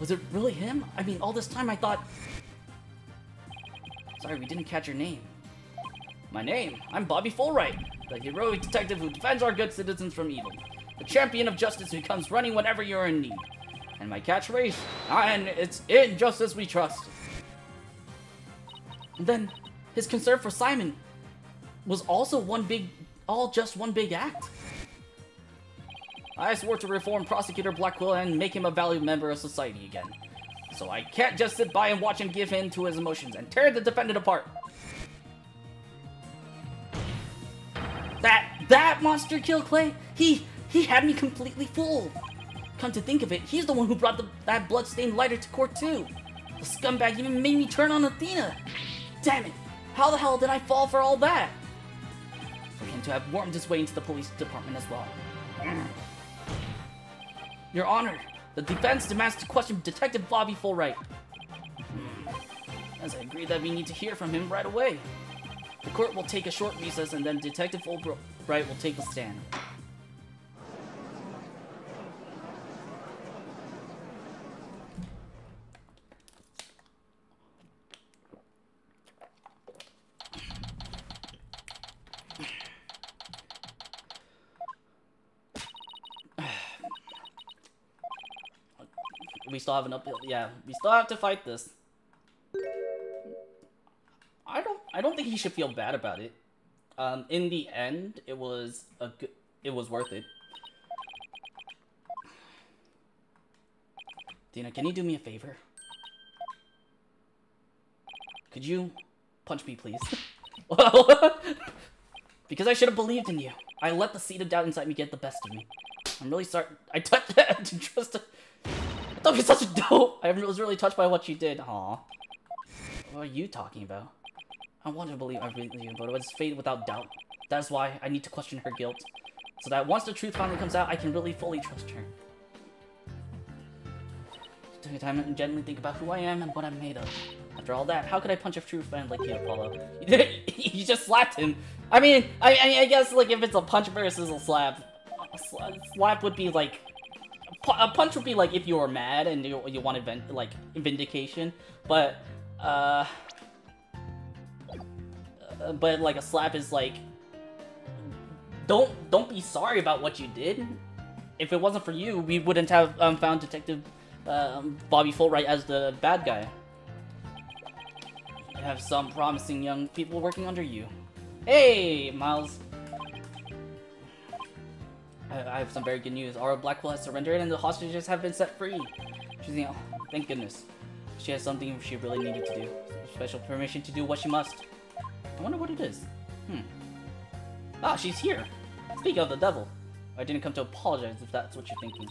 Was it really him? I mean, all this time I thought... Sorry, we didn't catch your name. My name? I'm Bobby Fulbright, the heroic detective who defends our good citizens from evil. The champion of justice who comes running whenever you're in need. And my catchphrase, and it's in justice we trust. And then, his concern for Simon was also just one big act. I swore to reform Prosecutor Blackwell and make him a valued member of society again. So I can't just sit by and watch him give in to his emotions and tear the defendant apart. That monster killed Clay. He had me completely fooled. Come to think of it, he's the one who brought that bloodstained lighter to court too. The scumbag even made me turn on Athena. Damn it! How the hell did I fall for all that? For him to have wormed his way into the police department as well. Your Honor, the defense demands to question Detective Bobby Fulbright. As I agree that we need to hear from him right away. The court will take a short recess and then Detective Fulbright will take the stand. We still have an uphill. Yeah, we still have to fight this. I don't think he should feel bad about it. In the end, it was worth it. Dina, can you do me a favor? Could you punch me, please? Because I should have believed in you. I let the seed of doubt inside me get the best of me. I'm really sorry. I thought you're such a dope. I was really touched by what you did. Aw. What are you talking about? I wanted to believe everything, but it was fate without doubt. That's why I need to question her guilt. So that once the truth finally comes out, I can really fully trust her. Take a time and gently think about who I am and what I'm made of. After all that, how could I punch a true friend like you, Apollo? You just slapped him. I mean, I guess like if it's a punch versus a slap would be like a punch would be like if you were mad and you wanted vindication, but like a slap is like don't be sorry about what you did. If it wasn't for you, we wouldn't have found Detective Bobby Fulbright as the bad guy. You have some promising young people working under you. Hey, Miles. I have some very good news. Aura Blackwell has surrendered and the hostages have been set free. Thank goodness. She has something she really needed to do. Special permission to do what she must. I wonder what it is. Ah, she's here. Speaking of the devil, I didn't come to apologize if that's what you're thinking.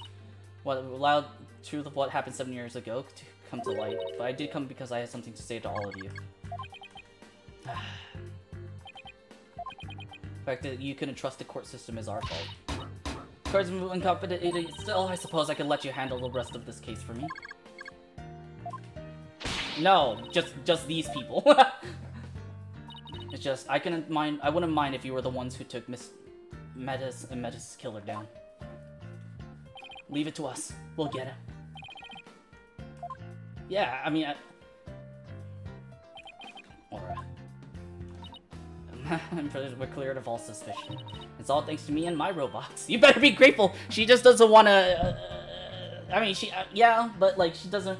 What allowed the truth of what happened 7 years ago to come to light, but I did come because I had something to say to all of you. The fact that you couldn't trust the court system is our fault. Court's incompetent, still, I suppose I could let you handle the rest of this case for me. No, just these people. It's just, I wouldn't mind if you were the ones who took Miss Metis and Metis' killer down. Leave it to us. We'll get him. Yeah, I mean, alright. We're cleared of all suspicion. It's all thanks to me and my robots. You better be grateful. She just doesn't want to. I mean, yeah, but like she doesn't.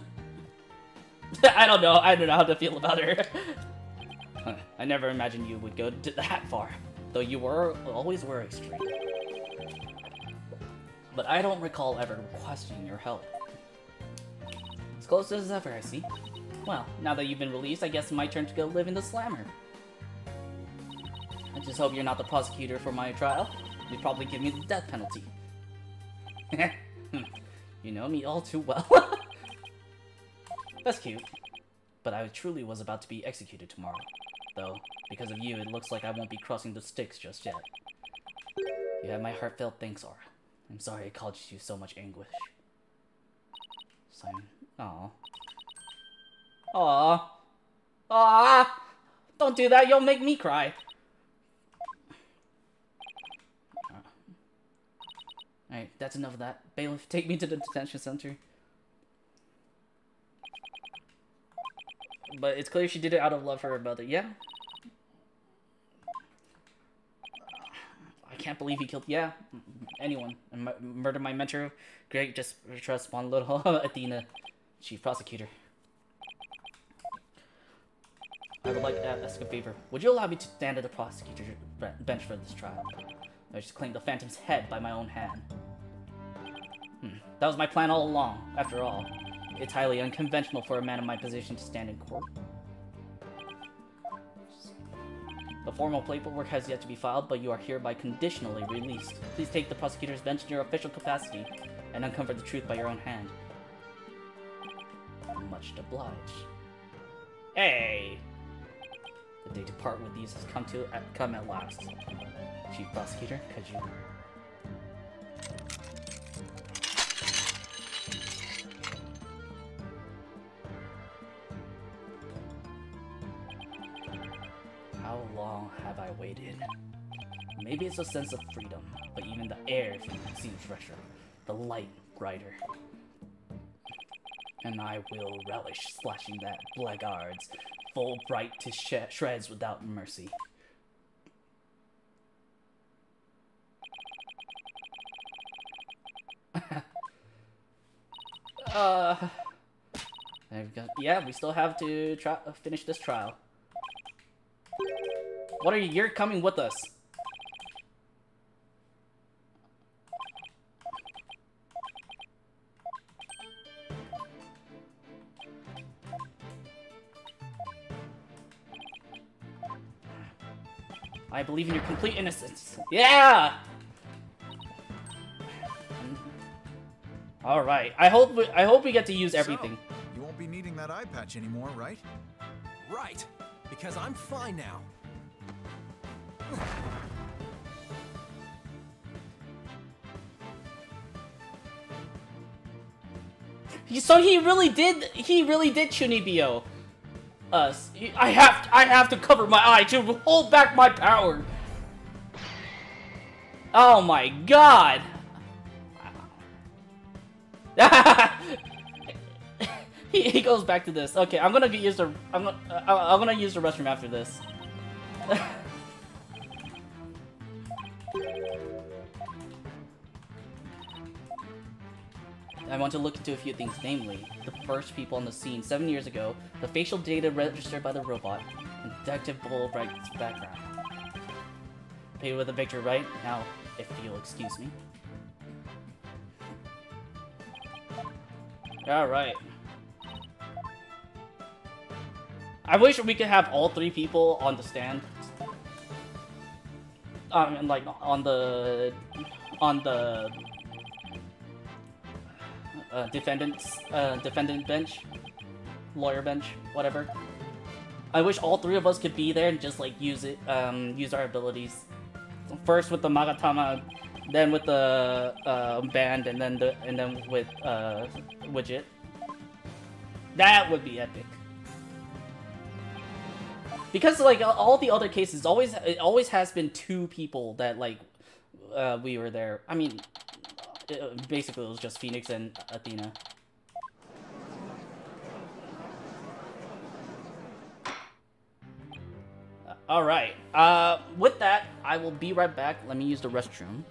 I don't know how to feel about her. I never imagined you would go that far, though you always were extreme. But I don't recall ever requesting your help. As close as ever, I see. Well, now that you've been released, I guess it's my turn to go live in the slammer. I just hope you're not the prosecutor for my trial. You'd probably give me the death penalty. You know me all too well. That's cute. But I truly was about to be executed tomorrow. Though, because of you, it looks like I won't be crossing the sticks just yet. You have my heartfelt thanks, Aura. I'm sorry I caused you so much anguish. Simon. Aww. Aww. Aww! Don't do that, you'll make me cry. Alright, that's enough of that. Bailiff, take me to the detention center. But it's clear she did it out of love for her brother. Yeah. I can't believe he killed. Yeah. anyone and murder my mentor. Great, just trust one little Athena, chief prosecutor. I would like to ask a favor. Would you allow me to stand at the prosecutor's bench for this trial? I just claim the Phantom's head by my own hand. That was my plan all along. After all, it's highly unconventional for a man in my position to stand in court. The formal paperwork has yet to be filed, but you are hereby conditionally released. Please take the prosecutor's bench in your official capacity and uncover the truth by your own hand. Much obliged. Hey! The day to part with these has come at last. Chief Prosecutor, could you... How long have I waited? Maybe it's a sense of freedom, but even the air seems fresher, the light brighter. And I will relish slashing that blackguard's full bright to shreds without mercy. There we go. Yeah, we still have to finish this trial. What are you? You're coming with us. I believe in your complete innocence. Yeah! All right. I hope we get to use everything. So, you won't be needing that eye patch anymore, right? Right, because I'm fine now. So he really did Chunibyo us. I have to cover my eye to hold back my power. Oh my god. he goes back to this. Okay, I'm gonna use the restroom after this. I want to look into a few things, namely, the first people on the scene 7 years ago, the facial data registered by the robot, and Detective Bullbright's background. Paid with a victory, right? Now, if you'll excuse me. Alright. I wish we could have all three people on the stand. And like, on the defendant bench, lawyer bench, whatever. I wish all three of us could be there and just like use our abilities. First with the Magatama, then with the band, and then with Widget. That would be epic. Because like all the other cases, it always has been two people that like we were there. I mean, basically it was just Phoenix and Athena. Alright, with that, I will be right back. Let me use the restroom.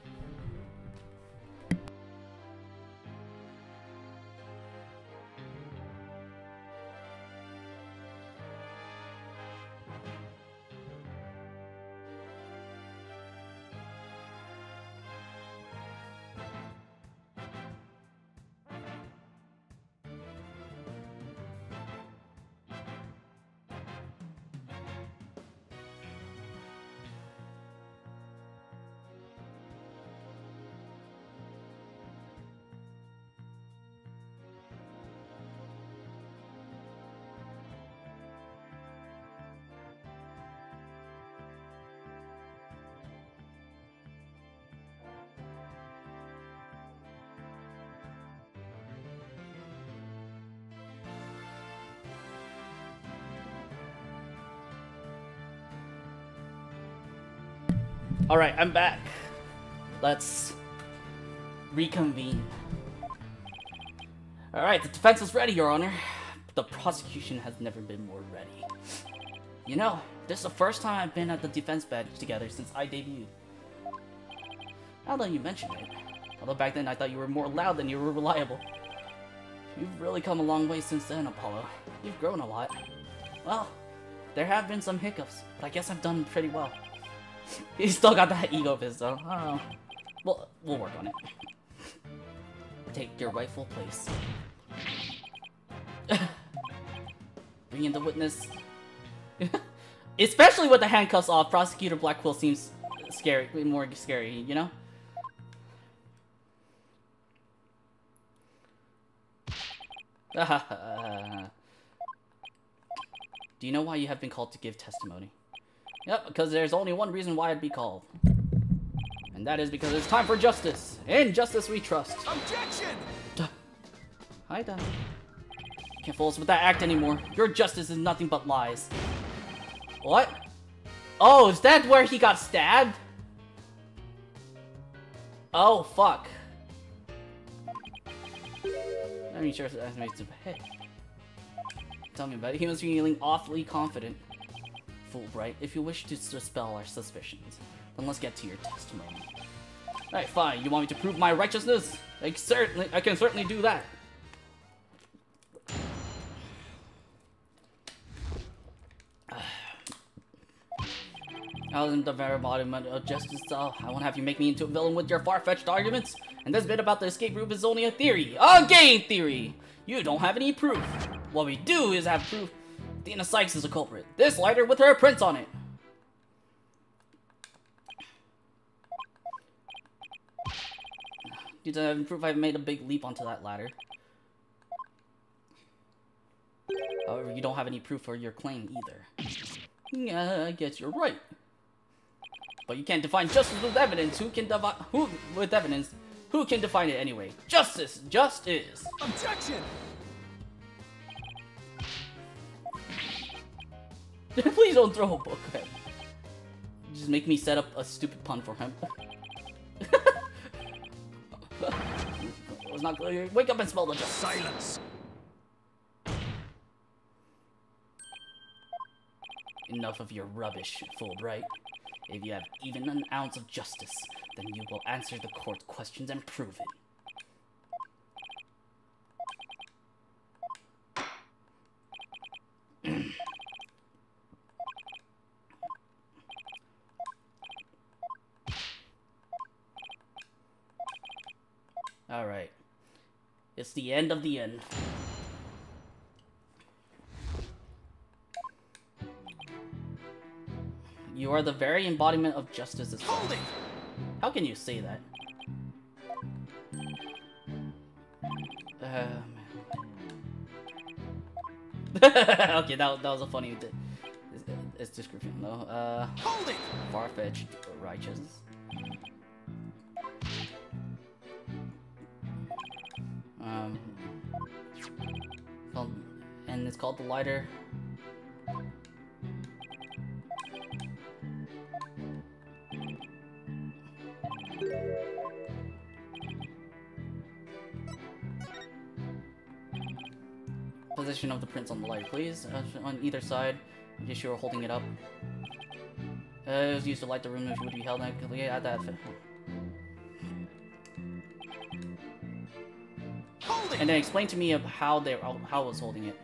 Alright, I'm back. Let's reconvene. Alright, the defense is ready, Your Honor. The prosecution has never been more ready. You know, this is the first time I've been at the defense bench together since I debuted. Now that you mention it. Although back then I thought you were more loud than you were reliable. You've really come a long way since then, Apollo. You've grown a lot. Well, there have been some hiccups, but I guess I've done pretty well. He's still got that ego of his, though. I don't know. Well, we'll work on it. Take your rightful place. Bring in the witness. Especially with the handcuffs off, Prosecutor Black Quill seems scary, more scary, you know? Do you know why you have been called to give testimony? Yep, because there's only one reason why I'd be called. And that is because it's time for justice. In justice we trust. Objection! Hi, Dad. Can't fool us with that act anymore. Your justice is nothing but lies. What? Oh, is that where he got stabbed? Oh, fuck. I mean, sure, that makes it. Hey. Tell me about it. He was feeling awfully confident. Fulbright, if you wish to dispel our suspicions, then let's get to your testimony. Alright, fine. You want me to prove my righteousness? I can certainly do that. I was in the very embodiment of justice, so I won't have you make me into a villain with your far-fetched arguments. And this bit about the escape route is only a theory. A game theory! You don't have any proof. What we do is have proof Athena Sykes is a culprit. This lighter with her prints on it. You don't have proof I've made a big leap onto that ladder. However, you don't have any proof for your claim either. Yeah, I guess you're right. But you can't define justice with evidence. Who can define it anyway? Justice just is. Objection! Please don't throw a book at him. Just make me set up a stupid pun for him. It's not clear. Wake up and smell the justice. Silence! Enough of your rubbish, Fulbright. If you have even an ounce of justice, then you will answer the court questions and prove it. Alright. It's the end of the end. You are the very embodiment of justice as well. Hold it! How can you say that? Okay, that was a funny it's description though. Hold it! Far-fetched, righteous. And it's called the lighter. Position of the prints on the lighter, please. On either side. I guess you're holding it up. It was used to light the room which would be held. Add that. And then explain to me of how I was holding it.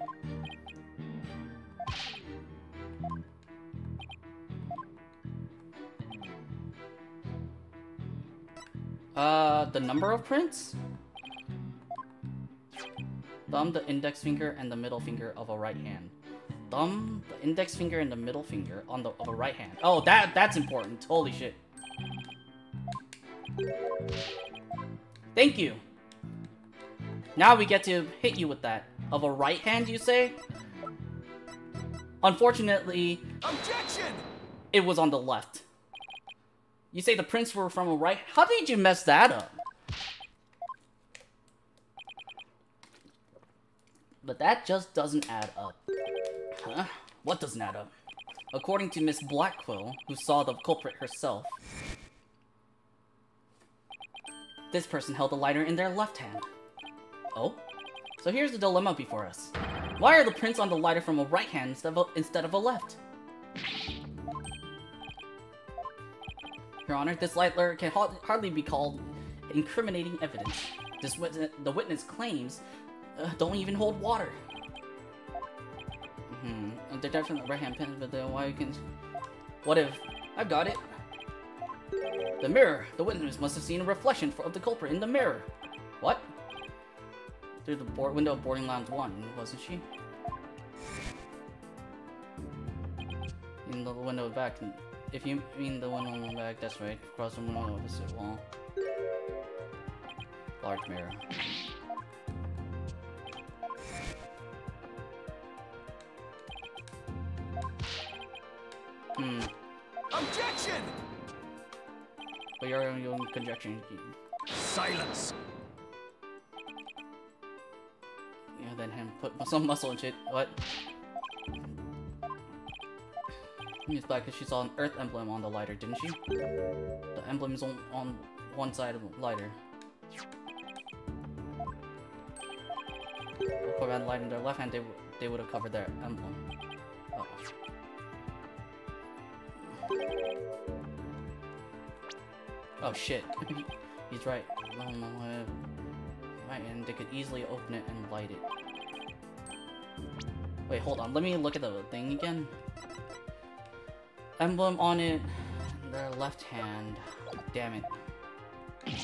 The number of prints? Thumb, the index finger, and the middle finger of a right hand. Thumb, the index finger, and the middle finger of a right hand. Oh, that's important. Holy shit. Thank you. Now we get to hit you with that. Of a right hand, you say? Unfortunately, Objection! it was on the left. You say the prints were from a right? How did you mess that up? But that just doesn't add up. Huh? What doesn't add up? According to Miss Blackquill, who saw the culprit herself, this person held the lighter in their left hand. Oh? So here's the dilemma before us. Why are the prints on the lighter from a right hand instead of a left? Your Honor, this lighter can hardly be called incriminating evidence. The witness claims don't even hold water. They're definitely the right-hand pin, but then why you can... What if... I've got it. The mirror. The witness must have seen a reflection of the culprit in the mirror. What? Through the window of boarding lounge 1, wasn't she? In the window back. If you mean the window in the back, that's right. Across the window opposite wall. Large mirror. Objection! But you're own conjecture. Silence! Yeah, then him put some muscle and shit. What? It's back because she saw an Earth emblem on the lighter, didn't she? The emblem is on one side of the lighter. If I had the light in their left hand, they would have covered their emblem. Uh-oh. Oh shit. He's right. Right, and they could easily open it and light it. Wait, hold on. Let me look at the thing again. Emblem on it. Their left hand. Damn it. And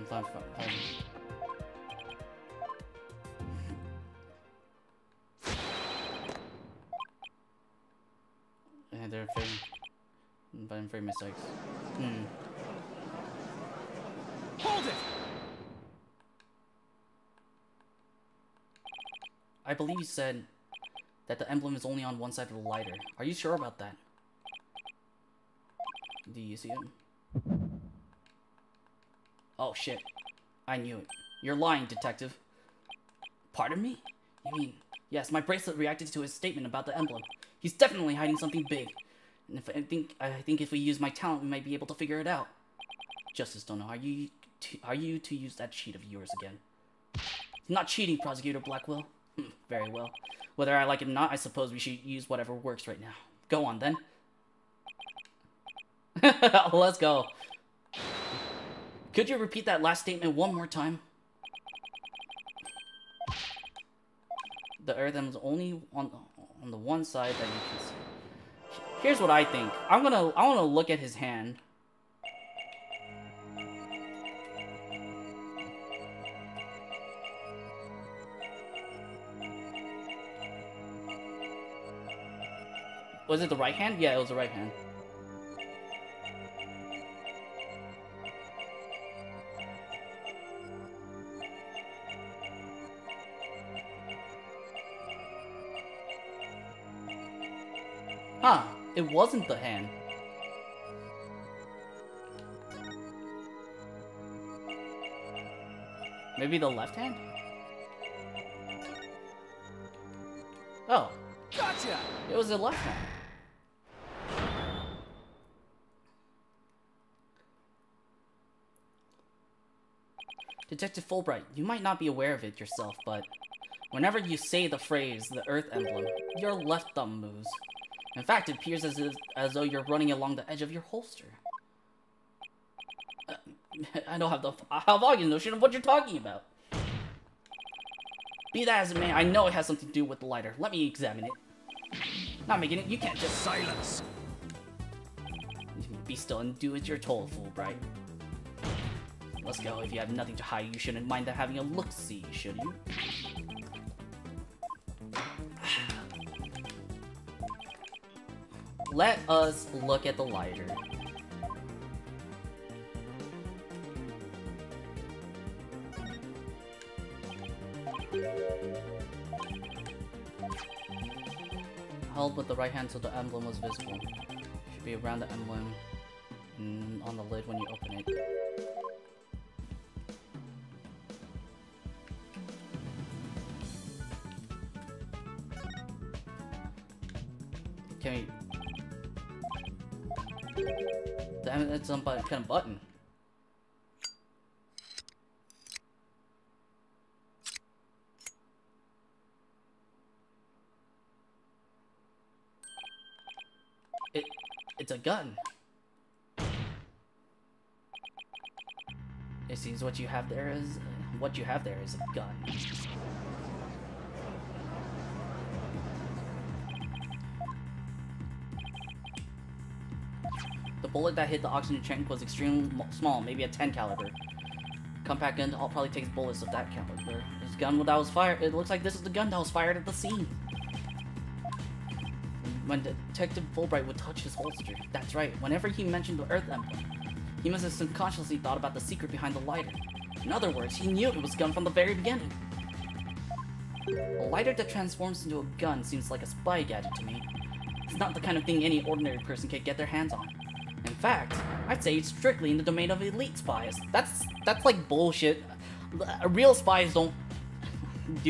it's not fun. And they're very mistakes. Hold it! I believe you said that the emblem is only on one side of the lighter. Are you sure about that? Do you see it? Oh shit. I knew it. You're lying, detective. Pardon me? You mean... Yes, my bracelet reacted to his statement about the emblem. He's definitely hiding something big. And I think if we use my talent, we might be able to figure it out. Justice Dono, are you to use that cheat of yours again? Not cheating, Prosecutor Blackwell. Very well. Whether I like it or not, I suppose we should use whatever works right now. Go on, then. Let's go. Could you repeat that last statement one more time? The Earth emblem is only on the one side that you can see. Here's what I think. I wanna look at his hand. Was it the right hand? Yeah, it was the right hand. Huh, it wasn't the hand. Maybe the left hand? Oh. Gotcha! It was the left hand. Detective Fulbright, you might not be aware of it yourself, but whenever you say the phrase, the Earth emblem, your left thumb moves. In fact, it appears as though you're running along the edge of your holster. I don't have the volume notion of what you're talking about. Be that as it may, I know it has something to do with the lighter. Let me examine it. Not making it, you can't just... Silence! Be still and do as you're told, Fulbright. Let's go. If you have nothing to hide, you shouldn't mind having a look-see, should you? Let us look at the lighter. Held with the right hand so the emblem was visible. Should be around the emblem and on the lid when you open it. Okay. Damn it, that's some kind of button. It's a gun. It seems what you have there is a gun. The bullet that hit the oxygen tank was extremely small, maybe a 10 caliber. Compact gun probably takes bullets of that caliber. This gun that was fired. It looks like this is the gun that was fired at the scene. When Detective Fulbright would touch his holster, that's right. Whenever he mentioned the Earth emblem, he must have subconsciously thought about the secret behind the lighter. In other words, he knew it was a gun from the very beginning. A lighter that transforms into a gun seems like a spy gadget to me. It's not the kind of thing any ordinary person can get their hands on. In fact, I'd say it's strictly in the domain of elite spies. That's like bullshit. Real spies don't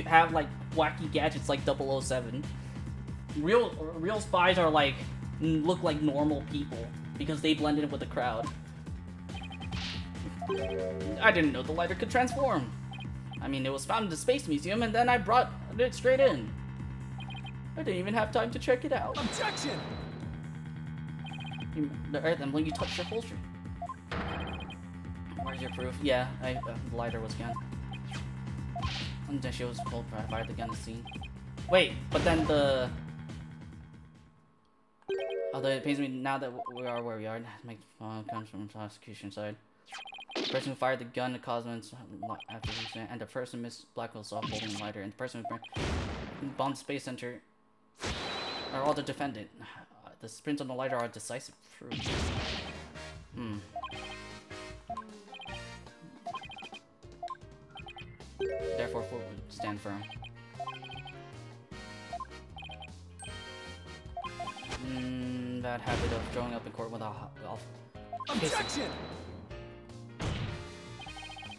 have like wacky gadgets like 007. Real spies are like look like normal people because they blend in with the crowd. I didn't know the lighter could transform. I mean, it was found in the Space Museum, and then I brought it straight in. I didn't even have time to check it out. Objection! The Earth emblem, you touched your holster. Where's your proof? Yeah, the lighter was gone. And then she was told to fire the gun at the scene. Wait, but then the... Although it pains me now that we are where we are, make comes from the prosecution side. The person who fired the gun to Cosmos after the incident, and the person Miss Blackwell saw holding the lighter, and the person who bombed the Space Center are all the defendant. The prints on the lighter are decisive proof. Therefore, Ford would stand firm. That habit of showing up in court without Objection!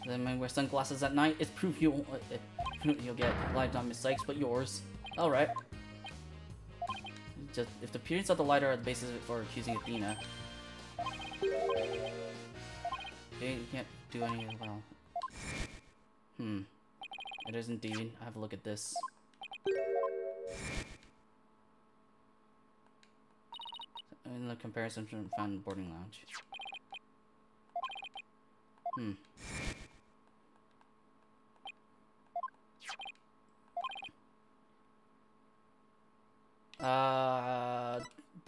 Then when wear sunglasses at night, it's proof you'll get light on Miss Sykes, but yours. All right. Just if the appearance of the lighter are the basis for accusing Athena, they can't do any well. It is indeed. I have a look at this. In the comparison from found in the boarding lounge.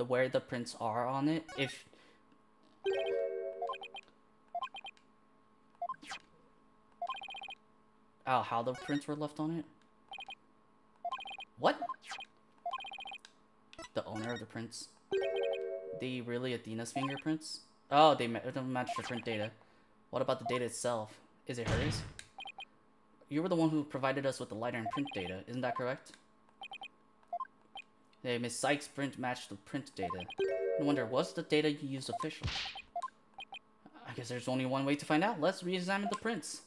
Where the prints are on it, if... Oh, how the prints were left on it? What? The owner of the prints? They really Athena's fingerprints? Oh, they don't match the print data. What about the data itself? Is it hers? You were the one who provided us with the lighter and print data, isn't that correct? Hey, Miss Sykes' print matched the print data. I wonder, was the data you used official? I guess there's only one way to find out. Let's re-examine the prints.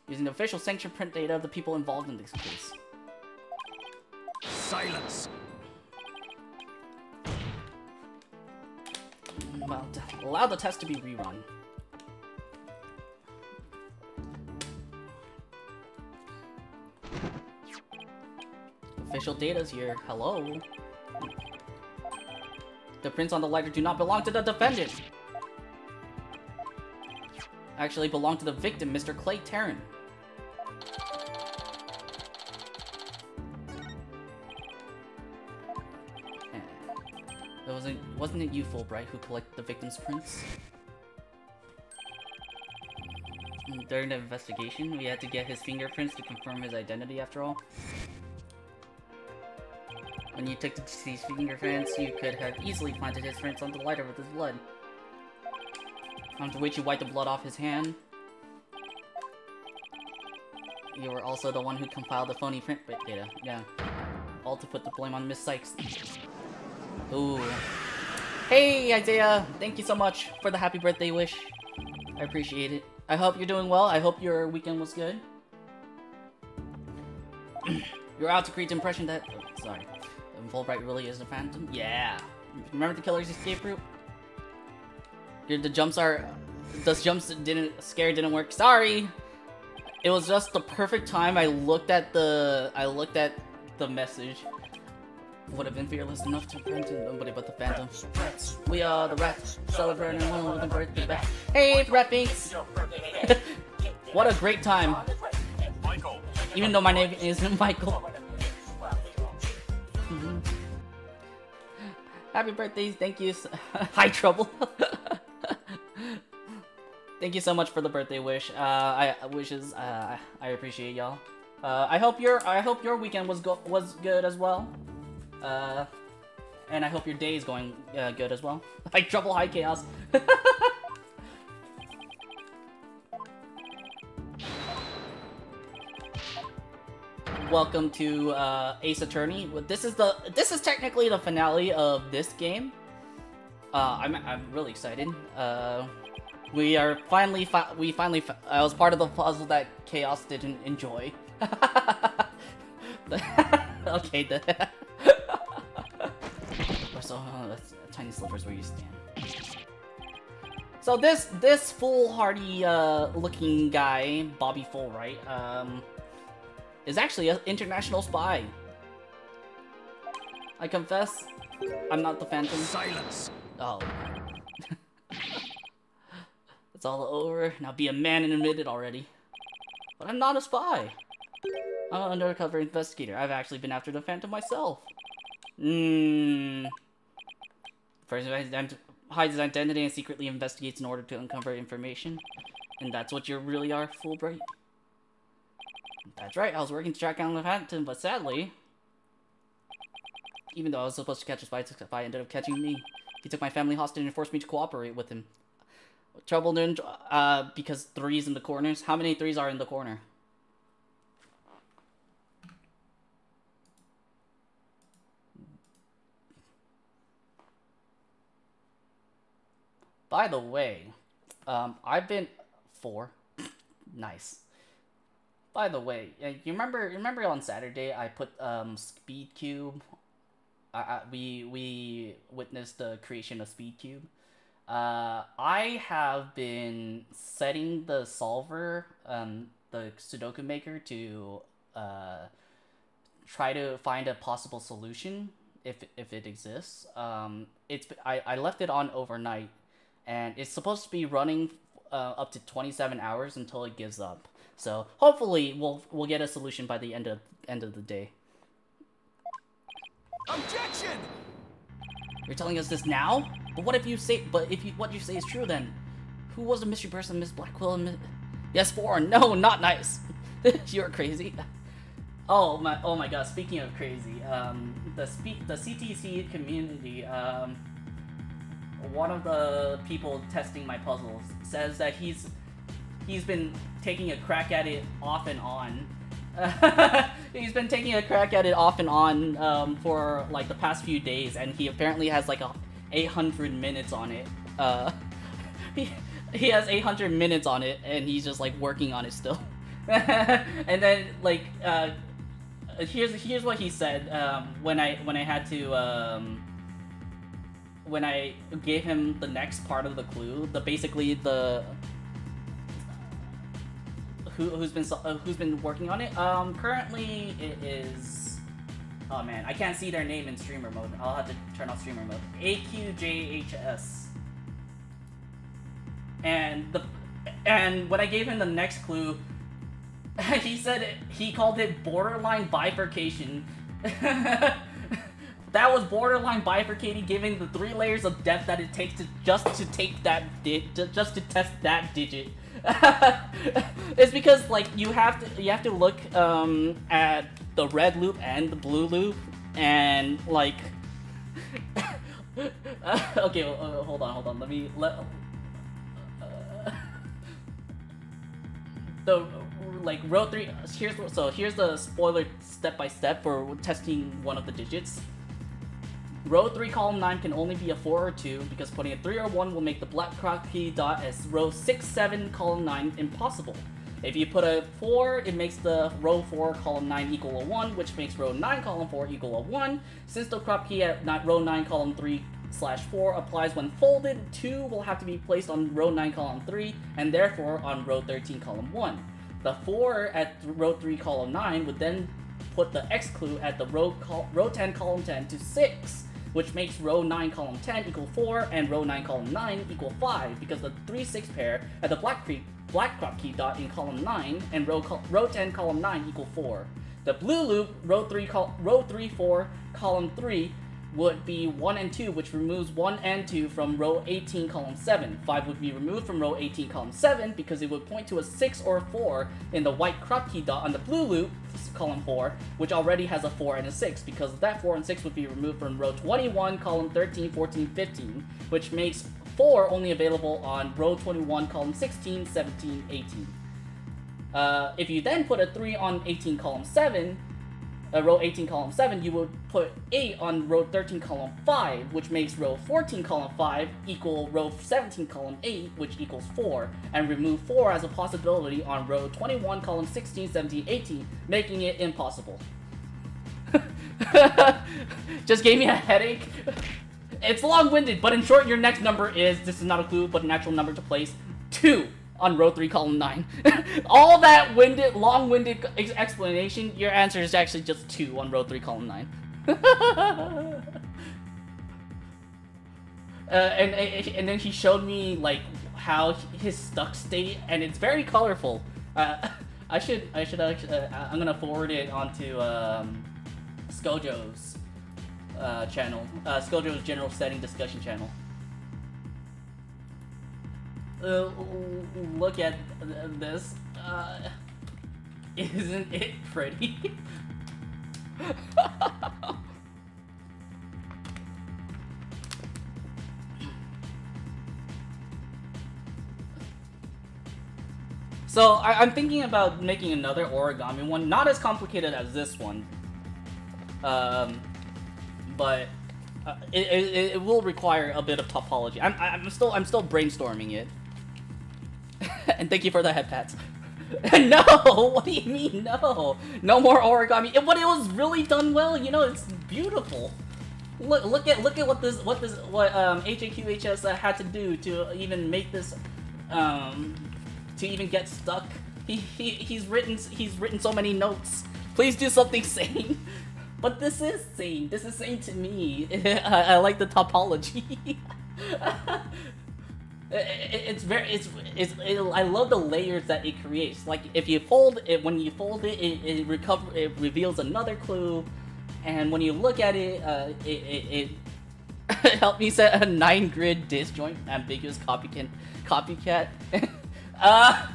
Using the official sanctioned print data of the people involved in this case. Silence! Well, allow the test to be rerun. Official data's here. Hello? The prints on the lighter do not belong to the defendant. Actually belong to the victim, Mr. Clay Terran. Wasn't it you, Fulbright, who collected the victim's prints? During the investigation, we had to get his fingerprints to confirm his identity after all. When you took the deceased's fingerprints, you could have easily planted his prints on the lighter with his blood. After which you wiped the blood off his hand. You were also the one who compiled the phony print data. Yeah. All to put the blame on Miss Sykes. Ooh. Hey, Isaiah! Thank you so much for the happy birthday wish. I appreciate it. I hope you're doing well. I hope your weekend was good. You're out to create the impression that... Oh, sorry. Fulbright really is a phantom? Yeah. Remember the killer's escape route? The jumps are... The jumps didn't work. Sorry! It was just the perfect time I looked at the... message. Would have been fearless enough to prevent nobody but the Phantom. We are the rats, celebrating one with a birthday back. Hey, Rat Binks! What a great time. Michael. Even though my name isn't Michael. Happy birthdays, thank you. Hi, Trouble. Thank you so much for the birthday wish. I appreciate y'all. I hope your weekend was good as well. And I hope your day is going good as well. Hi, Trouble, hi, Chaos. Welcome to Ace Attorney. This is technically the finale of this game. I'm really excited. We finally I was part of the puzzle that Chaos didn't enjoy. Okay, so that's tiny slivers where you stand. So this foolhardy looking guy, Bobby Fulbright, is actually an international spy. I confess, I'm not the Phantom. Silence. Oh. It's all over. Now be a man and admit it already. But I'm not a spy. I'm an undercover investigator. I've actually been after the Phantom myself. Person hides his identity and secretly investigates in order to uncover information. And that's what you really are, Fulbright? That's right, I was working to track down the Phantom, but sadly... Even though I was supposed to catch a spy ended up catching me. He took my family hostage and forced me to cooperate with him. Trouble Ninja, because 3's in the corners. How many 3's are in the corner? By the way, I've been 4. Nice. By the way, you remember on Saturday I put Speed Cube. We witnessed the creation of Speed Cube. I have been setting the solver, the Sudoku maker, to try to find a possible solution if it exists. I left it on overnight, and it's supposed to be running up to 27 hours until it gives up. So hopefully we'll get a solution by the end of the day. Objection! You're telling us this now? But what if what you say is true then? Who was the mystery person, Miss Blackwell and Yes, 4. No, not nice. You're crazy. Oh my god, speaking of crazy, the CTC community, one of the people testing my puzzles says that he's been taking a crack at it off and on. He's been taking a crack at it off and on for like the past few days, and he apparently has like 800 minutes on it. He has 800 minutes on it, and he's just like working on it still. And then like here's what he said when I gave him the next part of the clue, who's been working on it. Currently it is, oh man, I can't see their name in streamer mode. I'll have to turn off streamer mode. AQJHS. And when I gave him the next clue, he said he called it borderline bifurcation. That was borderline bifurcating, giving the 3 layers of depth that it takes to just to test that digit. It's because like you have to look at the red loop and the blue loop, and like okay, hold on. The like row 3. Here's the spoiler step by step for testing one of the digits. Row 3, column 9 can only be a 4 or 2 because putting a 3 or 1 will make the black key dot as row 6, 7, column 9 impossible. If you put a 4, it makes the row 4, column 9 equal a 1, which makes row 9, column 4 equal a 1. Since the crop key at row 9, column 3/4 applies when folded, 2 will have to be placed on row 9, column 3, and therefore on row 13, column 1. The 4 at row 3, column 9 would then put the X clue at the row 10 column 10 to 6, which makes row 9 column 10 equal 4 and row 9 column 9 equal 5, because the 3-6 pair at the black crop key dot in column 9 and row 10 column 9 equal 4. The blue loop, row 3 4 column 3 would be 1 and 2, which removes 1 and 2 from row 18 column 7. 5 would be removed from row 18 column 7 because it would point to a 6 or 4 in the white crop key dot on the blue loop column 4, which already has a 4 and a 6, because that 4 and 6 would be removed from row 21 column 13, 14, 15, which makes 4 only available on row 21 column 16, 17, 18. If you then put a 3 on 18 column 7, row 18 column 7, you would put 8 on row 13 column 5, which makes row 14 column 5 equal row 17 column 8, which equals 4, and remove 4 as a possibility on row 21 column 16, 17, 18, making it impossible. Just gave me a headache. It's long-winded, but in short, your next number is, this is not a clue, but an actual number to place, 2 on row 3 column 9. All that long-winded explanation, your answer is actually just 2 on row 3 column 9. And then he showed me like how his stuck state, and it's very colorful. I should actually, I'm gonna forward it onto Skojo's channel, Skojo's general setting discussion channel. Look at this. Isn't it pretty? So I'm thinking about making another origami one, not as complicated as this one, but it will require a bit of topology. I'm still brainstorming it. And thank you for the head pats. No, what do you mean no? No more origami. But it was really done well. You know, it's beautiful. Look at what HAQHS had to do to even make this, to even get stuck. He's written so many notes. Please do something sane. But this is sane. This is sane to me. I like the topology. I love the layers that it creates. Like if you fold it, when you fold it, it reveals another clue, and when you look at it, it helped me set a 9-grid disjoint ambiguous copycat. I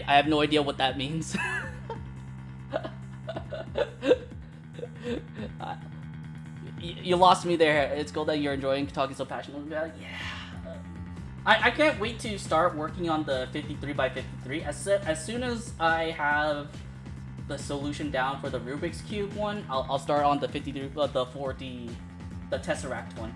have no idea what that means. You lost me there. It's cool that you're enjoying talking so passionately about it. Yeah. I can't wait to start working on the 53x53. As soon as I have the solution down for the Rubik's Cube one, I'll start on the 53, the 4D, the Tesseract one.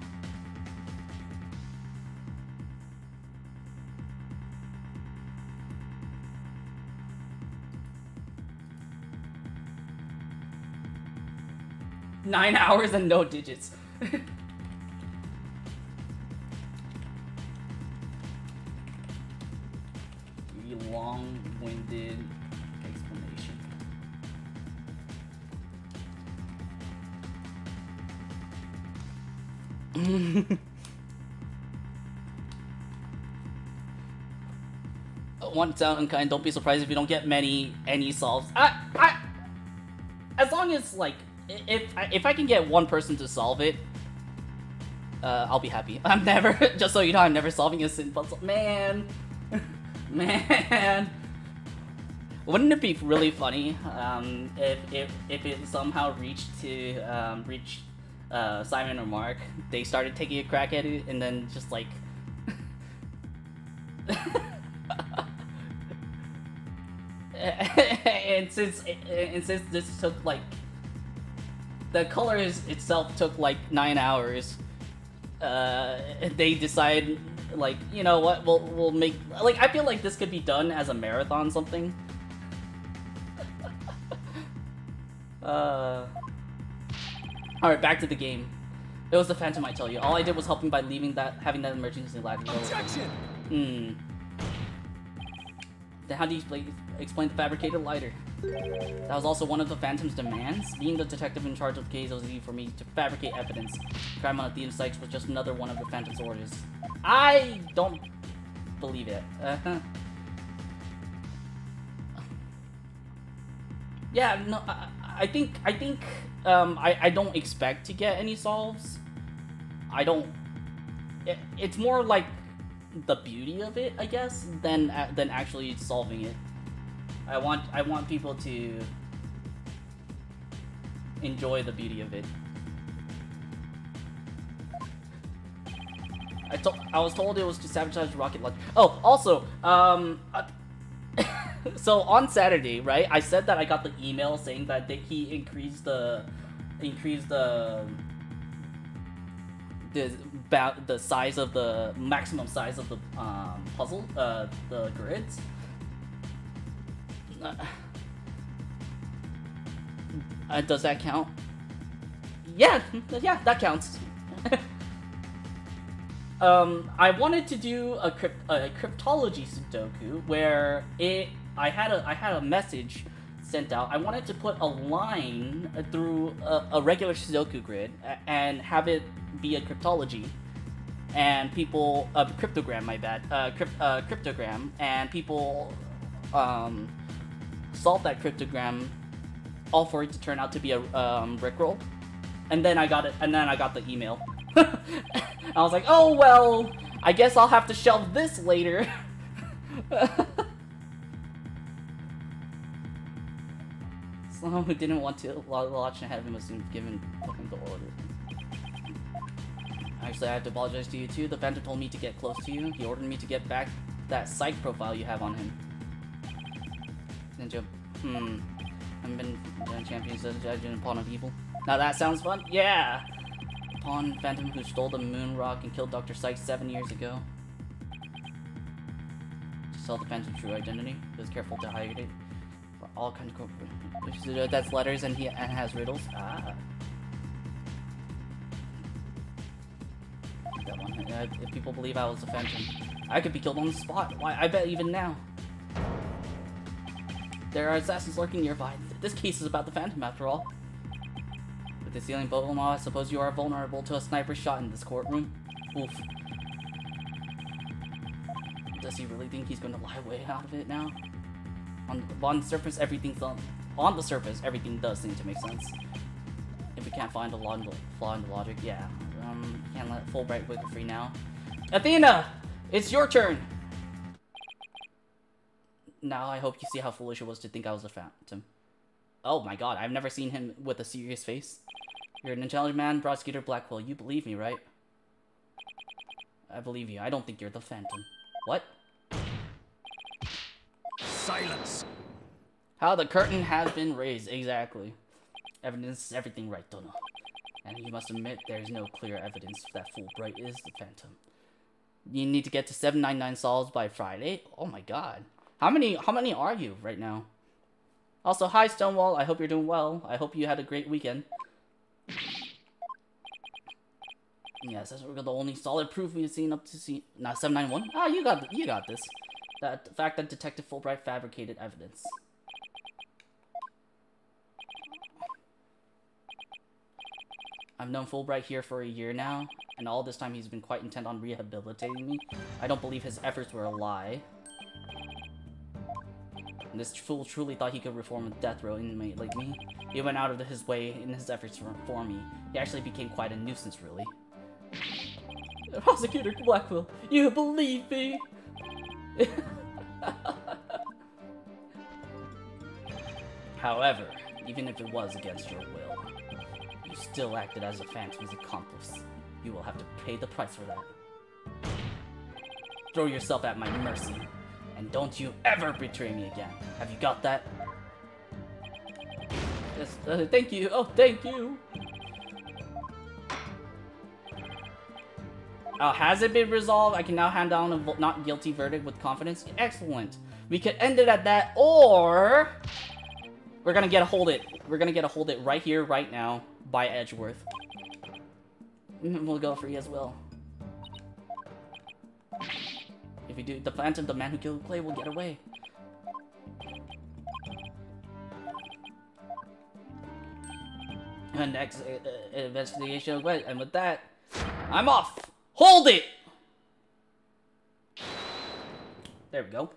Nine hours and no digits. Long-winded explanation. One sound unkind. Don't be surprised if you don't get any solves. As long as like. If I can get one person to solve it, I'll be happy. I'm never, just so you know, I'm never solving a sin puzzle. Man, man. Wouldn't it be really funny if it somehow reached Simon or Mark? They started taking a crack at it, and then just like. and since this took like. The colors itself took like 9 hours. They decide, like, you know what? We'll make, like, I feel like this could be done as a marathon something. All right, back to the game. It was the Phantom, I tell you. All I did was help him by having that emergency ladder. Objection. Then how do you explain the fabricated lighter? That was also one of the Phantom's demands. Being the detective in charge of the case, it was easy for me to fabricate evidence. Crime on Athena Sykes was just another one of the Phantom's orders. I don't believe it. Yeah, no, I think I don't expect to get any solves. I don't. It's more like the beauty of it, I guess, than actually solving it. I want people to enjoy the beauty of it. I was told it was to sabotage rocket launch. Oh, also, so on Saturday, right? I said that I got the email saying that he increased the size of the maximum size of the puzzle, the grids. Does that count? Yeah, that counts. I wanted to do a cryptology Sudoku where I had a message sent out. I wanted to put a line through a regular Sudoku grid and have it be a cryptology, and people cryptogram. My bad, cryptogram, and people solve that cryptogram, all for it to turn out to be a Rickroll. And then I got it, and then I got the email. I was like, oh well, I guess I'll have to shelve this later. Someone who didn't want to watch and have him assumed given him the order. Actually, I have to apologize to you too. The Phantom told me to get close to you. He ordered me to get back that psych profile you have on him. Ninja, I've been champions of the Pawn of Evil. Now that sounds fun. Yeah! Pawn Phantom who stole the moon rock and killed Dr. Sykes 7 years ago. To tell the Phantom's true identity, he was careful to hide it. For all kinds of... That's letters and he has riddles. Ah. That one. If people believe I was a Phantom, I could be killed on the spot. Why? I bet even now. There are assassins lurking nearby. This case is about the Phantom after all. With the ceiling bubble, I suppose you are vulnerable to a sniper shot in this courtroom. Oof. Does he really think he's going to lie way out of it now? On the surface, everything does seem to make sense. If we can't find a flaw in the logic, yeah. Can't let Fulbright wiggle free now. Athena! It's your turn! Now I hope you see how foolish it was to think I was a Phantom. Oh my god, I've never seen him with a serious face. You're an intelligent man, Prosecutor Blackwell. You believe me, right? I believe you. I don't think you're the Phantom. What? Silence! How the curtain has been raised, exactly. Evidence is everything, right, Dono? And you must admit there's no clear evidence that Fulbright is the Phantom. You need to get to 799 solves by Friday? Oh my god. How many are you right now? Also, hi Stonewall, I hope you're doing well. I hope you had a great weekend. Yes, that's the only solid proof we've seen up to see. Not 791? Ah, you got this. The fact that Detective Fulbright fabricated evidence. I've known Fulbright here for a year now, and all this time he's been quite intent on rehabilitating me. I don't believe his efforts were a lie. And this fool truly thought he could reform a death row inmate like me. He went out of his way in his efforts to reform me. He actually became quite a nuisance, really. Prosecutor Blackwell, you believe me? However, even if it was against your will, you still acted as a Phantom's accomplice. You will have to pay the price for that. Throw yourself at my mercy. And don't you ever betray me again. Have you got that? Yes, thank you. Oh, thank you. Has it been resolved? I can now hand down a not guilty verdict with confidence. Excellent. We could end it at that, or we're gonna get a hold it. We're gonna get a hold it right here, right now, by Edgeworth. We'll go free as well. If we do, the Phantom, the man who killed Clay, will get away. And next investigation, and with that, I'm off. Hold it. There we go.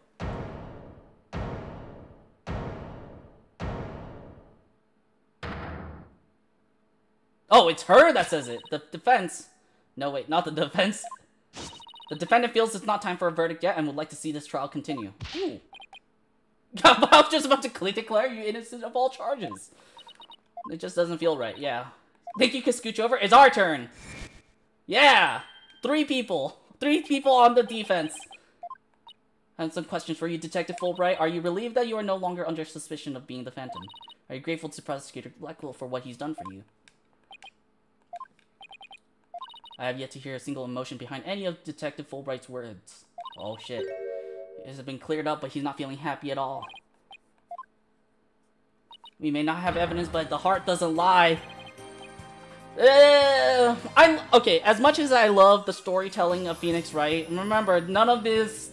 Oh, it's her that says it. The defense. No, wait, not the defense. The defendant feels it's not time for a verdict yet and would like to see this trial continue. Ooh. I was just about to declare you innocent of all charges. It just doesn't feel right, yeah. Think you can scooch over? It's our turn! Yeah! 3 people! 3 people on the defense! I have some questions for you, Detective Fulbright. Are you relieved that you are no longer under suspicion of being the Phantom? Are you grateful to Prosecutor Blackwell for what he's done for you? I have yet to hear a single emotion behind any of Detective Fulbright's words. Oh shit. It has been cleared up, but he's not feeling happy at all. We may not have evidence, but the heart doesn't lie. Okay, as much as I love the storytelling of Phoenix Wright, remember, none of this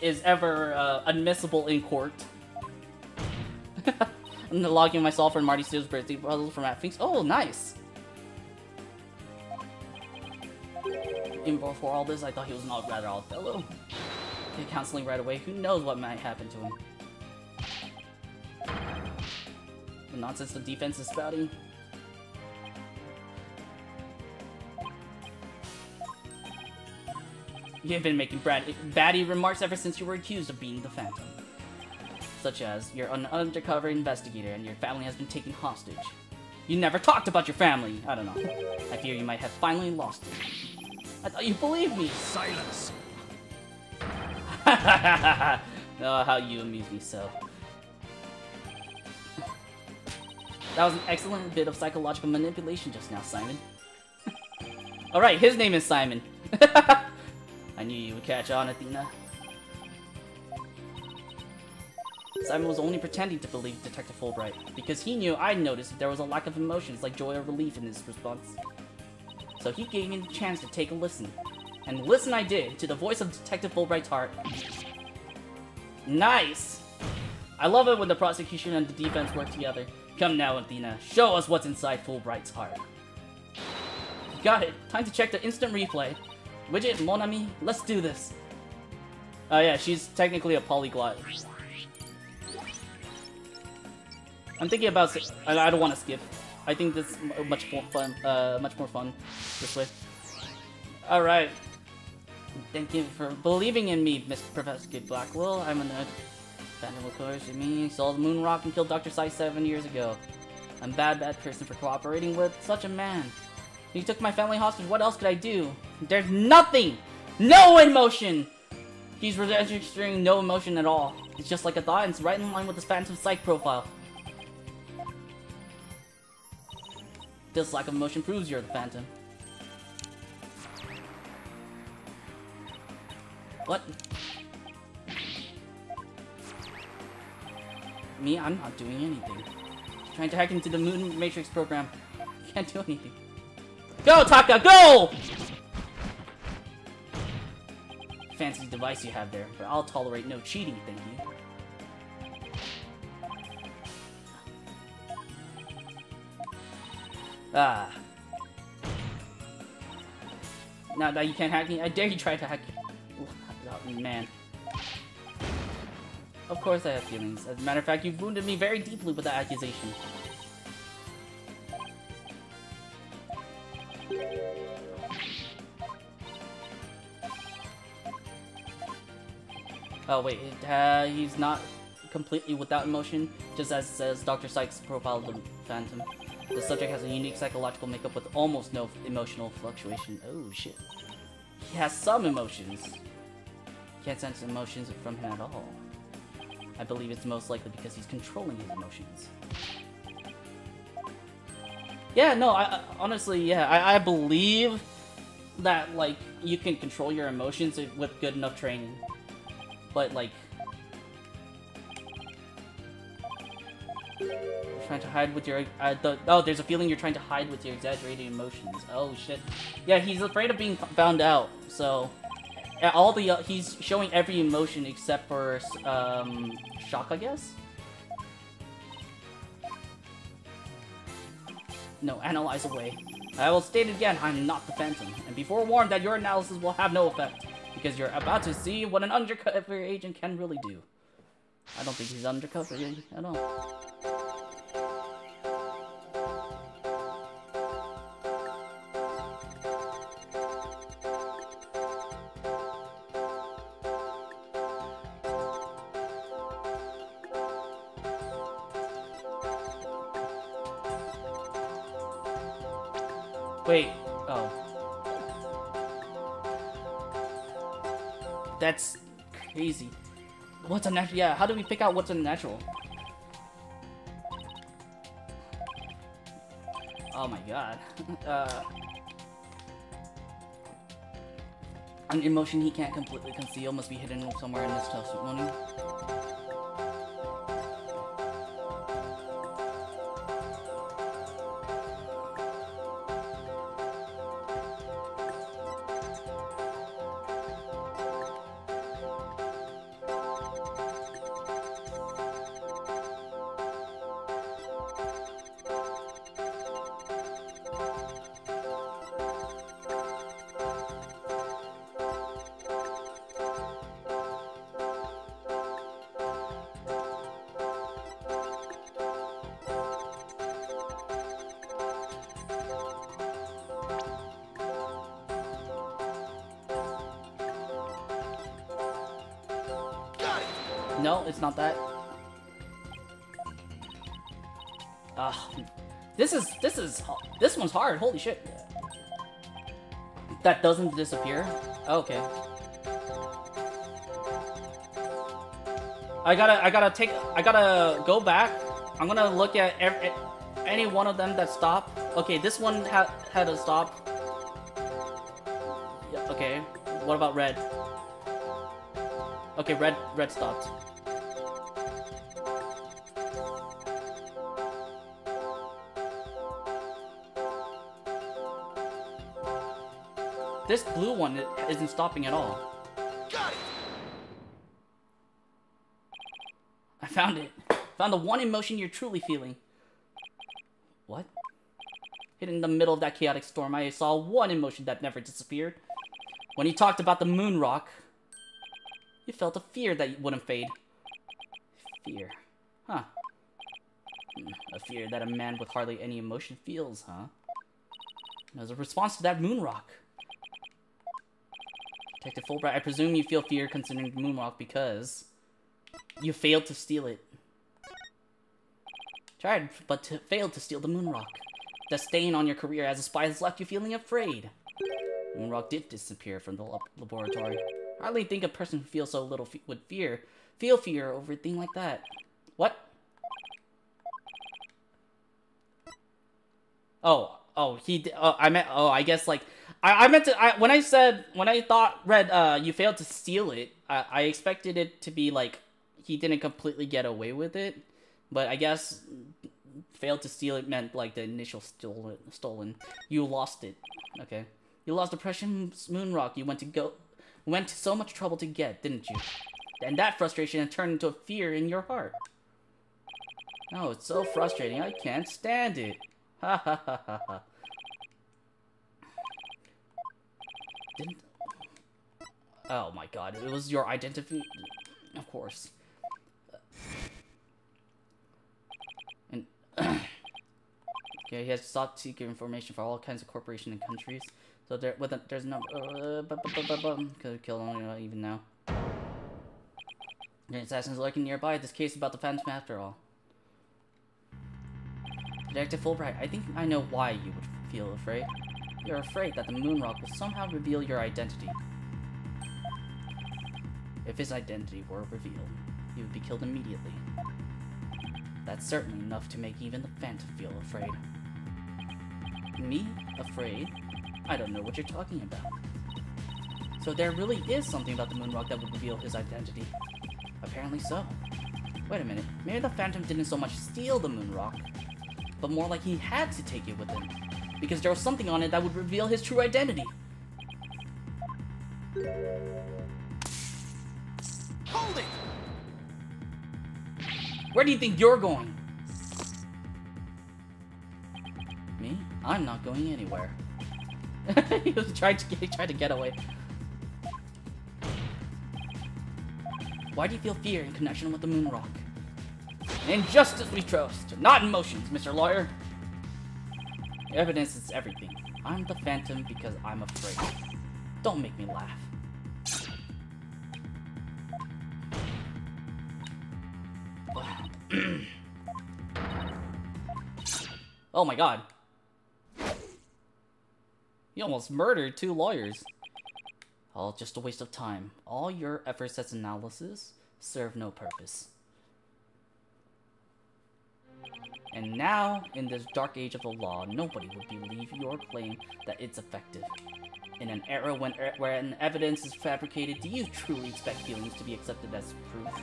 is ever admissible in court. I'm logging myself for Marty Steele's birthday puzzle from Matt Finks. Oh, nice. Even before all this, I thought he was not rather odd fellow. Get counseling right away. Who knows what might happen to him? The nonsense the defense is spouting. You've been making baddie remarks ever since you were accused of being the Phantom. Such as, you're an undercover investigator and your family has been taken hostage. You never talked about your family! I don't know. I fear you might have finally lost it. I thought you believed me! Silence! Oh, how you amuse me so. That was an excellent bit of psychological manipulation just now, Simon. Alright, his name is Simon. I knew you would catch on, Athena. Simon was only pretending to believe Detective Fulbright, because he knew I'd noticed there was a lack of emotions like joy or relief in his response. So he gave me the chance to take a listen. And listen I did, to the voice of Detective Fulbright's heart. Nice! I love it when the prosecution and the defense work together. Come now, Athena, show us what's inside Fulbright's heart. Got it, time to check the instant replay. Widget, mon ami, let's do this. Oh yeah, she's technically a polyglot. I'm thinking about. I don't want to skip. I think this is much more fun. Much more fun this way. All right. Thank you for believing in me, Mr. Professor Blackwell. I'm a nerd. Phantom, of course, me saw the moon rock and killed Dr. Sykes 7 years ago. I'm a bad person for cooperating with such a man. He took my family hostage. What else could I do? There's nothing. No emotion. He's registering no emotion at all. It's just like a thought, and it's right in line with his Phantom Psych profile. This lack of emotion proves you're the Phantom. What? Me? I'm not doing anything. Trying to hack into the Moon Matrix program. Can't do anything. Go, Taka, go! Fancy device you have there, but I'll tolerate no cheating, thank you. Ah. Now that you can't hack me, I dare you try to hack me. Oh, man. Of course I have feelings. As a matter of fact, you've wounded me very deeply with that accusation. Oh wait, he's not completely without emotion, just as says Dr. Sykes' profile of the Phantom. The subject has a unique psychological makeup with almost no emotional fluctuation. Oh shit. He has some emotions. Can't sense emotions from him at all. I believe it's most likely because he's controlling his emotions. Yeah, no, honestly, yeah, I believe that, like, you can control your emotions with good enough training. But, like, trying to hide with your, oh, there's a feeling you're trying to hide with your exaggerated emotions. Oh, shit. Yeah, he's afraid of being found out, so, he's showing every emotion except for, shock, I guess? No, analyze away. I will state it again, I'm not the Phantom, and be forewarned that your analysis will have no effect, because you're about to see what an undercover agent can really do. I don't think he's undercover at all. Wait, oh. That's crazy. What's unnatural? Yeah, how do we pick out what's unnatural? Oh my god. An emotion he can't completely conceal must be hidden somewhere in this testimony. No, it's not that. This one's hard. Holy shit. That doesn't disappear. Okay. I gotta go back. I'm gonna look at any one of them that stopped. Okay, this one had a stop. Yeah, okay. What about red? Okay, red stopped. This blue one isn't stopping at all. Got it. I found it. Found the one emotion you're truly feeling. What? Hidden in the middle of that chaotic storm, I saw one emotion that never disappeared. When you talked about the moon rock, you felt a fear that wouldn't fade. Fear. Huh. A fear that a man with hardly any emotion feels, huh? As a response to that moon rock. Detective Fulbright, I presume you feel fear considering the moon rock because you failed to steal it. Tried, but failed to steal the moon rock. The stain on your career as a spy has left you feeling afraid. Moon rock did disappear from the laboratory. I hardly think a person who feels so little would feel fear over a thing like that. What? I guess like, I meant to, when I thought red, you failed to steal it, I expected it to be like, he didn't completely get away with it, but I guess failed to steal it meant like the initial stolen. You lost it. Okay. You lost the precious moon rock you went to so much trouble to get, didn't you? And that frustration had turned into a fear in your heart. Oh, it's so frustrating. I can't stand it. Ha ha ha ha ha. Oh my god, it was your identity. Of course. And okay, he has sought secret information for all kinds of corporations and countries. So there's no could have killed anyone even now. The assassin's lurking nearby. This case is about the Phantom after all. Detective Fulbright, I think I know why you would feel afraid. You're afraid that the moon rock will somehow reveal your identity. If his identity were revealed, he would be killed immediately. That's certainly enough to make even the Phantom feel afraid. Me? Afraid? I don't know what you're talking about. So there really is something about the moon rock that would reveal his identity. Apparently so. Wait a minute, maybe the Phantom didn't so much steal the moon rock, but more like he had to take it with him, because there was something on it that would reveal his true identity. Hold it! Where do you think you're going? Me? I'm not going anywhere. He was trying to get away. Why do you feel fear in connection with the moon rock? In justice we trust, not emotions, Mr. Lawyer. Evidence is everything. I'm the Phantom because I'm afraid. Don't make me laugh. Oh my god. You almost murdered 2 lawyers. All just a waste of time. All your efforts as analysis serve no purpose. And now, in this dark age of the law, nobody would believe your claim that it's effective. In an era when evidence is fabricated, do you truly expect feelings to be accepted as proof?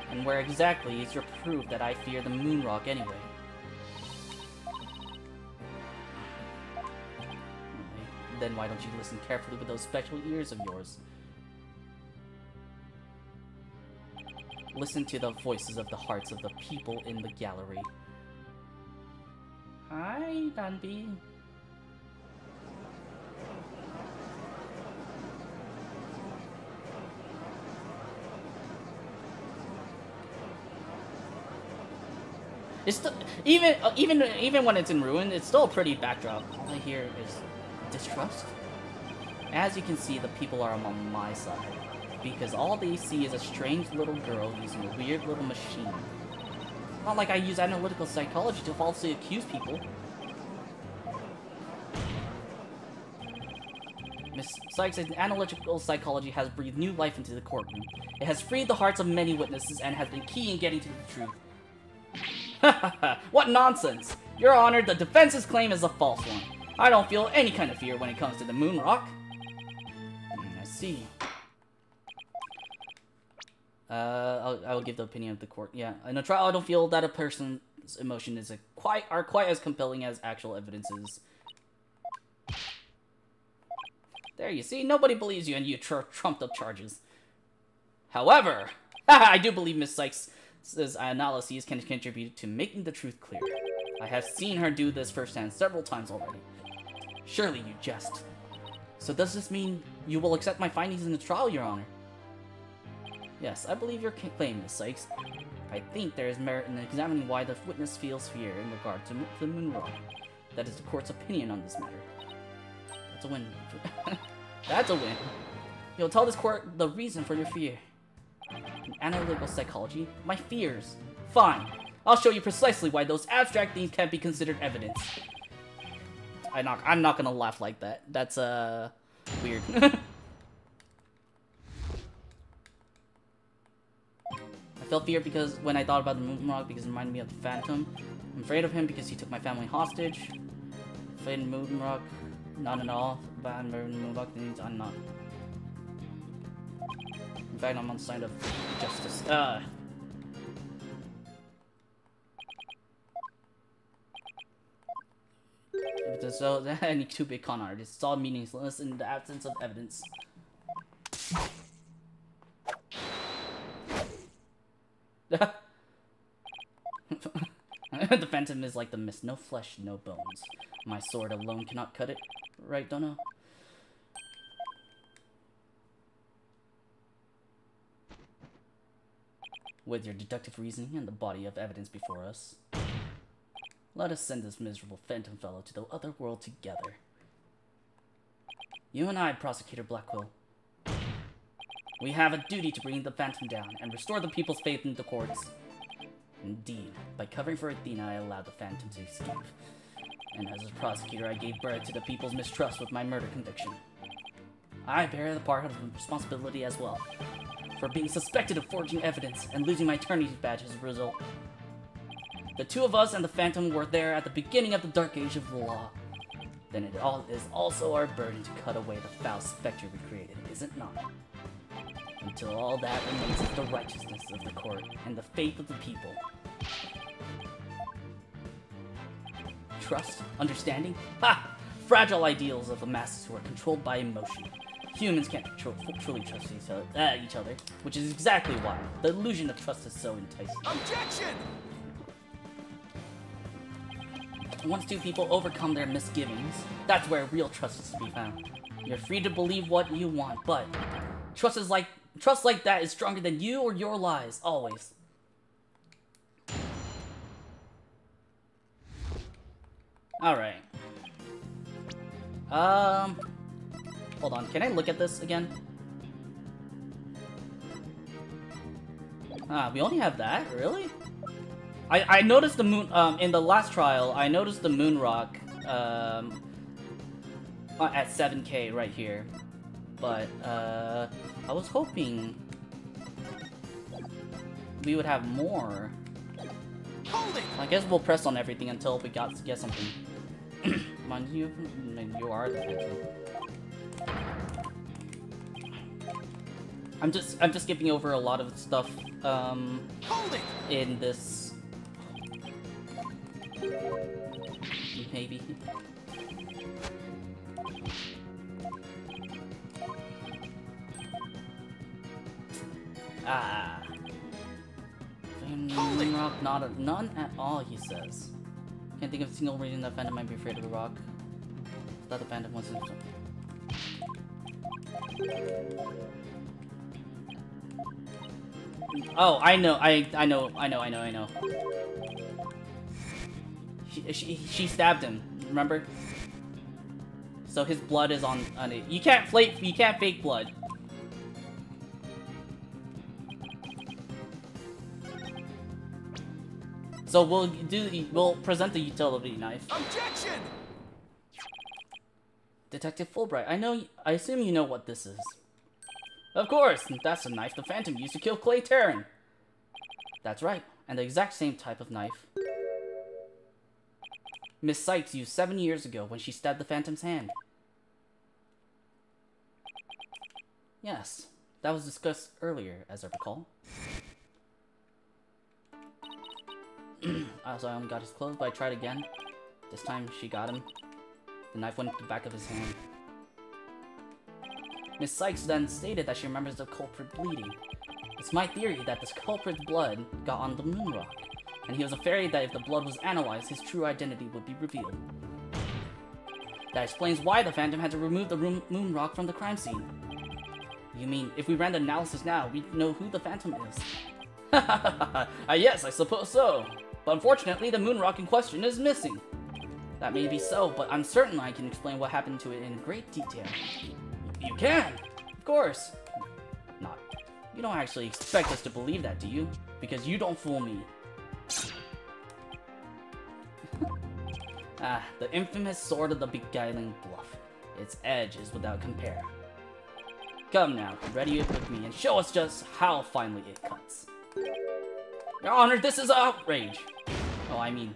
And where exactly is your proof that I fear the moon rock anyway? Then why don't you listen carefully with those special ears of yours? Listen to the voices of the hearts of the people in the gallery. Hi, Danby. It's still, even when it's in ruin, it's still a pretty backdrop. All I hear is distrust. As you can see, the people are on my side, because all they see is a strange little girl using a weird little machine. Not like I use analytical psychology to falsely accuse people. Miss Sykes' analytical psychology has breathed new life into the courtroom. It has freed the hearts of many witnesses and has been key in getting to the truth. What nonsense! Your Honor, the defense's claim is a false one. I don't feel any kind of fear when it comes to the moon rock. I see. I'll give the opinion of the court. Yeah, in a trial, I don't feel that a person's emotion is quite as compelling as actual evidence is. There, you see, nobody believes you, and you trumped up charges. However, I do believe Miss Sykes' analyses can contribute to making the truth clear. I have seen her do this firsthand several times already. Surely you jest. So does this mean you will accept my findings in the trial, Your Honor? Yes, I believe your claim, Miss Sykes. I think there is merit in examining why the witness feels fear in regard to the moon rock. That is the court's opinion on this matter. That's a win. That's a win. You'll tell this court the reason for your fear. In analytical psychology, my fears. Fine. I'll show you precisely why those abstract things can't be considered evidence. I'm not gonna laugh like that. That's, weird. I felt fear because when I thought about the moon rock because it reminded me of the Phantom. I'm afraid of him because he took my family hostage. Afraid of the moon rock. Not at all. But I'm afraid of the moon rock means I'm not. In fact, I'm on the side of justice. So, any two-bit con artists. It's all meaningless in the absence of evidence. The Phantom is like the mist. No flesh, no bones. My sword alone cannot cut it. Right, Dono? With your deductive reasoning and the body of evidence before us, let us send this miserable Phantom fellow to the other world together. You and I, Prosecutor Blackwell, we have a duty to bring the Phantom down and restore the people's faith in the courts. Indeed, by covering for Athena, I allowed the Phantom to escape. And as a prosecutor, I gave birth to the people's mistrust with my murder conviction. I bear the part of the responsibility as well, for being suspected of forging evidence and losing my attorney's badge as a result. The two of us and the Phantom were there at the beginning of the dark age of the law. Then it is also our burden to cut away the foul specter we created, is it not? Until all that remains is the righteousness of the court and the faith of the people. Trust? Understanding? Ha! Fragile ideals of the masses who are controlled by emotion. Humans can't truly trust each other, which is exactly why the illusion of trust is so enticing. Objection! once two people overcome their misgivings, that's where real trust is to be found. You're free to believe what you want, but trust like that is stronger than you or your lies, always. Alright. Hold on, can I look at this again? We only have that? Really? I noticed the moon, in the last trial, I noticed the moon rock, at 7K right here. But, I was hoping we would have more. Hold it! I guess we'll press on everything until we get something. Mind you, you are the Phantom. I'm just skipping over a lot of stuff, Hold it! in this. Maybe. Moon rock, none at all, he says. Can't think of a single reason that Phantom might be afraid of the rock. That the Phantom wants to. Oh, I know. She stabbed him. Remember? So his blood is on it. You can't fake blood. So we'll present the utility knife. Objection! Detective Fulbright, I assume you know what this is. Of course, that's the knife the Phantom used to kill Clay Terran. That's right, and the exact same type of knife Miss Sykes used 7 years ago when she stabbed the Phantom's hand. Yes, that was discussed earlier, as I recall. So I only got his clothes, but I tried again. This time she got him. The knife went to the back of his hand. Miss Sykes then stated that she remembers the culprit bleeding. It's my theory that this culprit's blood got on the moon rock, and he was afraid that if the blood was analyzed, his true identity would be revealed. That explains why the Phantom had to remove the moon rock from the crime scene. You mean, if we ran the analysis now, we'd know who the Phantom is? Yes, I suppose so. But unfortunately, the moon rock in question is missing. That may be so, but I'm certain I can explain what happened to it in great detail. You can! Of course! Not. You don't actually expect us to believe that, do you? Because you don't fool me. The infamous Sword of the Beguiling Bluff. Its edge is without compare. Come now, ready it with me and show us just how finely it cuts. Your Honor, this is outrage! Oh, I mean,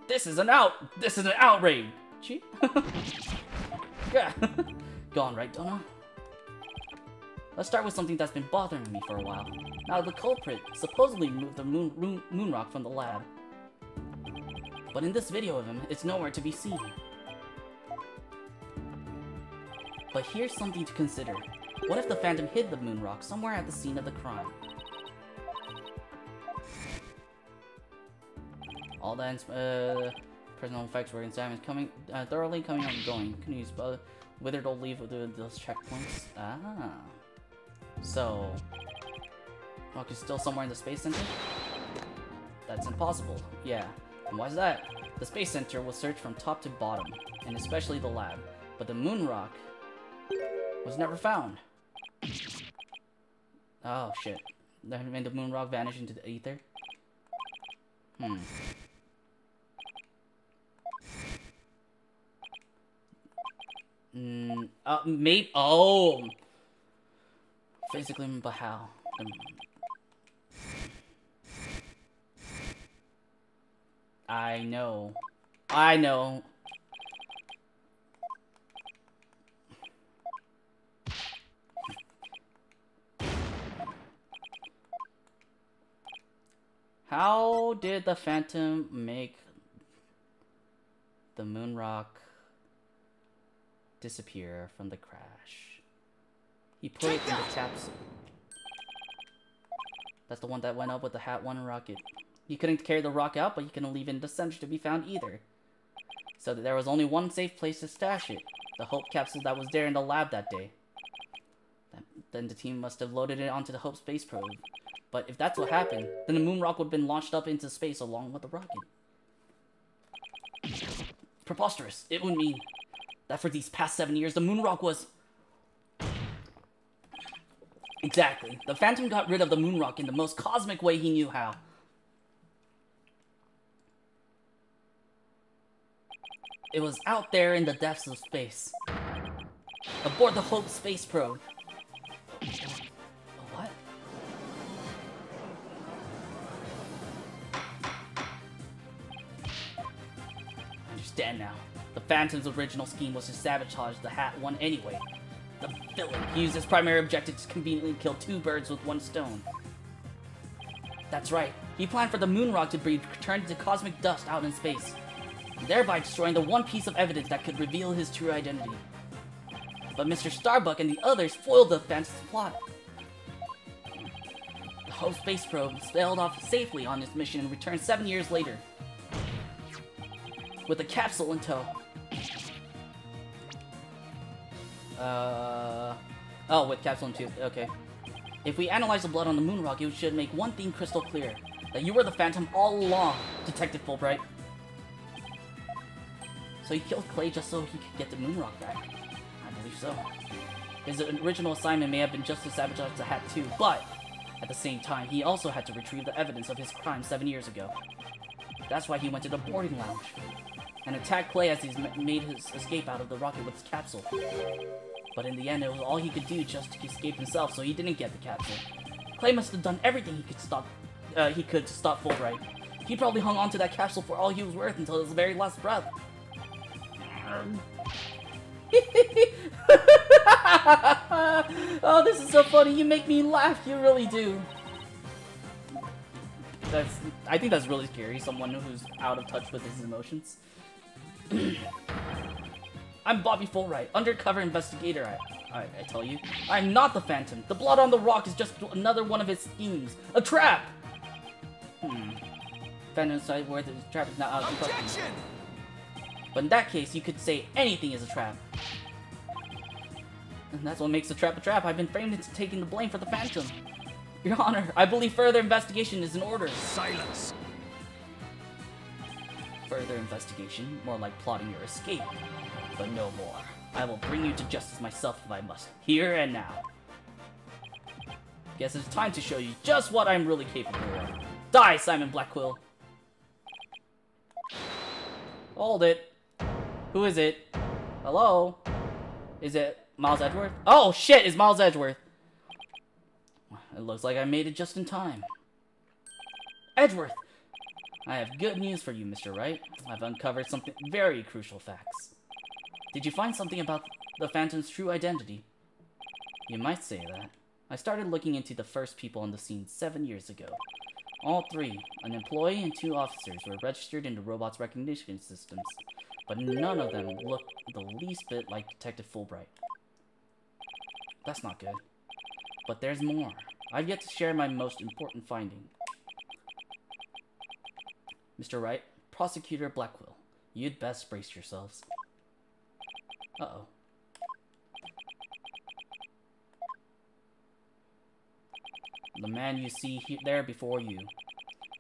this is an outrage! Yeah. Go on, right, Donna? Let's start with something that's been bothering me for a while. Now, the culprit supposedly moved the moon rock from the lab. But in this video of him, it's nowhere to be seen. But here's something to consider. What if the Phantom hid the moon rock somewhere at the scene of the crime? All that personal effects were examined, thoroughly coming and going. Can you use withered old leaf with those checkpoints? Ah. So, rock is still somewhere in the Space Center? That's impossible. Yeah. And why is that? The Space Center was searched from top to bottom, and especially the lab. But the moon rock was never found. Oh, shit. That made the moon rock vanish into the ether? Maybe. Oh! Physically, but how? I know. How did the Phantom make the moon rock disappear from the crash? He put it in the capsule. That's the one that went up with the Hat 1 rocket. He couldn't carry the rock out, but he couldn't leave it in the center to be found either. So that there was only one safe place to stash it. The Hope capsule that was there in the lab that day. Then the team must have loaded it onto the Hope space probe. But if that's what happened, then the moon rock would have been launched up into space along with the rocket. Preposterous. It would mean that for these past 7 years, the moon rock was... Exactly. The Phantom got rid of the moon rock in the most cosmic way he knew how. It was out there in the depths of space. Aboard the Hope space probe. What? I understand now. The Phantom's original scheme was to sabotage the Hat One anyway. The villain. He used his primary objective to conveniently kill 2 birds with 1 stone. That's right. He planned for the moon rock to be turned into cosmic dust out in space, thereby destroying the one piece of evidence that could reveal his true identity. But Mr. Starbuck and the others foiled the Phantom's plot. The Hope space probe sailed off safely on its mission and returned 7 years later, with a capsule in tow. Oh, with capsule in tow. Okay. If we analyze the blood on the moon rock, it should make one thing crystal clear: that you were the Phantom all along, Detective Fulbright. So he killed Clay just so he could get the moon rock back. I believe so. His original assignment may have been just to sabotage the Hat 2, but at the same time, he also had to retrieve the evidence of his crime 7 years ago. That's why he went to the boarding lounge and attacked Clay as he made his escape out of the rocket with his capsule. But in the end, it was all he could do just to escape himself, so he didn't get the capsule. Clay must have done everything he could to stop Fulbright. He probably hung on to that capsule for all he was worth until his very last breath. Oh, this is so funny. You make me laugh. You really do. I think that's really scary. Someone who's out of touch with his emotions. I'm Bobby Fulbright, undercover investigator. I tell you, I'm not the Phantom. The blood on the rock is just another one of his schemes. A trap. Phantom's side where the trap is not out of question. But in that case, you could say anything is a trap. And that's what makes a trap a trap. I've been framed into taking the blame for the Phantom. Your Honor, I believe further investigation is in order. Silence! Further investigation? More like plotting your escape. But no more. I will bring you to justice myself if I must. Here and now. Guess it's time to show you just what I'm really capable of. Die, Simon Blackquill! Hold it. Who is it? Hello? Is it Miles Edgeworth? Oh shit, it's Miles Edgeworth. It looks like I made it just in time. Edgeworth! I have good news for you, Mr. Wright. I've uncovered something very crucial facts. Did you find something about the Phantom's true identity? You might say that. I started looking into the first people on the scene 7 years ago. All 3, an employee and 2 officers, were registered in the robot's recognition systems, but none of them looked the least bit like Detective Fulbright. That's not good. But there's more. I've yet to share my most important finding. Mr. Wright, Prosecutor Blackquill, you'd best brace yourselves. Uh-oh. The man you see there before you,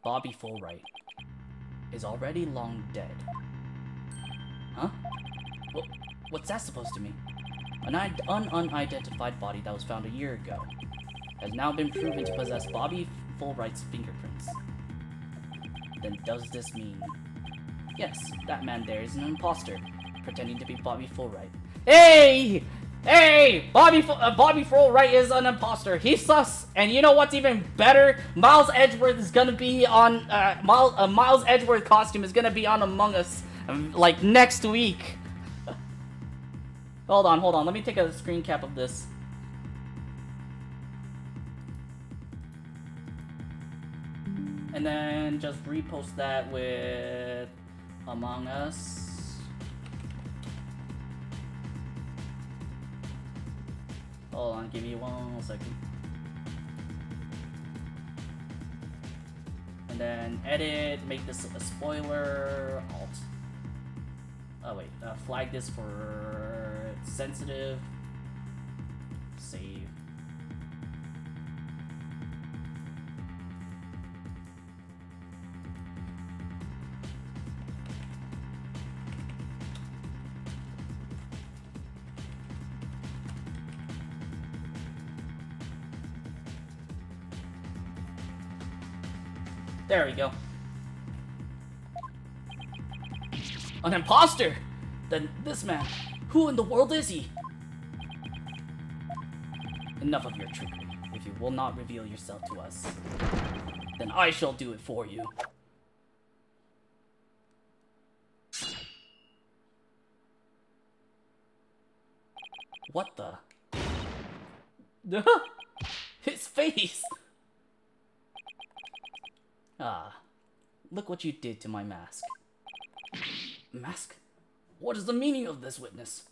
Bobby Fulbright, is already long dead. Huh? What's that supposed to mean? An unidentified body that was found a year ago has now been proven to possess Bobby Fulbright's fingerprints. Then does this mean... Yes, that man there is an imposter, pretending to be Bobby Fulbright. Hey! Hey! Bobby Fulbright is an imposter. He's sus. And you know what's even better? Miles Edgeworth is gonna be on... Miles Edgeworth costume is gonna be on Among Us, like, next week. Hold on. Let me take a screen cap of this. And then just repost that with Among Us. Hold on, give me 1 second. And then edit, make this a spoiler, alt. Oh wait, flag this for sensitive. Save. There we go. An imposter! Then this man, who in the world is he? Enough of your trickery. If you will not reveal yourself to us, then I shall do it for you. What the? His face! Ah, look what you did to my mask. Mask? What is the meaning of this, witness?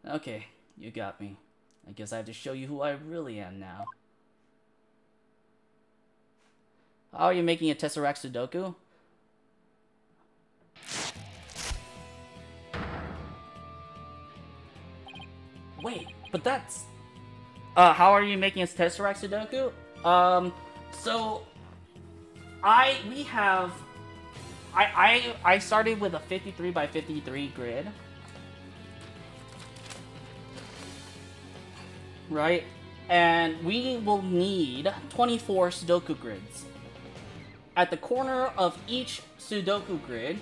Okay, you got me. I guess I have to show you who I really am now. How are you making a Tesseract Sudoku? Wait, but that's... how are you making a Tesseract Sudoku? So... I started with a 53 by 53 grid. Right? And we will need 24 Sudoku grids. At the corner of each Sudoku grid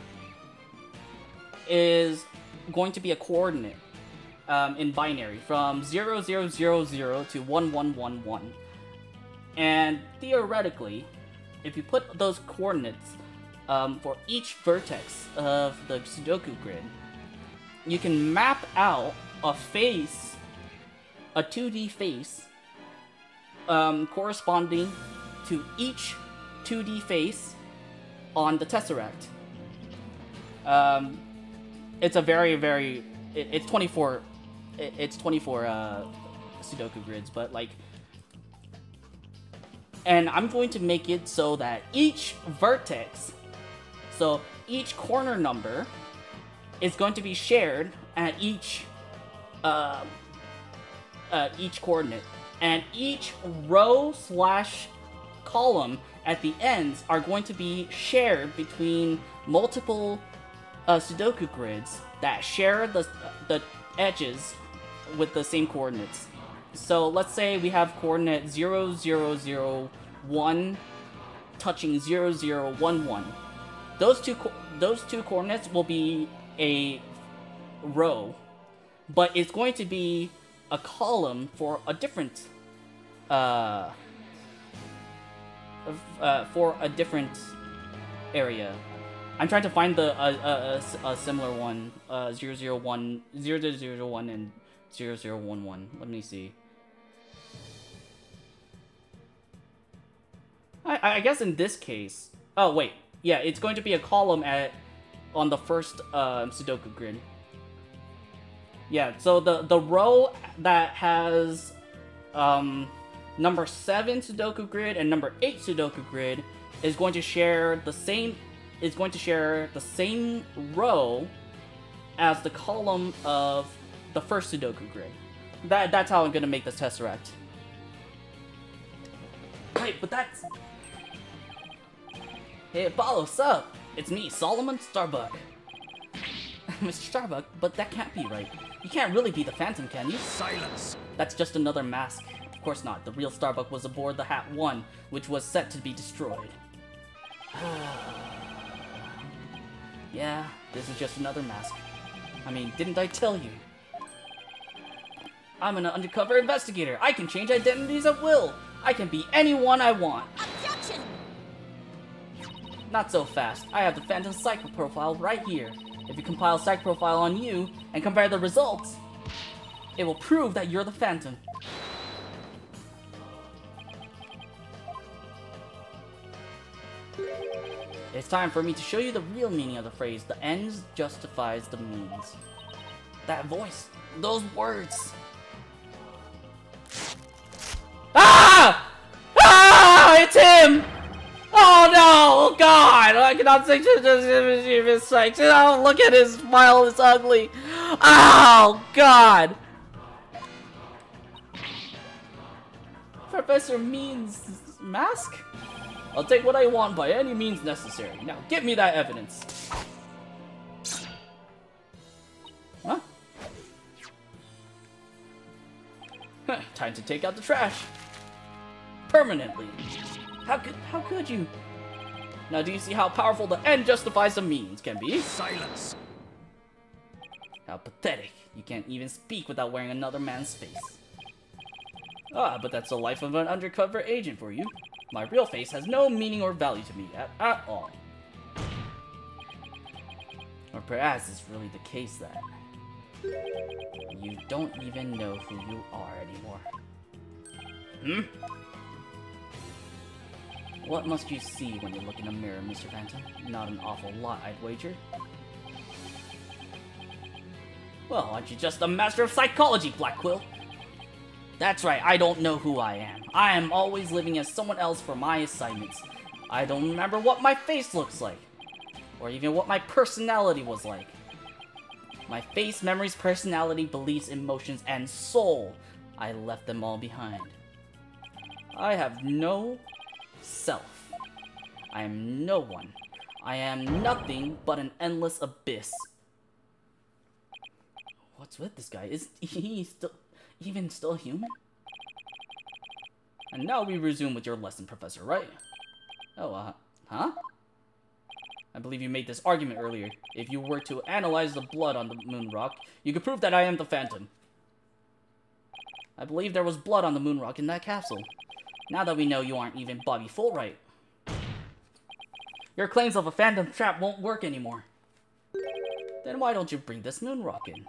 is going to be a coordinate in binary from 0000 to 1111. And theoretically, if you put those coordinates for each vertex of the Sudoku grid, you can map out a face, a 2D face, corresponding to each 2D face on the Tesseract. It's a very, it's 24, it's 24 Sudoku grids, but like, and I'm going to make it so that each vertex, so each corner number, is going to be shared at each coordinate, and each row / column at the ends are going to be shared between multiple Sudoku grids that share the edges with the same coordinates. So let's say we have coordinate 0001 touching 0011. Those two coordinates will be a row, but it's going to be a column for a different area. I'm trying to find a similar one, 001 and 0011. Let me see. I guess in this case, oh wait, yeah, it's going to be a column on the first Sudoku grid. Yeah, so the row that has number 7 Sudoku grid and number 8 Sudoku grid is going to share the same row as the column of the first Sudoku grid. That's how I'm gonna make this Tesseract. Wait, but that's... Hey, Apollo, what's up? It's me, Solomon Starbuck. Mr. Starbuck, but that can't be right. You can't really be the Phantom, can you? Silence! That's just another mask. Of course not. The real Starbuck was aboard the Hat 1, which was set to be destroyed. Yeah, this is just another mask. I mean, didn't I tell you? I'm an undercover investigator. I can change identities at will. I can be anyone I want. Objection! Not so fast. I have the Phantom Psych profile right here. If you compile Psych profile on you and compare the results, it will prove that you're the Phantom. It's time for me to show you the real meaning of the phrase, the ends justifies the means. That voice, those words. Ah! Ah! It's him! Oh no! Oh God! I cannot say Miss Sykes. Oh, look at his smile, it's ugly. Oh God! Professor Mean's mask? I'll take what I want by any means necessary. Now, give me that evidence. Huh? Time to take out the trash. Permanently. How could you? Now, do you see how powerful the end justifies the means can be? Silence. How pathetic. You can't even speak without wearing another man's face. Ah, but that's the life of an undercover agent for you. My real face has no meaning or value to me at all. Or perhaps it's really the case that you don't even know who you are anymore. What must you see when you look in the mirror, Mr. Phantom? Not an awful lot, I'd wager. Well, aren't you just a master of psychology, Black Quill? That's right, I don't know who I am. I am always living as someone else for my assignments. I don't remember what my face looks like, or even what my personality was like. My face, memories, personality, beliefs, emotions, and soul, I left them all behind. I have no self. I am no one. I am nothing but an endless abyss. What's with this guy? Is he still human? And now we resume with your lesson, Professor, right? Oh, huh? I believe you made this argument earlier. If you were to analyze the blood on the moon rock, you could prove that I am the Phantom. I believe there was blood on the moon rock in that capsule. Now that we know you aren't even Bobby Fulbright, your claims of a Phantom trap won't work anymore. Then why don't you bring this moon rock in?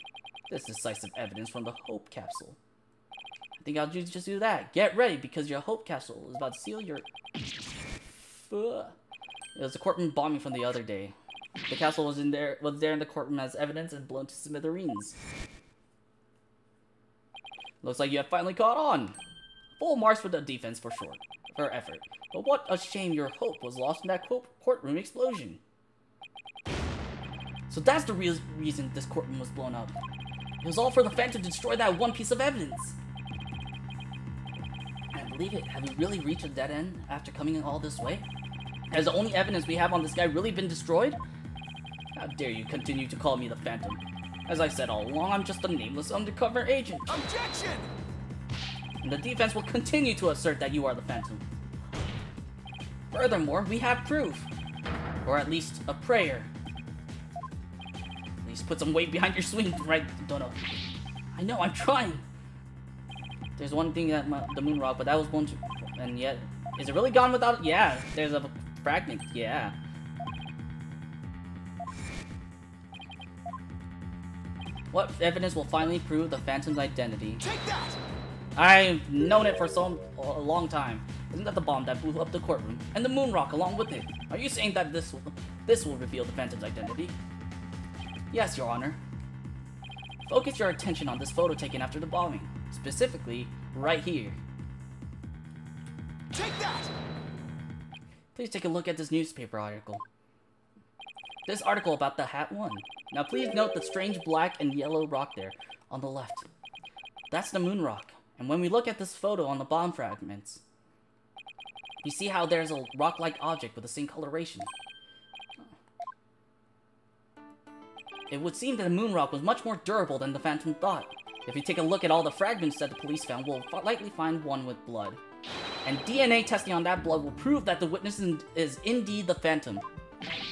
This decisive evidence from the Hope Capsule. I think I'll just do that. Get ready, because your Hope Capsule is about to seal your... It was the courtroom bombing from the other day. The capsule was there in the courtroom as evidence and blown to smithereens. Looks like you have finally caught on. Full marks for the defense for sure. For effort. But what a shame your hope was lost in that courtroom explosion. So that's the real reason this courtroom was blown up. It was all for the Phantom to destroy that one piece of evidence. I believe it. Have you really reached a dead end after coming all this way? Has the only evidence we have on this guy really been destroyed? How dare you continue to call me the Phantom? As I said all along, I'm just a nameless undercover agent. Objection! And the defense will continue to assert that you are the Phantom. Furthermore, we have proof. Or at least a prayer. At least put some weight behind your swing, right, Dono? I know, I'm trying. There's one thing that the moon rock, but that was one, and yet, is it really gone without? Yeah, there's a fragment. Yeah. What evidence will finally prove the Phantom's identity? Take that! I've known it for a long time. Isn't that the bomb that blew up the courtroom? And the moon rock along with it? Are you saying that this will reveal the Phantom's identity? Yes, Your Honor. Focus your attention on this photo taken after the bombing. Specifically, right here. Take that! Please take a look at this newspaper article. This article about the Hat 1. Now please note the strange black and yellow rock there on the left. That's the moon rock. And when we look at this photo on the bomb fragments, you see how there's a rock-like object with the same coloration. It would seem that the moon rock was much more durable than the Phantom thought. If we take a look at all the fragments that the police found, we'll likely find one with blood. And DNA testing on that blood will prove that the witness is indeed the Phantom.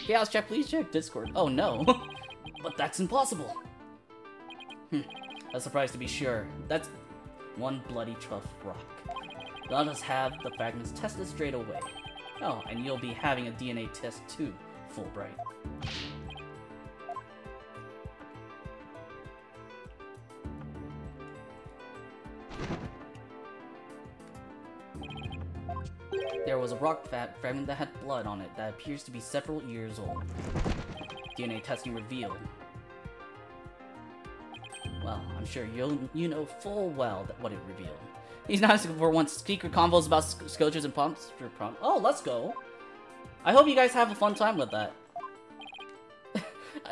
Chaos Chat, please check Discord. Oh no. But that's impossible. A surprise to be sure. That's one bloody tough rock. Let us have the fragments tested straight away. Oh, and you'll be having a DNA test too, Fulbright. There was a rock fragment that had blood on it that appears to be several years old. DNA testing revealed. Well, I'm sure you know full well what it revealed. He's not asking for one secret convos about scooters and pumps. Oh, let's go. I hope you guys have a fun time with that.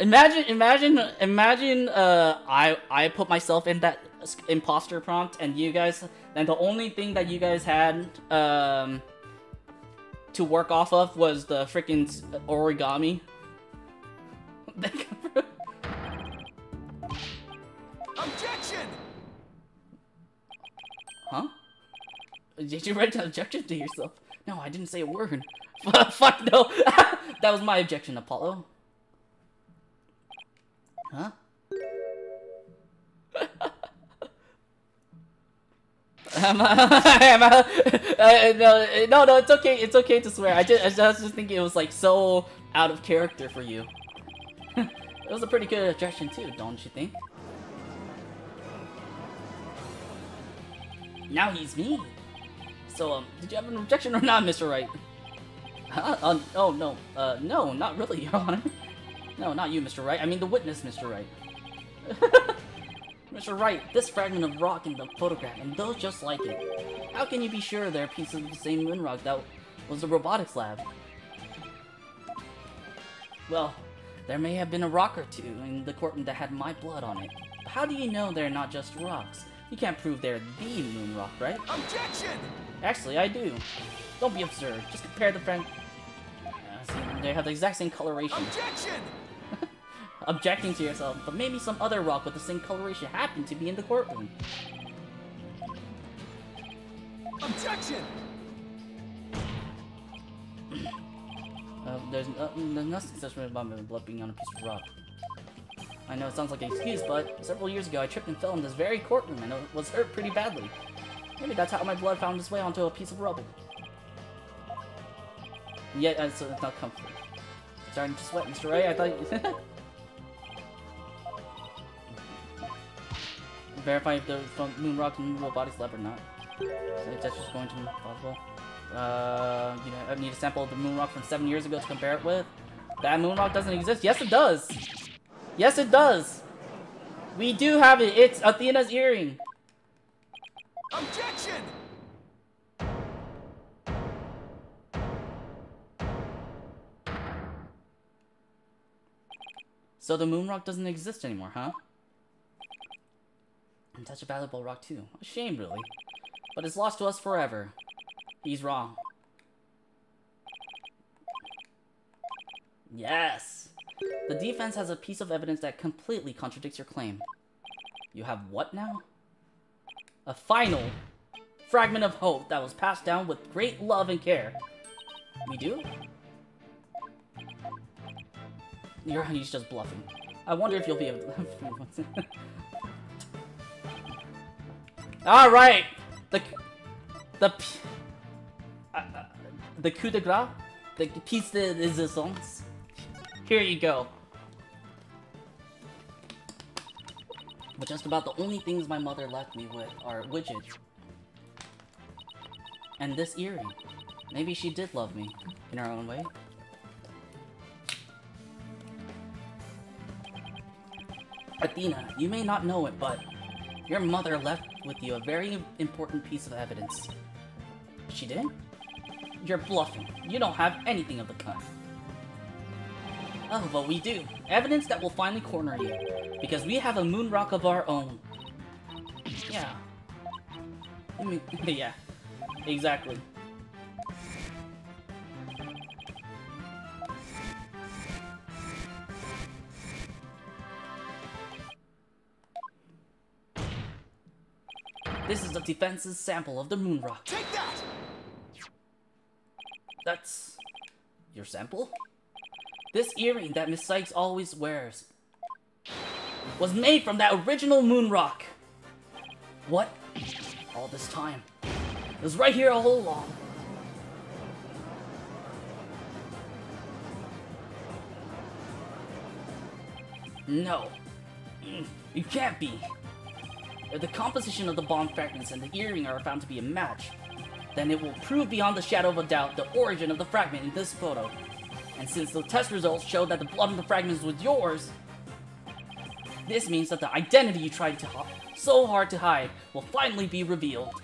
imagine, I put myself in that imposter prompt, and you guys, and the only thing that you guys had, to work off of was the freaking origami. Objection! Huh? Did you write an objection to yourself? No, I didn't say a word. Fuck no! That was my objection, Apollo. Huh? No, it's okay. It's okay to swear. I was just thinking it was like so out of character for you. It was a pretty good objection too, don't you think? Now he's me. So, did you have an objection or not, Mr. Wright? Huh? Oh no. No, not really, Your Honor. No, not you, Mr. Wright. I mean the witness, Mr. Wright. Mr. Wright, this fragment of rock in the photograph, and those just like it. How can you be sure they're pieces of the same moon rock that was the robotics lab? Well, there may have been a rock or two in the courtroom that had my blood on it. But how do you know they're not just rocks? You can't prove they're the moon rock, right? Objection! Actually, I do. Don't be absurd. Just compare the fragment. See, they have the exact same coloration. Objection! Objecting to yourself, but maybe some other rock with the same coloration happened to be in the courtroom. Objection! There's nothing such about my blood being on a piece of rock. I know it sounds like an excuse, but several years ago I tripped and fell in this very courtroom and was hurt pretty badly. Maybe that's how my blood found its way onto a piece of rubble. Yet, it's not comfortable. Starting to sweat, Mr. Ray. I thought you... Verify if they're from moon rock and moon robotics lab or not. So if that's just going to be possible. You know, I need a sample of the moon rock from 7 years ago to compare it with. That moon rock doesn't exist. Yes, it does. Yes, it does. We do have it. It's Athena's earring. Objection! So the moon rock doesn't exist anymore, huh? And such a valuable rock too. A shame, really. But it's lost to us forever. He's wrong. Yes! The defense has a piece of evidence that completely contradicts your claim. You have what now? A final fragment of hope that was passed down with great love and care. We do? He's just bluffing. I wonder if you'll be able to... Alright! The coup de grace? The piece de resistance? Here you go. But just about the only things my mother left me with are widgets. And this earring. Maybe she did love me, in her own way. Athena, you may not know it, but your mother left with you a very important piece of evidence. She did? You're bluffing. You don't have anything of the kind. Oh, but we do. Evidence that will finally corner you. Because we have a moon rock of our own. Yeah. Yeah. Exactly. This is the defense's sample of the moon rock. Take that! That's... your sample? This earring that Miss Sykes always wears was made from that original moon rock. What? All this time. It was right here all along. No. It can't be. If the composition of the bomb fragments and the earring are found to be a match, then it will prove beyond the shadow of a doubt the origin of the fragment in this photo. And since the test results show that the blood of the fragments was yours, this means that the identity you tried to so hard to hide will finally be revealed.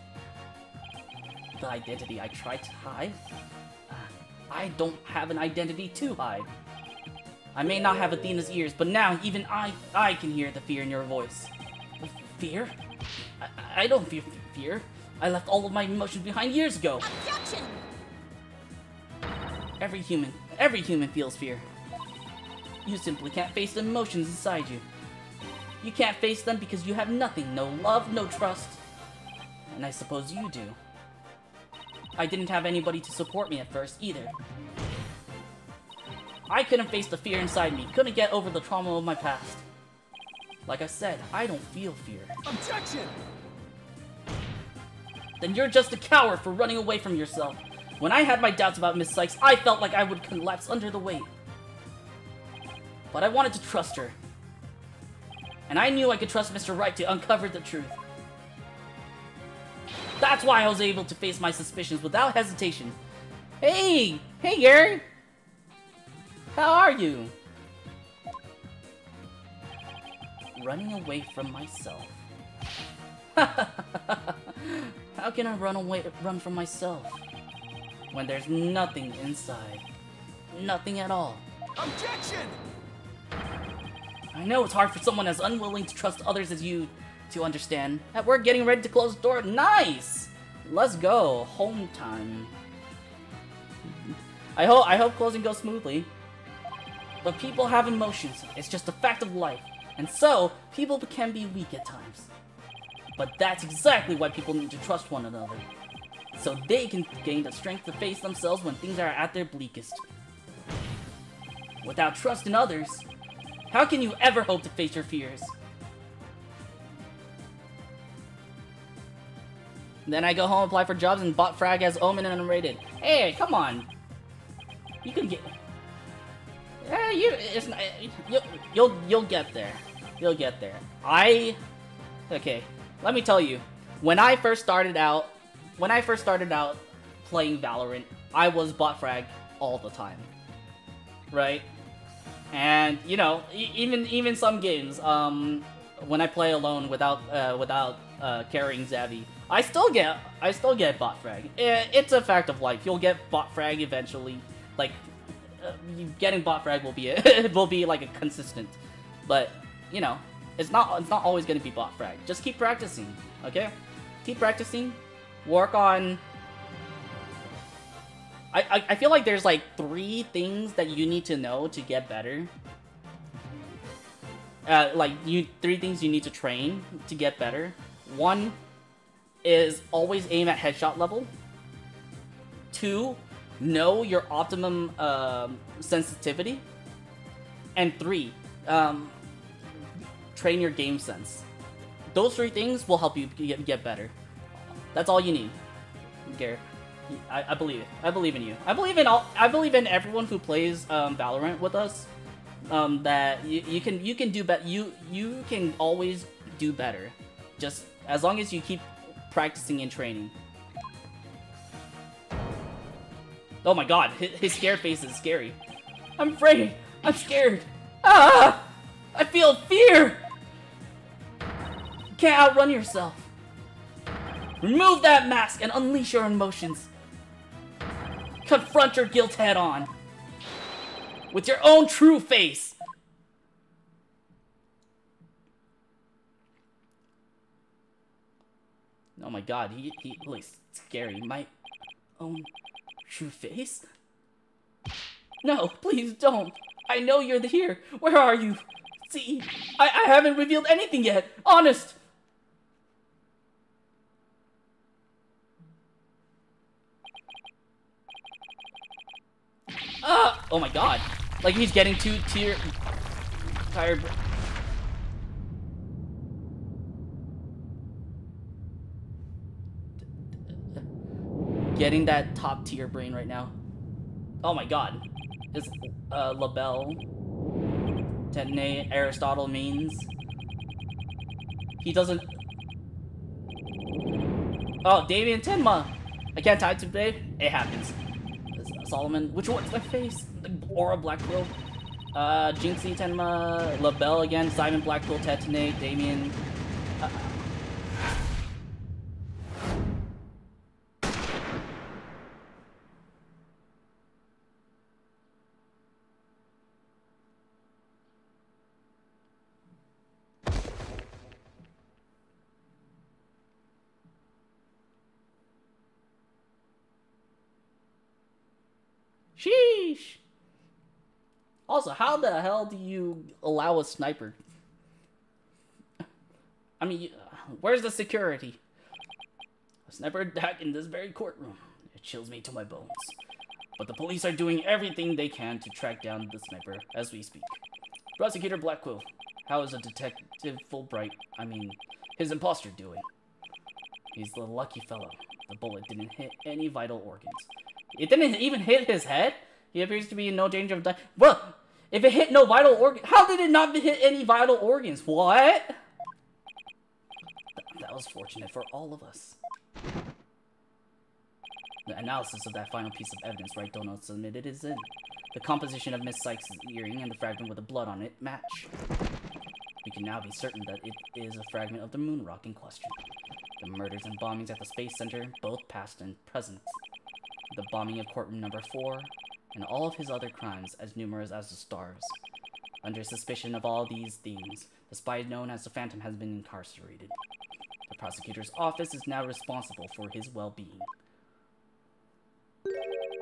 The identity I tried to hide? I don't have an identity to hide. I may not have Athena's ears, but now even I can hear the fear in your voice. Fear? I don't feel fear. I left all of my emotions behind years ago. Objection! Every human feels fear. You simply can't face the emotions inside you. You can't face them because you have nothing, no love, no trust. And I suppose you do. I didn't have anybody to support me at first either. I couldn't face the fear inside me, couldn't get over the trauma of my past. Like I said, I don't feel fear. Objection! Then you're just a coward for running away from yourself. When I had my doubts about Miss Sykes, I felt like I would collapse under the weight. But I wanted to trust her. And I knew I could trust Mr. Wright to uncover the truth. That's why I was able to face my suspicions without hesitation. Hey! Hey, Gary! How are you? Running away from myself. How can I run from myself? When there's nothing inside. Nothing at all. Objection! I know it's hard for someone as unwilling to trust others as you to understand. At work, getting ready to close the door. Nice! Let's go. Home time. I hope closing goes smoothly. But people have emotions. It's just a fact of life. And so, people can be weak at times. But that's exactly why people need to trust one another. So they can gain the strength to face themselves when things are at their bleakest. Without trust in others, how can you ever hope to face your fears? Then I go home, apply for jobs, and bought frag as Omen and unrated. Hey, come on! You can get... You'll get there. You'll get there. Okay, let me tell you. When I first started out playing Valorant, I was bot frag all the time. Right? And, you know, even some games, when I play alone without carrying Zavi, I still get bot frag. It's a fact of life. You'll get bot frag eventually. Like, getting bot frag will be will be like a consistent. But, you know, it's not always going to be bot frag. Just keep practicing, okay? Keep practicing. Work on... I feel like there's like 3 things that you need to know to get better. 3 things you need to train to get better. 1 is always aim at headshot level. 2, know your optimum sensitivity. And 3, train your game sense. Those 3 things will help you get better. That's all you need, Garrett. I believe it. I believe in you. I believe in everyone who plays Valorant with us. That you can do better. You can always do better. Just as long as you keep practicing and training. Oh my god, his scared face is scary. I'm afraid. I'm scared. Ah! I feel fear. You can't outrun yourself. Remove that mask and unleash your emotions. Confront your guilt head on. With your own true face. Oh my god, he looks scary. My own true face? No, please don't. I know you're here. Where are you? See, I haven't revealed anything yet. Honest. Oh my god. Like he's getting too tired. Getting that top tier brain right now. Oh my god. It's LaBelle. Detonate Aristotle means. He doesn't. Oh, Damien Tenma. I can't type today. It happens. Solomon. Which one's my face? Aura Blackquill. Jinxie Tenma. LaBelle again. Simon Blackquill. Detonate. Damien. leash? Also, how the hell do you allow a sniper? I mean, where's the security? A sniper attack in this very courtroom. It chills me to my bones. But the police are doing everything they can to track down the sniper as we speak. Prosecutor Blackquill, how is a Detective Fulbright, his imposter doing? He's the lucky fellow. The bullet didn't hit any vital organs. It didn't even hit his head? He appears to be in no danger of dying. Well, if it hit no vital organ, how did it not hit any vital organs? What? That was fortunate for all of us. The analysis of that final piece of evidence Right Dono submitted is in. The composition of Miss Sykes' earring and the fragment with the blood on it match. We can now be certain that it is a fragment of the moon rock in question. The murders and bombings at the Space Center, both past and present. The bombing of courtroom number 4, and all of his other crimes as numerous as the stars. Under suspicion of all these things, the spy known as the Phantom has been incarcerated. The prosecutor's office is now responsible for his well-being.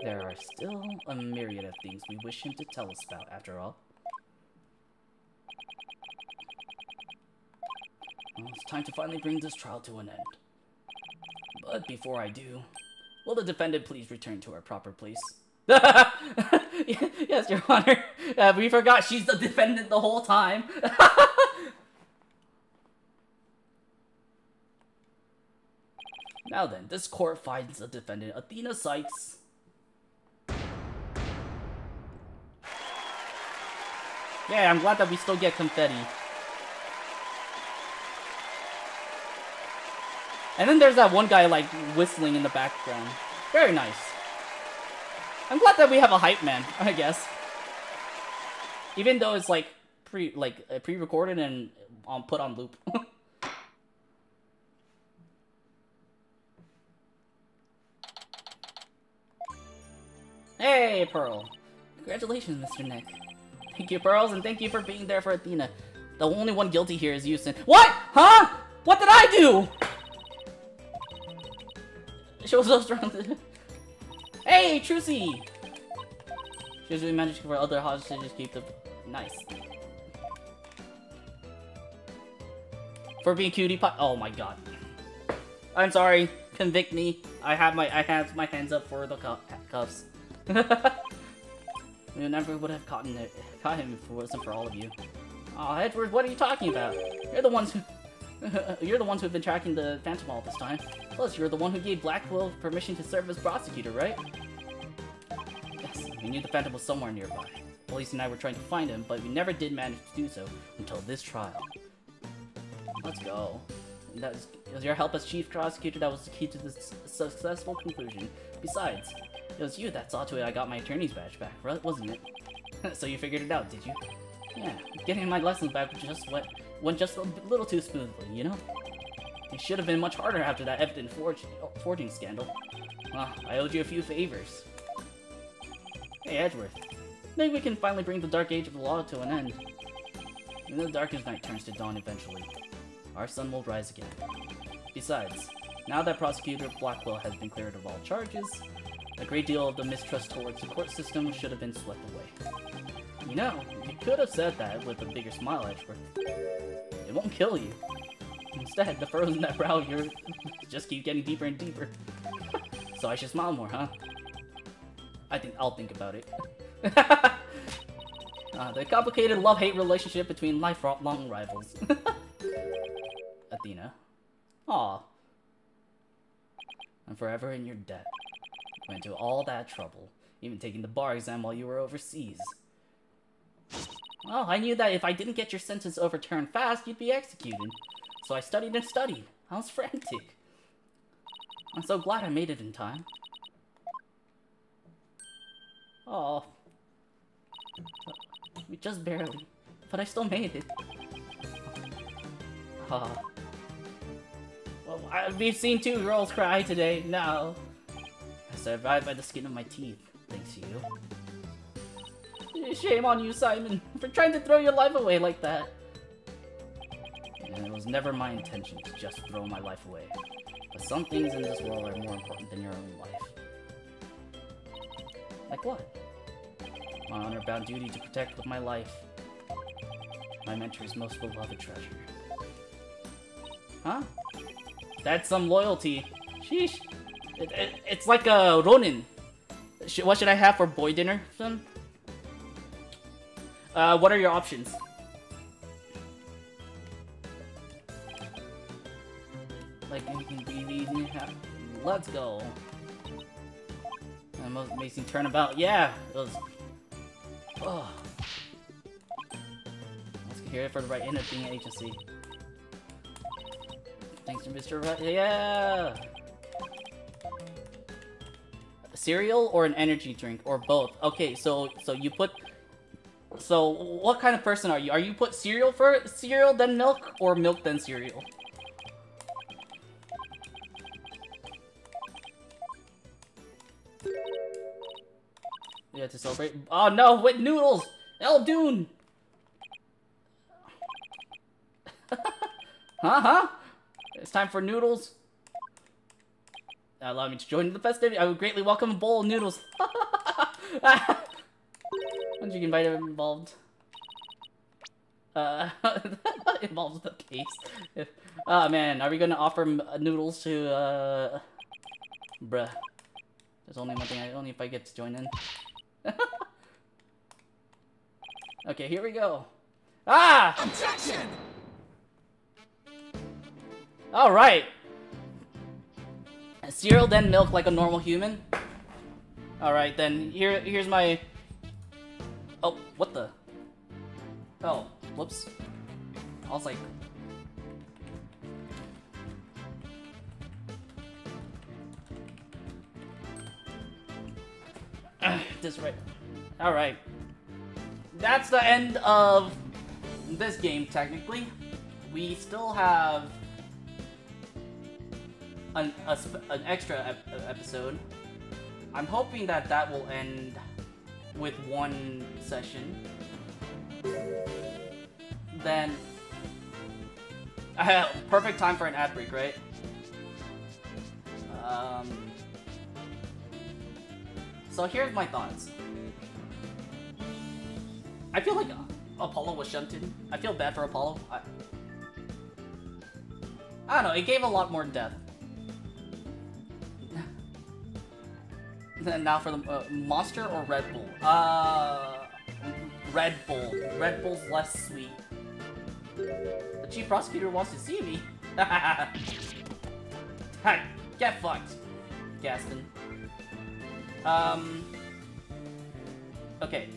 There are still a myriad of things we wish him to tell us about, after all. Well, it's time to finally bring this trial to an end. But before I do, will the defendant please return to her proper place? Yes, Your Honor. We forgot she's the defendant the whole time. Now then, this court finds the defendant, Athena Sykes. Yeah, I'm glad that we still get confetti. And then there's that one guy, like, whistling in the background. Very nice. I'm glad that we have a hype man, I guess. Even though it's, like, pre-recorded and put on loop. Hey, Pearl. Congratulations, Mr. Nick. Thank you, Pearls, and thank you for being there for Athena. The only one guilty here is Houston. What? Huh? What did I do? She was so strong. Hey, Trucy! She was really managed for other hostages to keep the... Nice. For being cutie pie... Oh my god. I'm sorry. Convict me. I have my hands up for the cuffs. We never would have caught him if it wasn't for all of you. Aw, Edward, what are you talking about? You're the ones who... You're the ones who've been tracking the Phantom all this time. Plus, you're the one who gave Blackquill permission to serve as prosecutor, right? Yes, we knew the Phantom was somewhere nearby. Police and I were trying to find him, but we never did manage to do so until this trial. Let's go. That was your help as chief prosecutor that was the key to this successful conclusion. Besides, it was you that saw to it I got my attorney's badge back, right? Wasn't it? So you figured it out, did you? Yeah, getting my lessons back went just a little too smoothly, you know? It should have been much harder after that evidence forging scandal. Well, I owed you a few favors. Hey, Edgeworth. Maybe we can finally bring the dark age of the law to an end. When the darkest night turns to dawn eventually, our sun will rise again. Besides, now that Prosecutor Blackquill has been cleared of all charges, a great deal of the mistrust towards the court system should have been swept away. You know, you could have said that with a bigger smile, Edgeworth. It won't kill you. Instead, the furrows in that brow of yours just keep getting deeper and deeper. So I should smile more, huh? I'll think about it. The complicated love-hate relationship between lifelong rivals. Athena. Aw. I'm forever in your debt. Went to all that trouble, even taking the bar exam while you were overseas. Well, I knew that if I didn't get your sentence overturned fast, you'd be executed. So I studied and studied. I was frantic. I'm so glad I made it in time. Oh. Just barely. But I still made it. Well, we've seen 2 girls cry today. No. I survived by the skin of my teeth, thanks to you. Shame on you, Simon, for trying to throw your life away like that. And it was never my intention to just throw my life away. But some things in this world are more important than your own life. Like what? My honor-bound duty to protect with my life. My mentor's most beloved treasure. Huh? That's some loyalty. Sheesh. It's like a Ronin. What should I have for boy dinner, son? What are your options? Like anything BB have. Let's go. The most amazing turnabout. Yeah, it was. Oh. Let's get here for the right end of being agency. Thanks to Mr. Right. Yeah. Cereal or an energy drink or both? Okay, so you put. So what kind of person are you? Are you put cereal first, cereal then milk, or milk then cereal? Yeah, to celebrate. Oh no, with noodles! Eldoon! Huh? It's time for noodles. Allow me to join the festivity. I would greatly welcome a bowl of noodles. Once you can invite everyone involved. Involves the case. Oh man, are we gonna offer noodles to, bruh. There's only one thing, only if I get to join in. Okay, here we go. Ah! Objection! Alright. Cereal, then milk like a normal human. Alright, then here's my... Oh, what the? Oh, whoops. I was like... This right. Alright. That's the end of this game, technically. We still have an extra episode. I'm hoping that that will end with one session. Then... perfect time for an ad break, right? So here's my thoughts. I feel like Apollo was shunted. I feel bad for Apollo. I don't know, it gave a lot more depth. And now for the Monster or Red Bull? Red Bull. Red Bull's less sweet. The chief prosecutor wants to see me. Hey, get fucked, Gaston. Okay.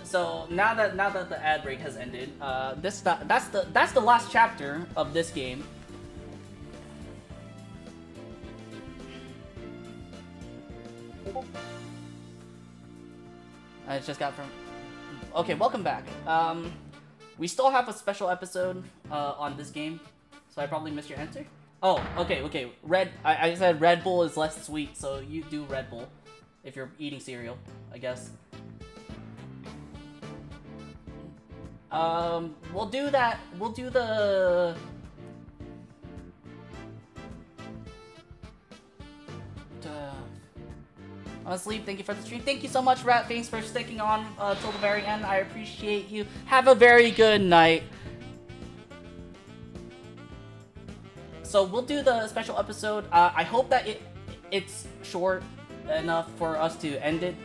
So now that the ad break has ended, that's the last chapter of this game. I just got from. Okay, welcome back. We still have a special episode on this game, so I probably missed your answer. Oh, okay. I said Red Bull is less sweet, so you do Red Bull if you're eating cereal, I guess. We'll do that. We'll do the... Sleep, thank you for the stream. Thank you so much, Rat. Thanks for sticking on till the very end. I appreciate you. Have a very good night. So we'll do the special episode. I hope that it's short enough for us to end it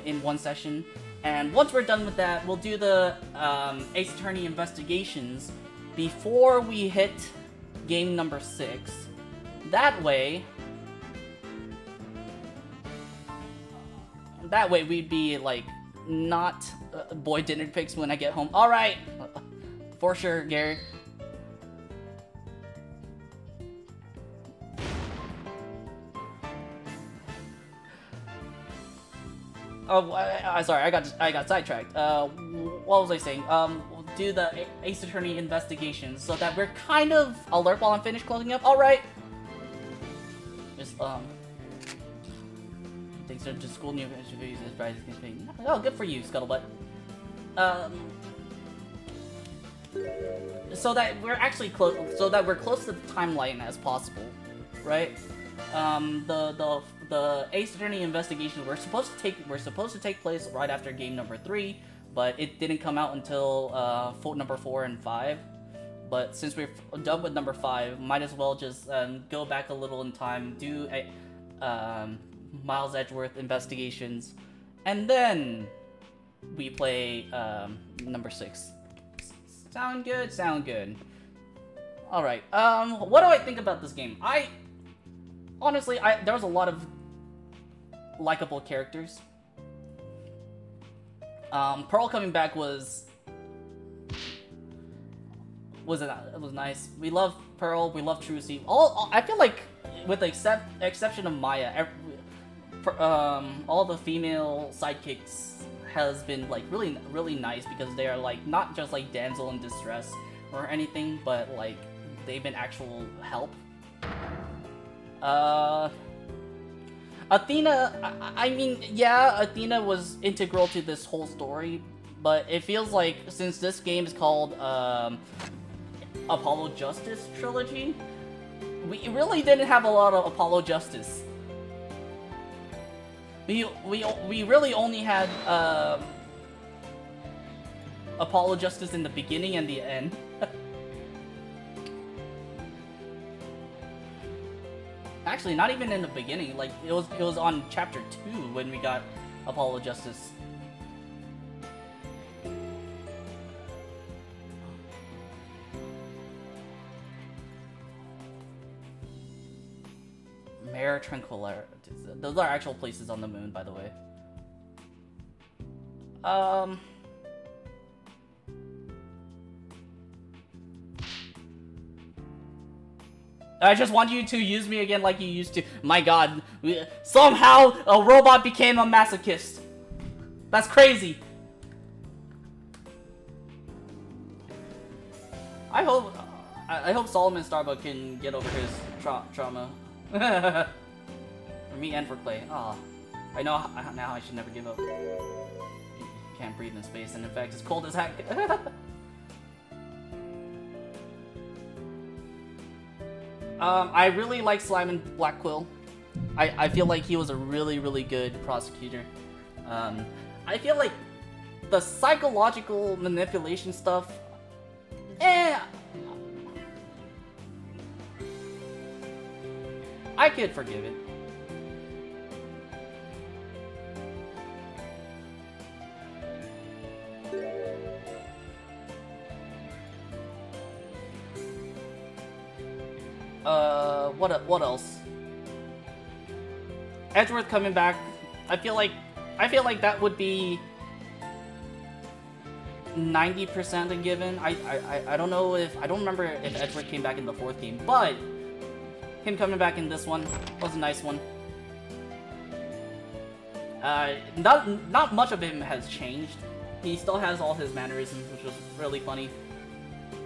in one session. And once we're done with that, we'll do the Ace Attorney investigations before we hit game number 6. That way we'd be like not boy dinner pics when I get home. All right, for sure, Gary. Oh, sorry, I got sidetracked. What was I saying? We'll do the Ace Attorney investigations so that we're kind of alert while I'm finished closing up. All right. Just thanks to school new interviews and prizes campaign. Oh, good for you, Scuttlebutt. So that we're actually close. So that we're close to the timeline as possible, right? The the Ace Attorney investigations were supposed to take place right after game number 3, but it didn't come out until number 4 and 5. But since we're done with number 5, might as well just go back a little in time, do Miles Edgeworth investigations, and then we play number 6. Sound good? Sound good. Alright, what do I think about this game? Honestly, there was a lot of likable characters. Pearl coming back was nice. We love Pearl, we love Trucy. I feel like, with the exception of Maya, all the female sidekicks has been like really nice, because they are like not just like damsel in distress or anything, but like they've been actual help. Athena, I mean, yeah, Athena was integral to this whole story, but it feels like since this game is called Apollo Justice Trilogy, we really didn't have a lot of Apollo Justice. We really only had Apollo Justice in the beginning and the end. Actually, not even in the beginning. Like it was on chapter 2 when we got Apollo Justice. Mare Tranquillera. Those are actual places on the moon, by the way. I just want you to use me again like you used to. My god. Somehow a robot became a masochist. That's crazy. I hope Solomon Starbuck can get over his trauma. For me and for Clay. Ah, I know now I should never give up. You can't breathe in space, and in fact, it's cold as heck. I really like Simon Blackquill. I feel like he was a really good prosecutor. I feel like the psychological manipulation stuff, I could forgive it. What else? Edgeworth coming back. I feel like that would be 90% a given. I don't know if I don't remember if Edgeworth came back in the 4th game, but him coming back in this one was a nice one. Not much of him has changed. He still has all his mannerisms, which was really funny.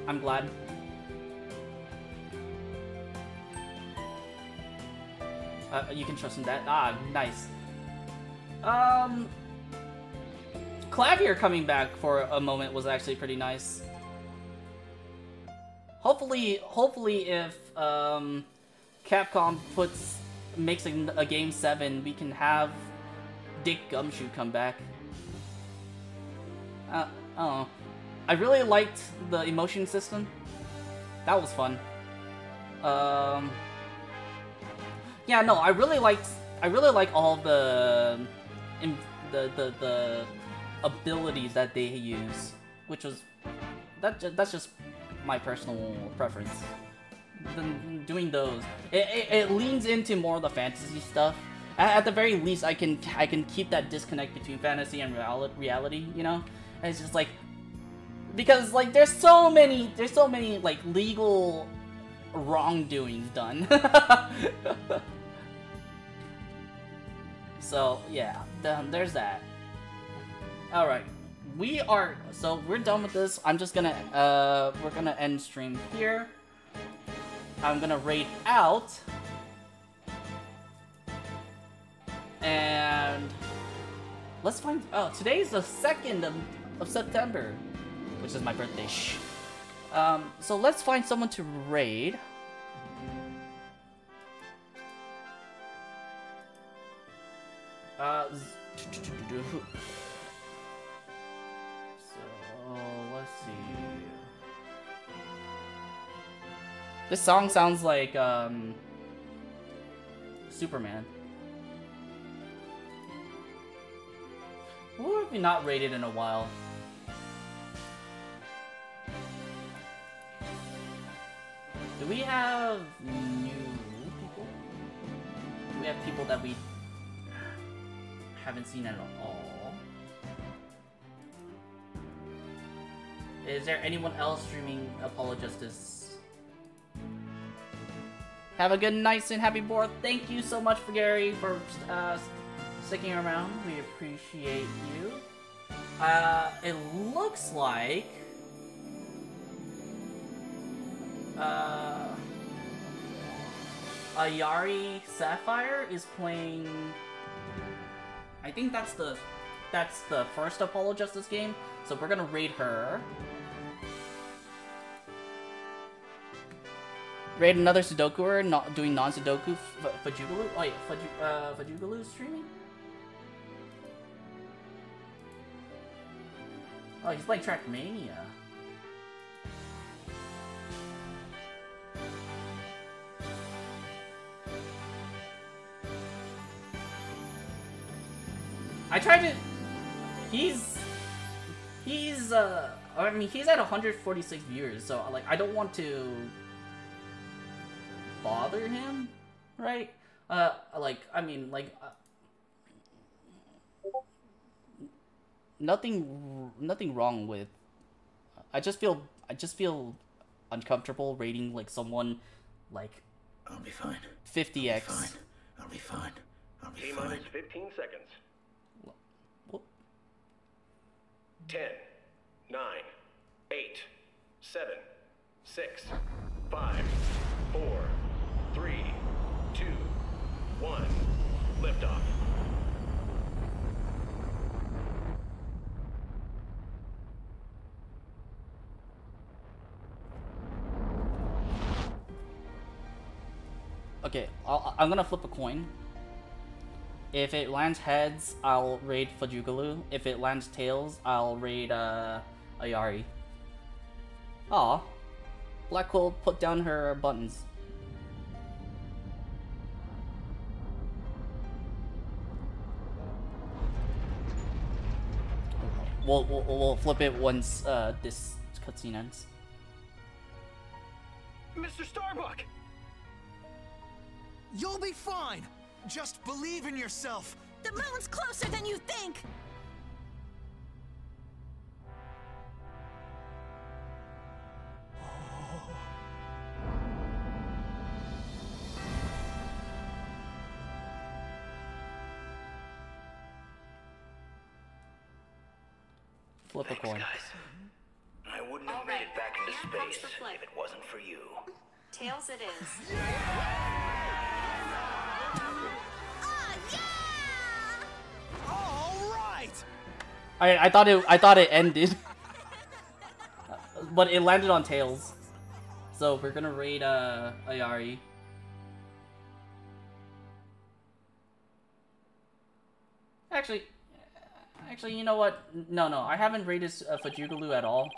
I'm glad. You can trust in that. Ah, nice. Clavier coming back for a moment was actually pretty nice. Hopefully if Capcom makes a game 7, we can have Dick Gumshoe come back. Oh, I really liked the emotion system. That was fun. Yeah, no, I really like all the abilities that they use, which was that's just my personal preference. Doing those, it leans into more of the fantasy stuff. At the very least, I can keep that disconnect between fantasy and reality. You know, and it's just like, because like there's so many like legal wrongdoings done. So yeah, there's that. All right, we're done with this. I'm just gonna we're gonna end stream here. I'm gonna raid out, and let's find. Oh, today's the 2nd of September, which is my birthday. Shh. So let's find someone to raid. let's see. This song sounds like Superman. Who have we not rated in a while? Do we have new people? Do we have people that we haven't seen at all? Is there anyone else streaming Apollo Justice? Have a good night and happy 4th. Thank you so much for Gary for sticking around. We appreciate you. It looks like Ayari Sapphire is playing. I think that's the first Apollo Justice game. So we're gonna raid her. Raid another Sudokuer, not doing non-Sudoku Fajugalu. Oh wait, Fajugalu's streaming? Oh, he's playing Trackmania. I tried to... I mean, he's at 146 viewers, so, like, I don't want to bother him, right? Nothing wrong with... I just feel uncomfortable rating, like, someone, like... I'll be fine. 50x. I'll be fine. I'll be fine. T-minus 15 seconds. What? 10, 9, 8, 7, 6, 5, 4, 3, 2, 1. Liftoff. Okay, I'm gonna flip a coin. If it lands heads, I'll raid Fajugalu. If it lands tails, I'll raid Ayari. Aw. Black Hole put down her buttons. We'll flip it once this cutscene ends. Mr. Starbuck! You'll be fine! Just believe in yourself! The moon's closer than you think! Flip a coin. Guys. I wouldn't have made it back into space if it wasn't for you. Tails it is. All right! I thought it ended, but it landed on tails. So we're gonna raid Ayari. Actually, you know what? No, I haven't raided Fajugalu at all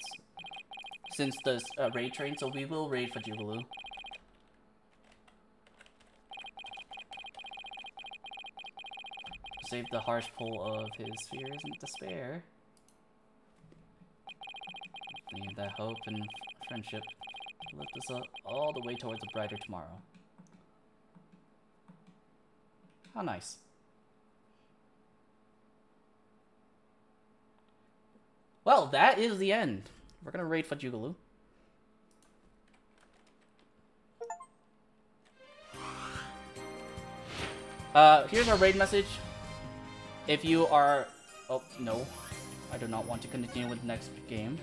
since the raid train, so we will raid Fajugalu. Save the harsh pull of his fears and despair. Leave that hope and friendship lift us up all the way towards a brighter tomorrow. How nice. Well, that is the end. We're gonna raid Fajugalu. Here's our raid message. If you are... Oh, no. I do not want to continue with the next game.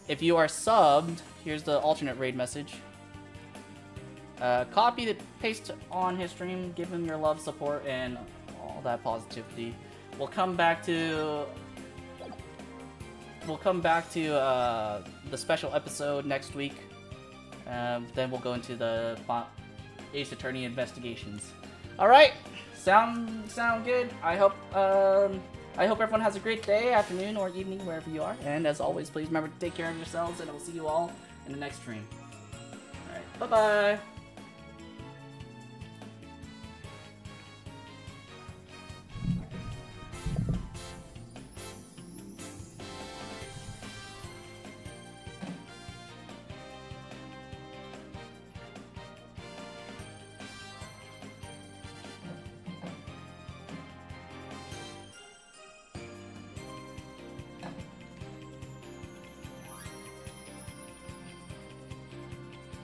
If you are subbed, here's the alternate raid message. Copy the paste on his stream, give him your love, support, and all that positivity. We'll come back to the special episode next week. Then we'll go into the Ace Attorney investigations. Alright, Sound good? I hope everyone has a great day, afternoon, or evening, wherever you are. And as always, please remember to take care of yourselves, and I will see you all in the next stream. Alright, bye-bye!